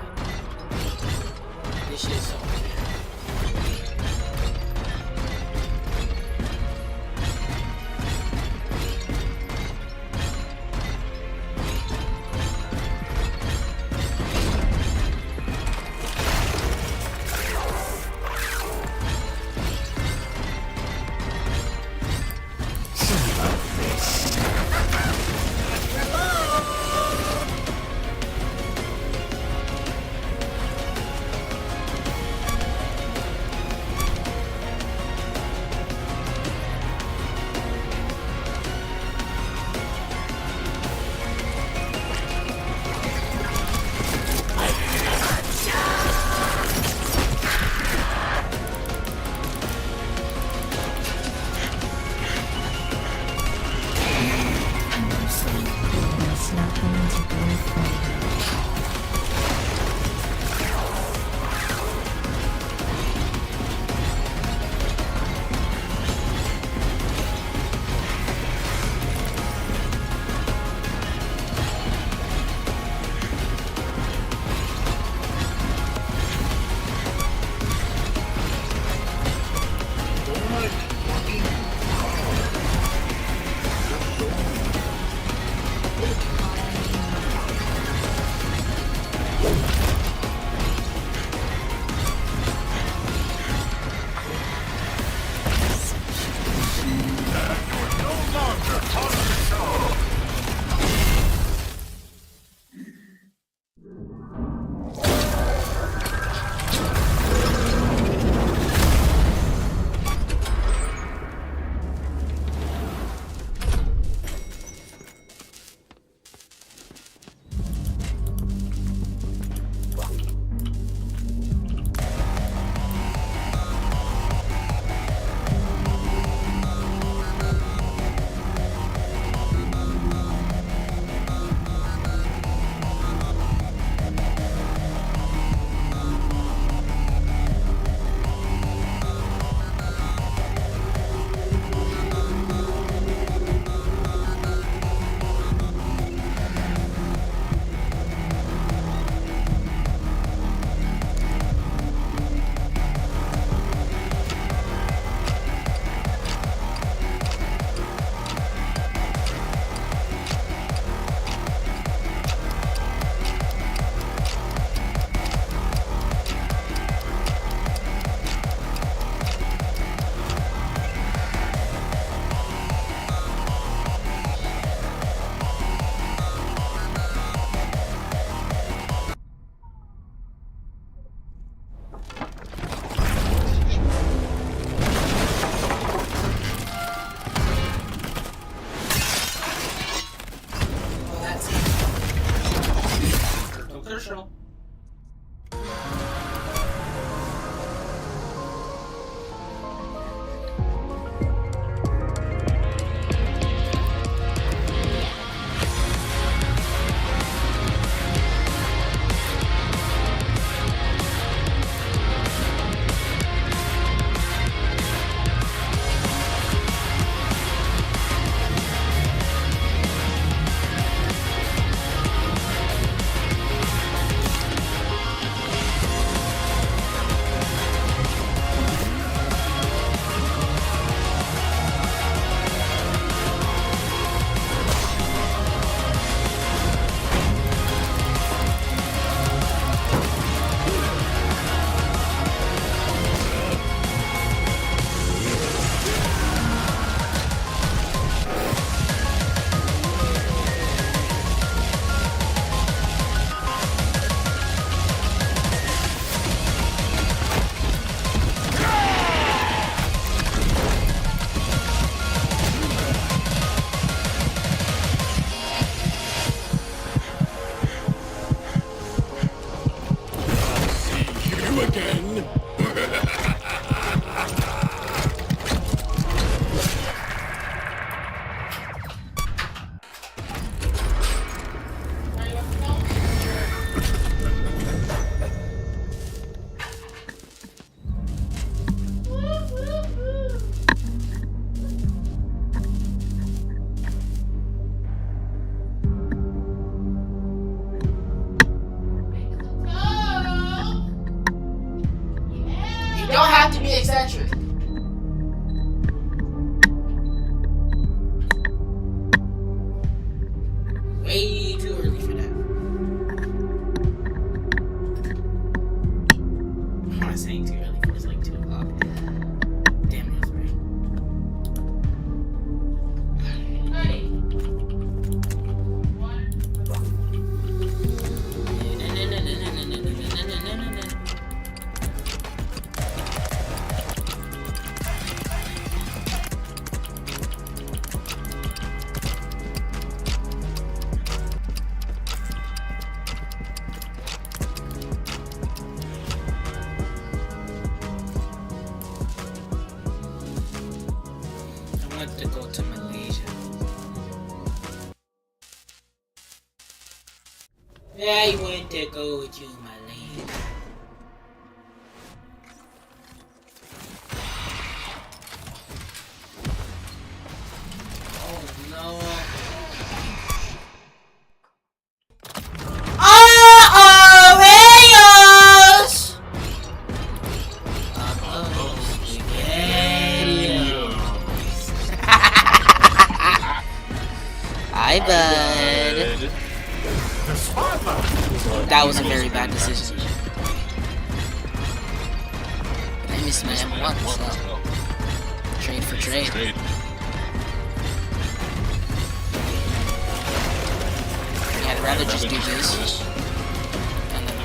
This shit is so weird. have to be eccentric. Way too early for that. I'm not saying too early, but it's like 2 o'clock. Damn, that's right. Hey. I want to go to Malaysia. I want to go to Malaysia. Oh no. Reyes! Hi, bud. That was a very bad decision. I miss my M1, so trade for trade. Yeah, I'd rather just do this. And then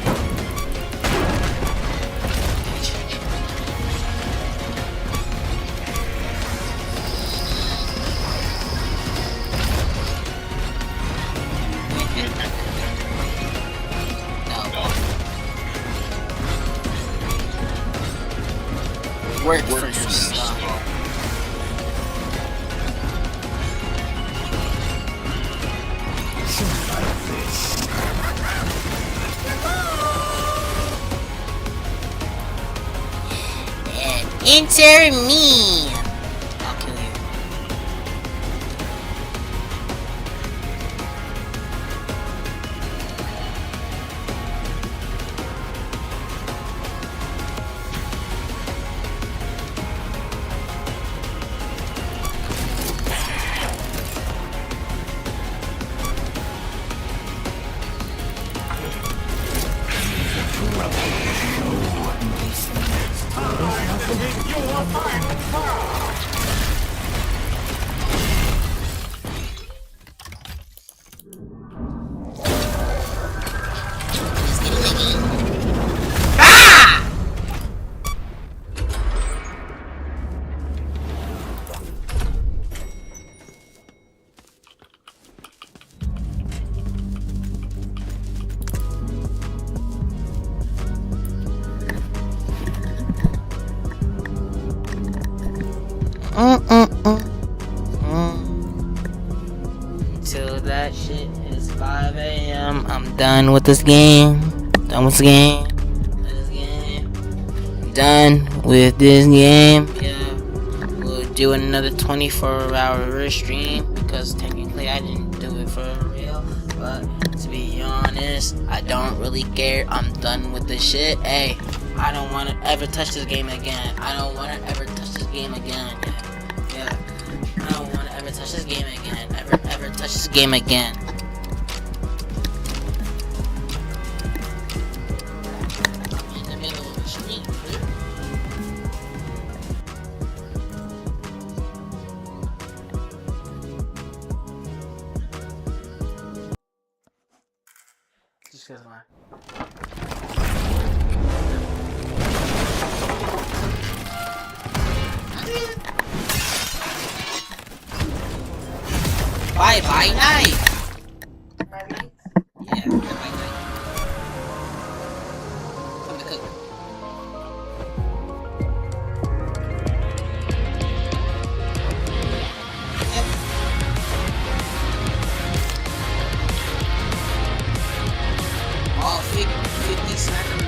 work for your stuff. Enter me! I'll kill you. Until that shit is 5 a.m. I'm done with this game. Done with this game. Done with this game. Yeah. We'll do another 24-hour stream because technically I didn't do it for real. But to be honest, I don't really care. I'm done with this shit. Hey, I don't want to ever touch this game again. I don't want to ever touch this game again. Yeah. I don't want to ever touch this game again. Ever touch this game again. I'm in the middle of the street. Just because why? Bye bye night. Yeah, bye bye night. Come to cook. All 50 seconds.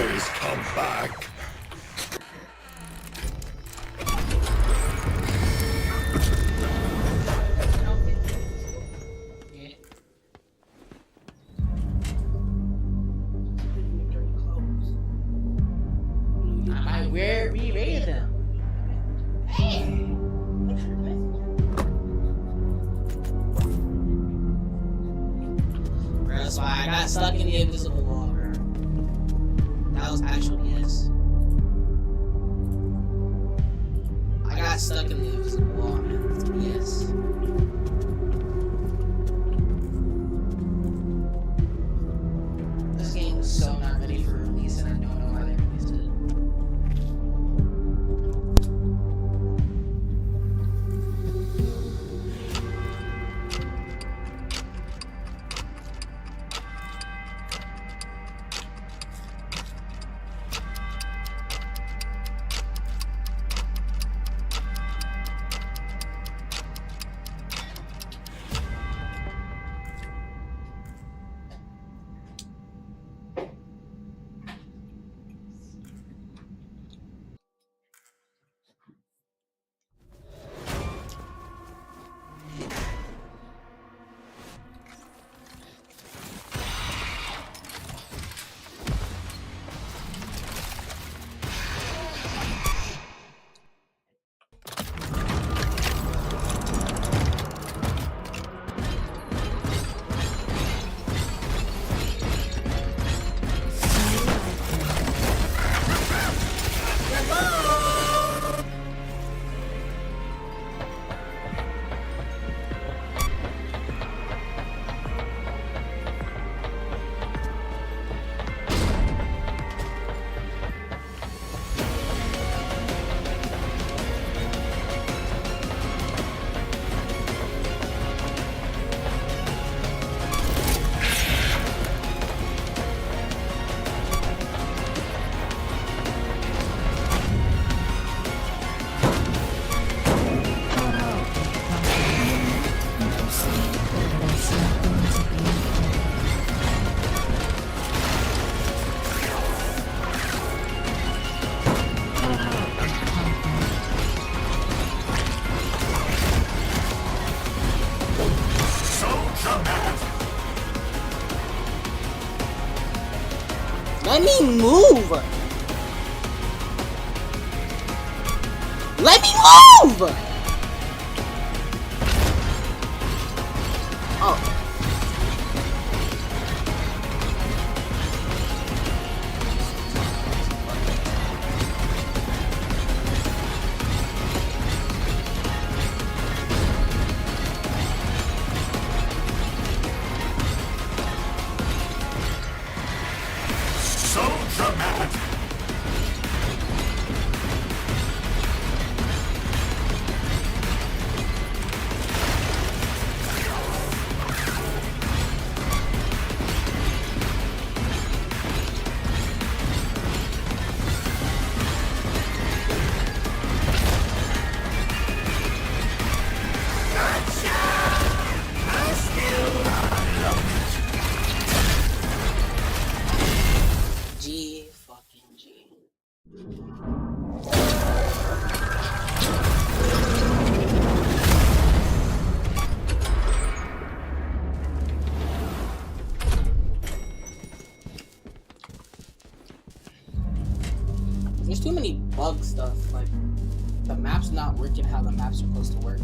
always come back. I might re-rated them. Bro, that's why I got stuck in the invisible wall, bro. That was actual BS. I got stuck in the invisible wall, man. That's BS. This game was so not ready for release, and I don't know why they released it. Let me move! Let me move! Oh. There's too many bug stuff, like the map's not working how the map's supposed to work.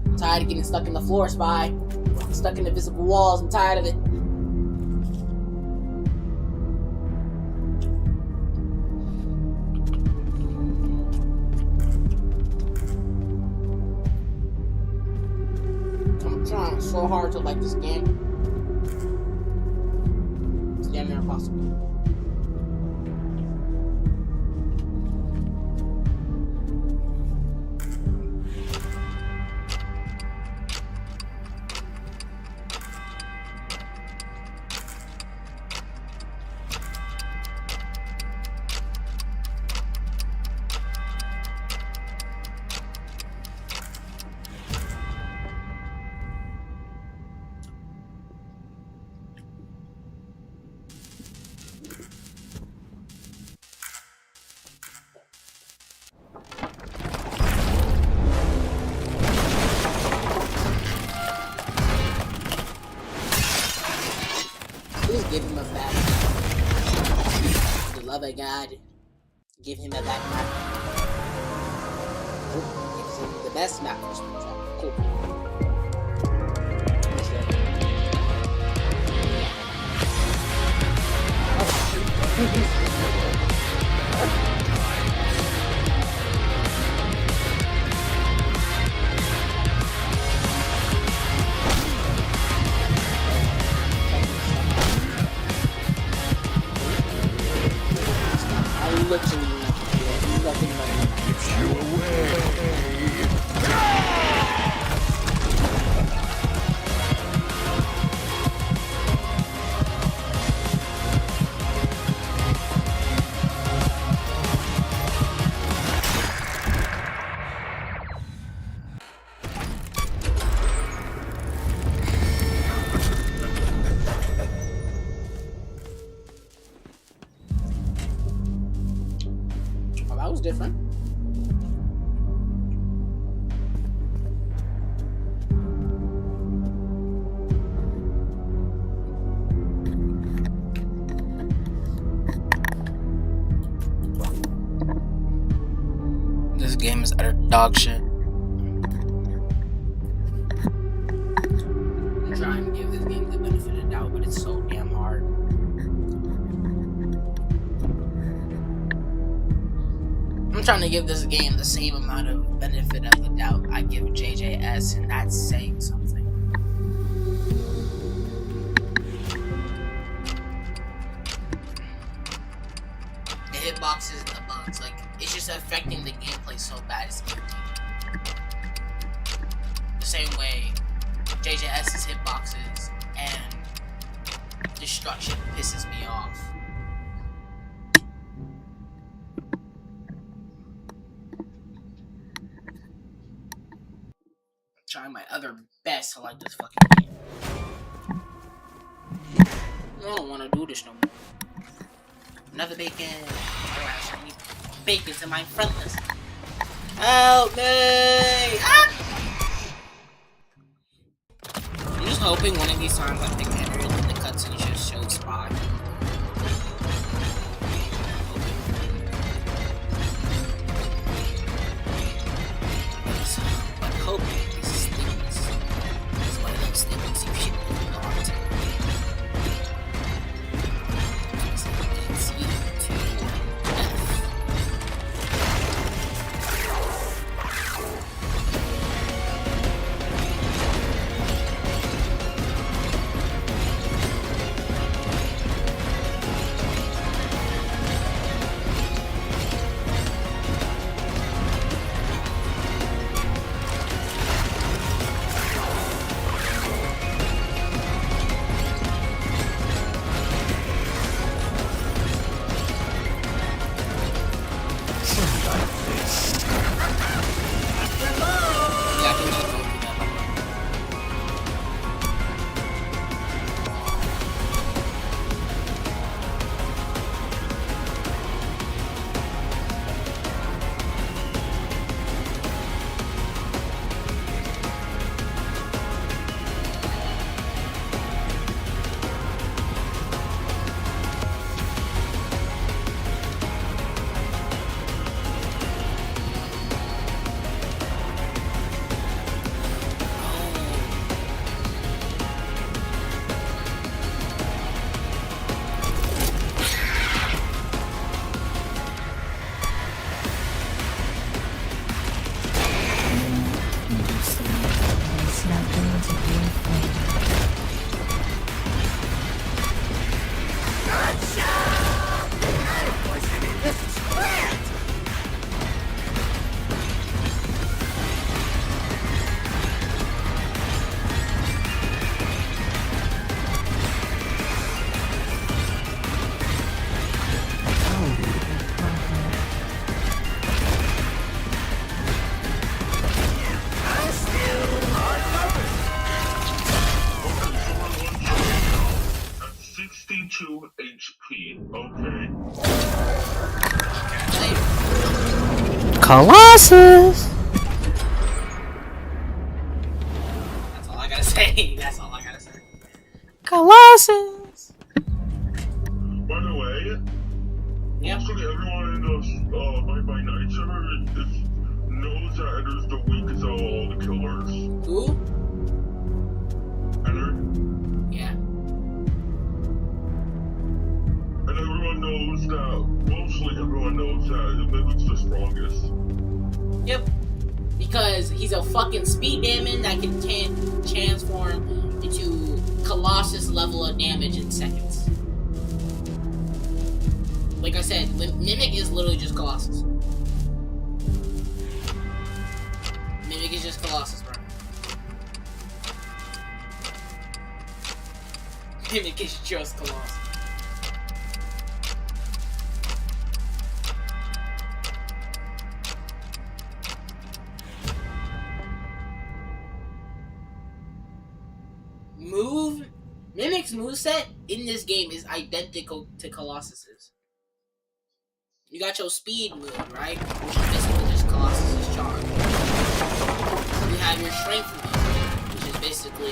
I'm tired of getting stuck in the floor, Spy. Stuck in invisible walls, I'm tired of it. I'm trying so hard to like this game. It's damn near impossible. Please give him a back. For the love of God, give him a back map. Gives him the best map for Springtrap. Cool. I literally nothing but It's your way. Oh, that was different. This game is utter dog shit. I'm trying to give this game the benefit of the doubt, but it's so damn hard. I'm trying to give this game the same amount of benefit of the doubt I give JJS, and that's saying something. The hitboxes and the bugs, like, it's just affecting the gameplay so bad. It's the same way JJS's hitboxes and destruction pisses me off. Trying my other best to like this fucking game. I don't want to do this no more. Another bacon. I don't have so many bacons in my front list. Help me! Ah! I'm just hoping one of these times I pick Henry and then the cutscene just shows Spock. But hoping. Colossus! That's all I gotta say. That's all I gotta say. Colossus! mostly everyone in the by night server knows that Ender's the weakest of all the killers. Who? Ender. Yeah. And everyone knows that, mostly everyone knows that Mimic's the strongest. Yep. Because he's a fucking speed demon that can transform into Colossus level of damage in seconds. Like I said, Mimic is literally just Colossus. Mimic is just Colossus, bro. Mimic is just Colossus. Mimic's moveset in this game is identical to Colossus's. You got your speed move, right? Which is basically just Colossus's charge. You have your strength move, which is basically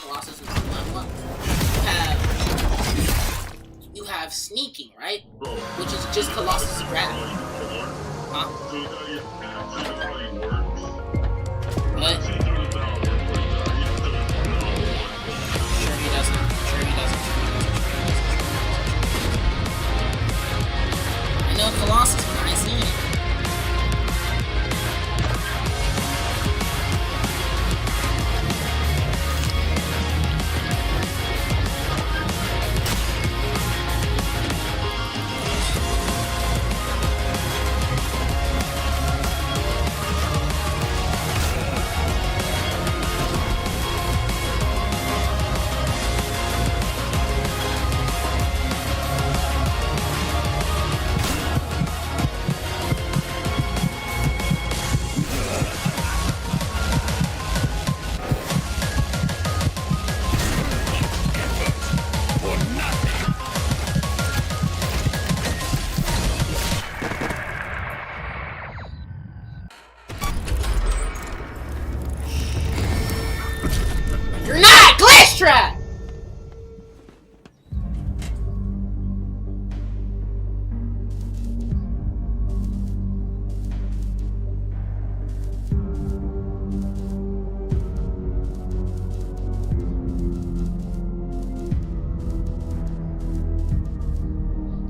Colossus's one. You have sneaking, right? Which is just Colossus's grab. Huh? What? I know Colossus when I see it. You're not! Glitch trap!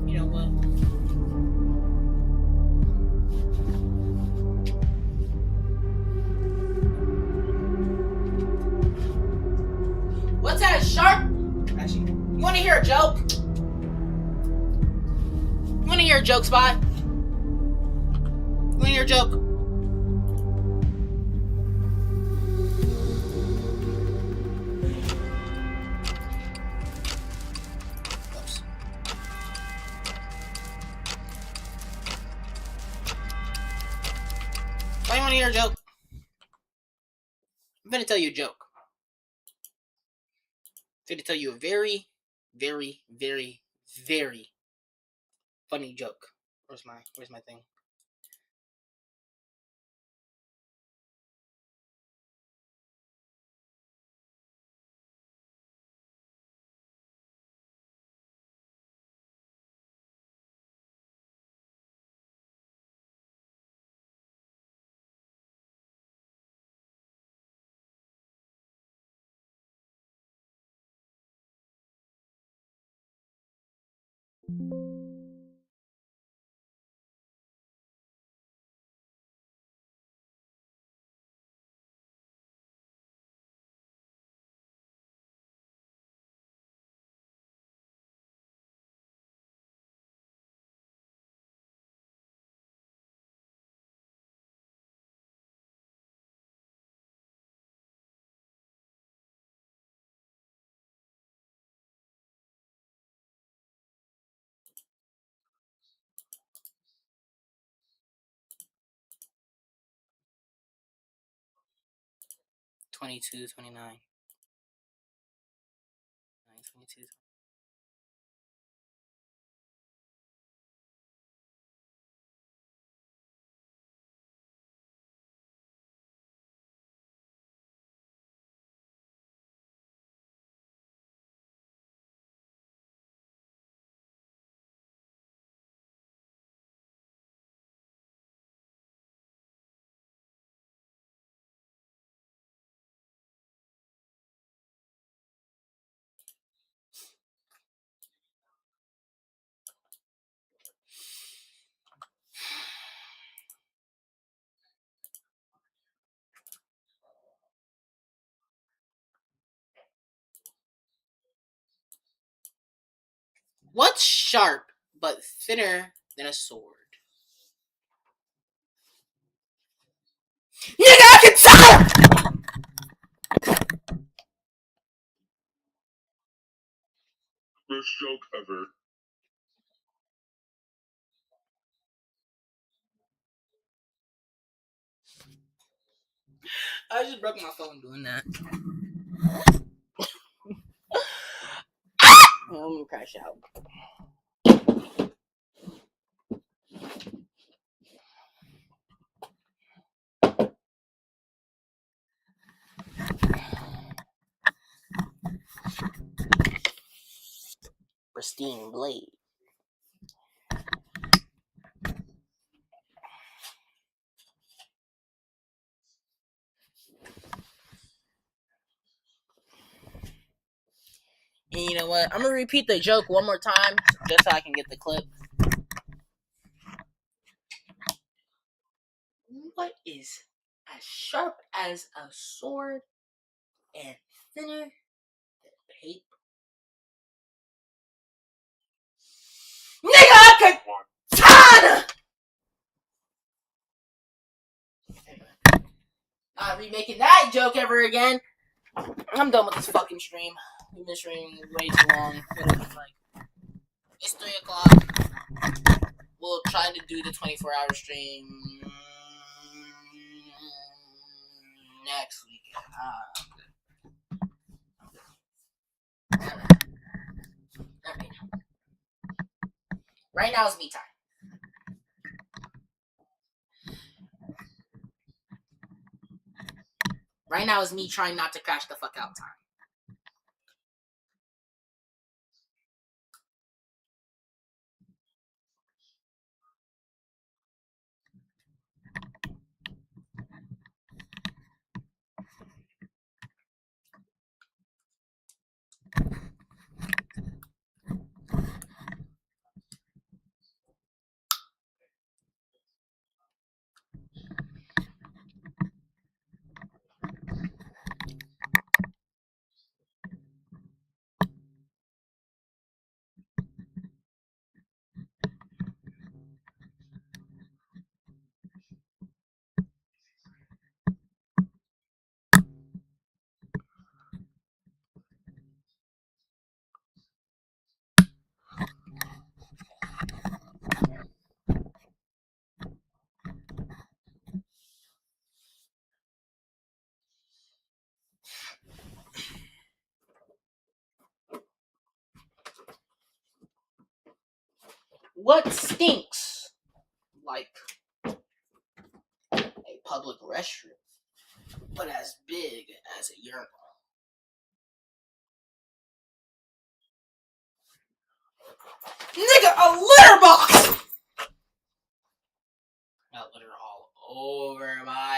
You know what? What's that, shark? Actually, you wanna hear a joke? You wanna hear a joke, Spy? You wanna hear a joke? Oops. Why do you wanna hear a joke? I'm gonna tell you a joke. I'm gonna tell you a very, very, very, very funny joke. Where's my thing? $22.29. 22. What's sharp but thinner than a sword? Nigga, I can tell! Best joke ever. I just broke my phone doing that. I'm gonna crash out. Pristine blade. And you know what? I'm gonna repeat the joke one more time just so I can get the clip. What is as sharp as a sword and thinner than paper? Nigga, I could ton! Not remaking that joke ever again. I'm done with this fucking stream. We've been streaming way too long. It's 3 o'clock. We'll try to do the 24-hour stream next week. Okay. Right now is me time. Right now is me trying not to crash the fuck out time. What stinks like a public restroom, but as big as a urinal? Nigga, a litter box! Got litter all over my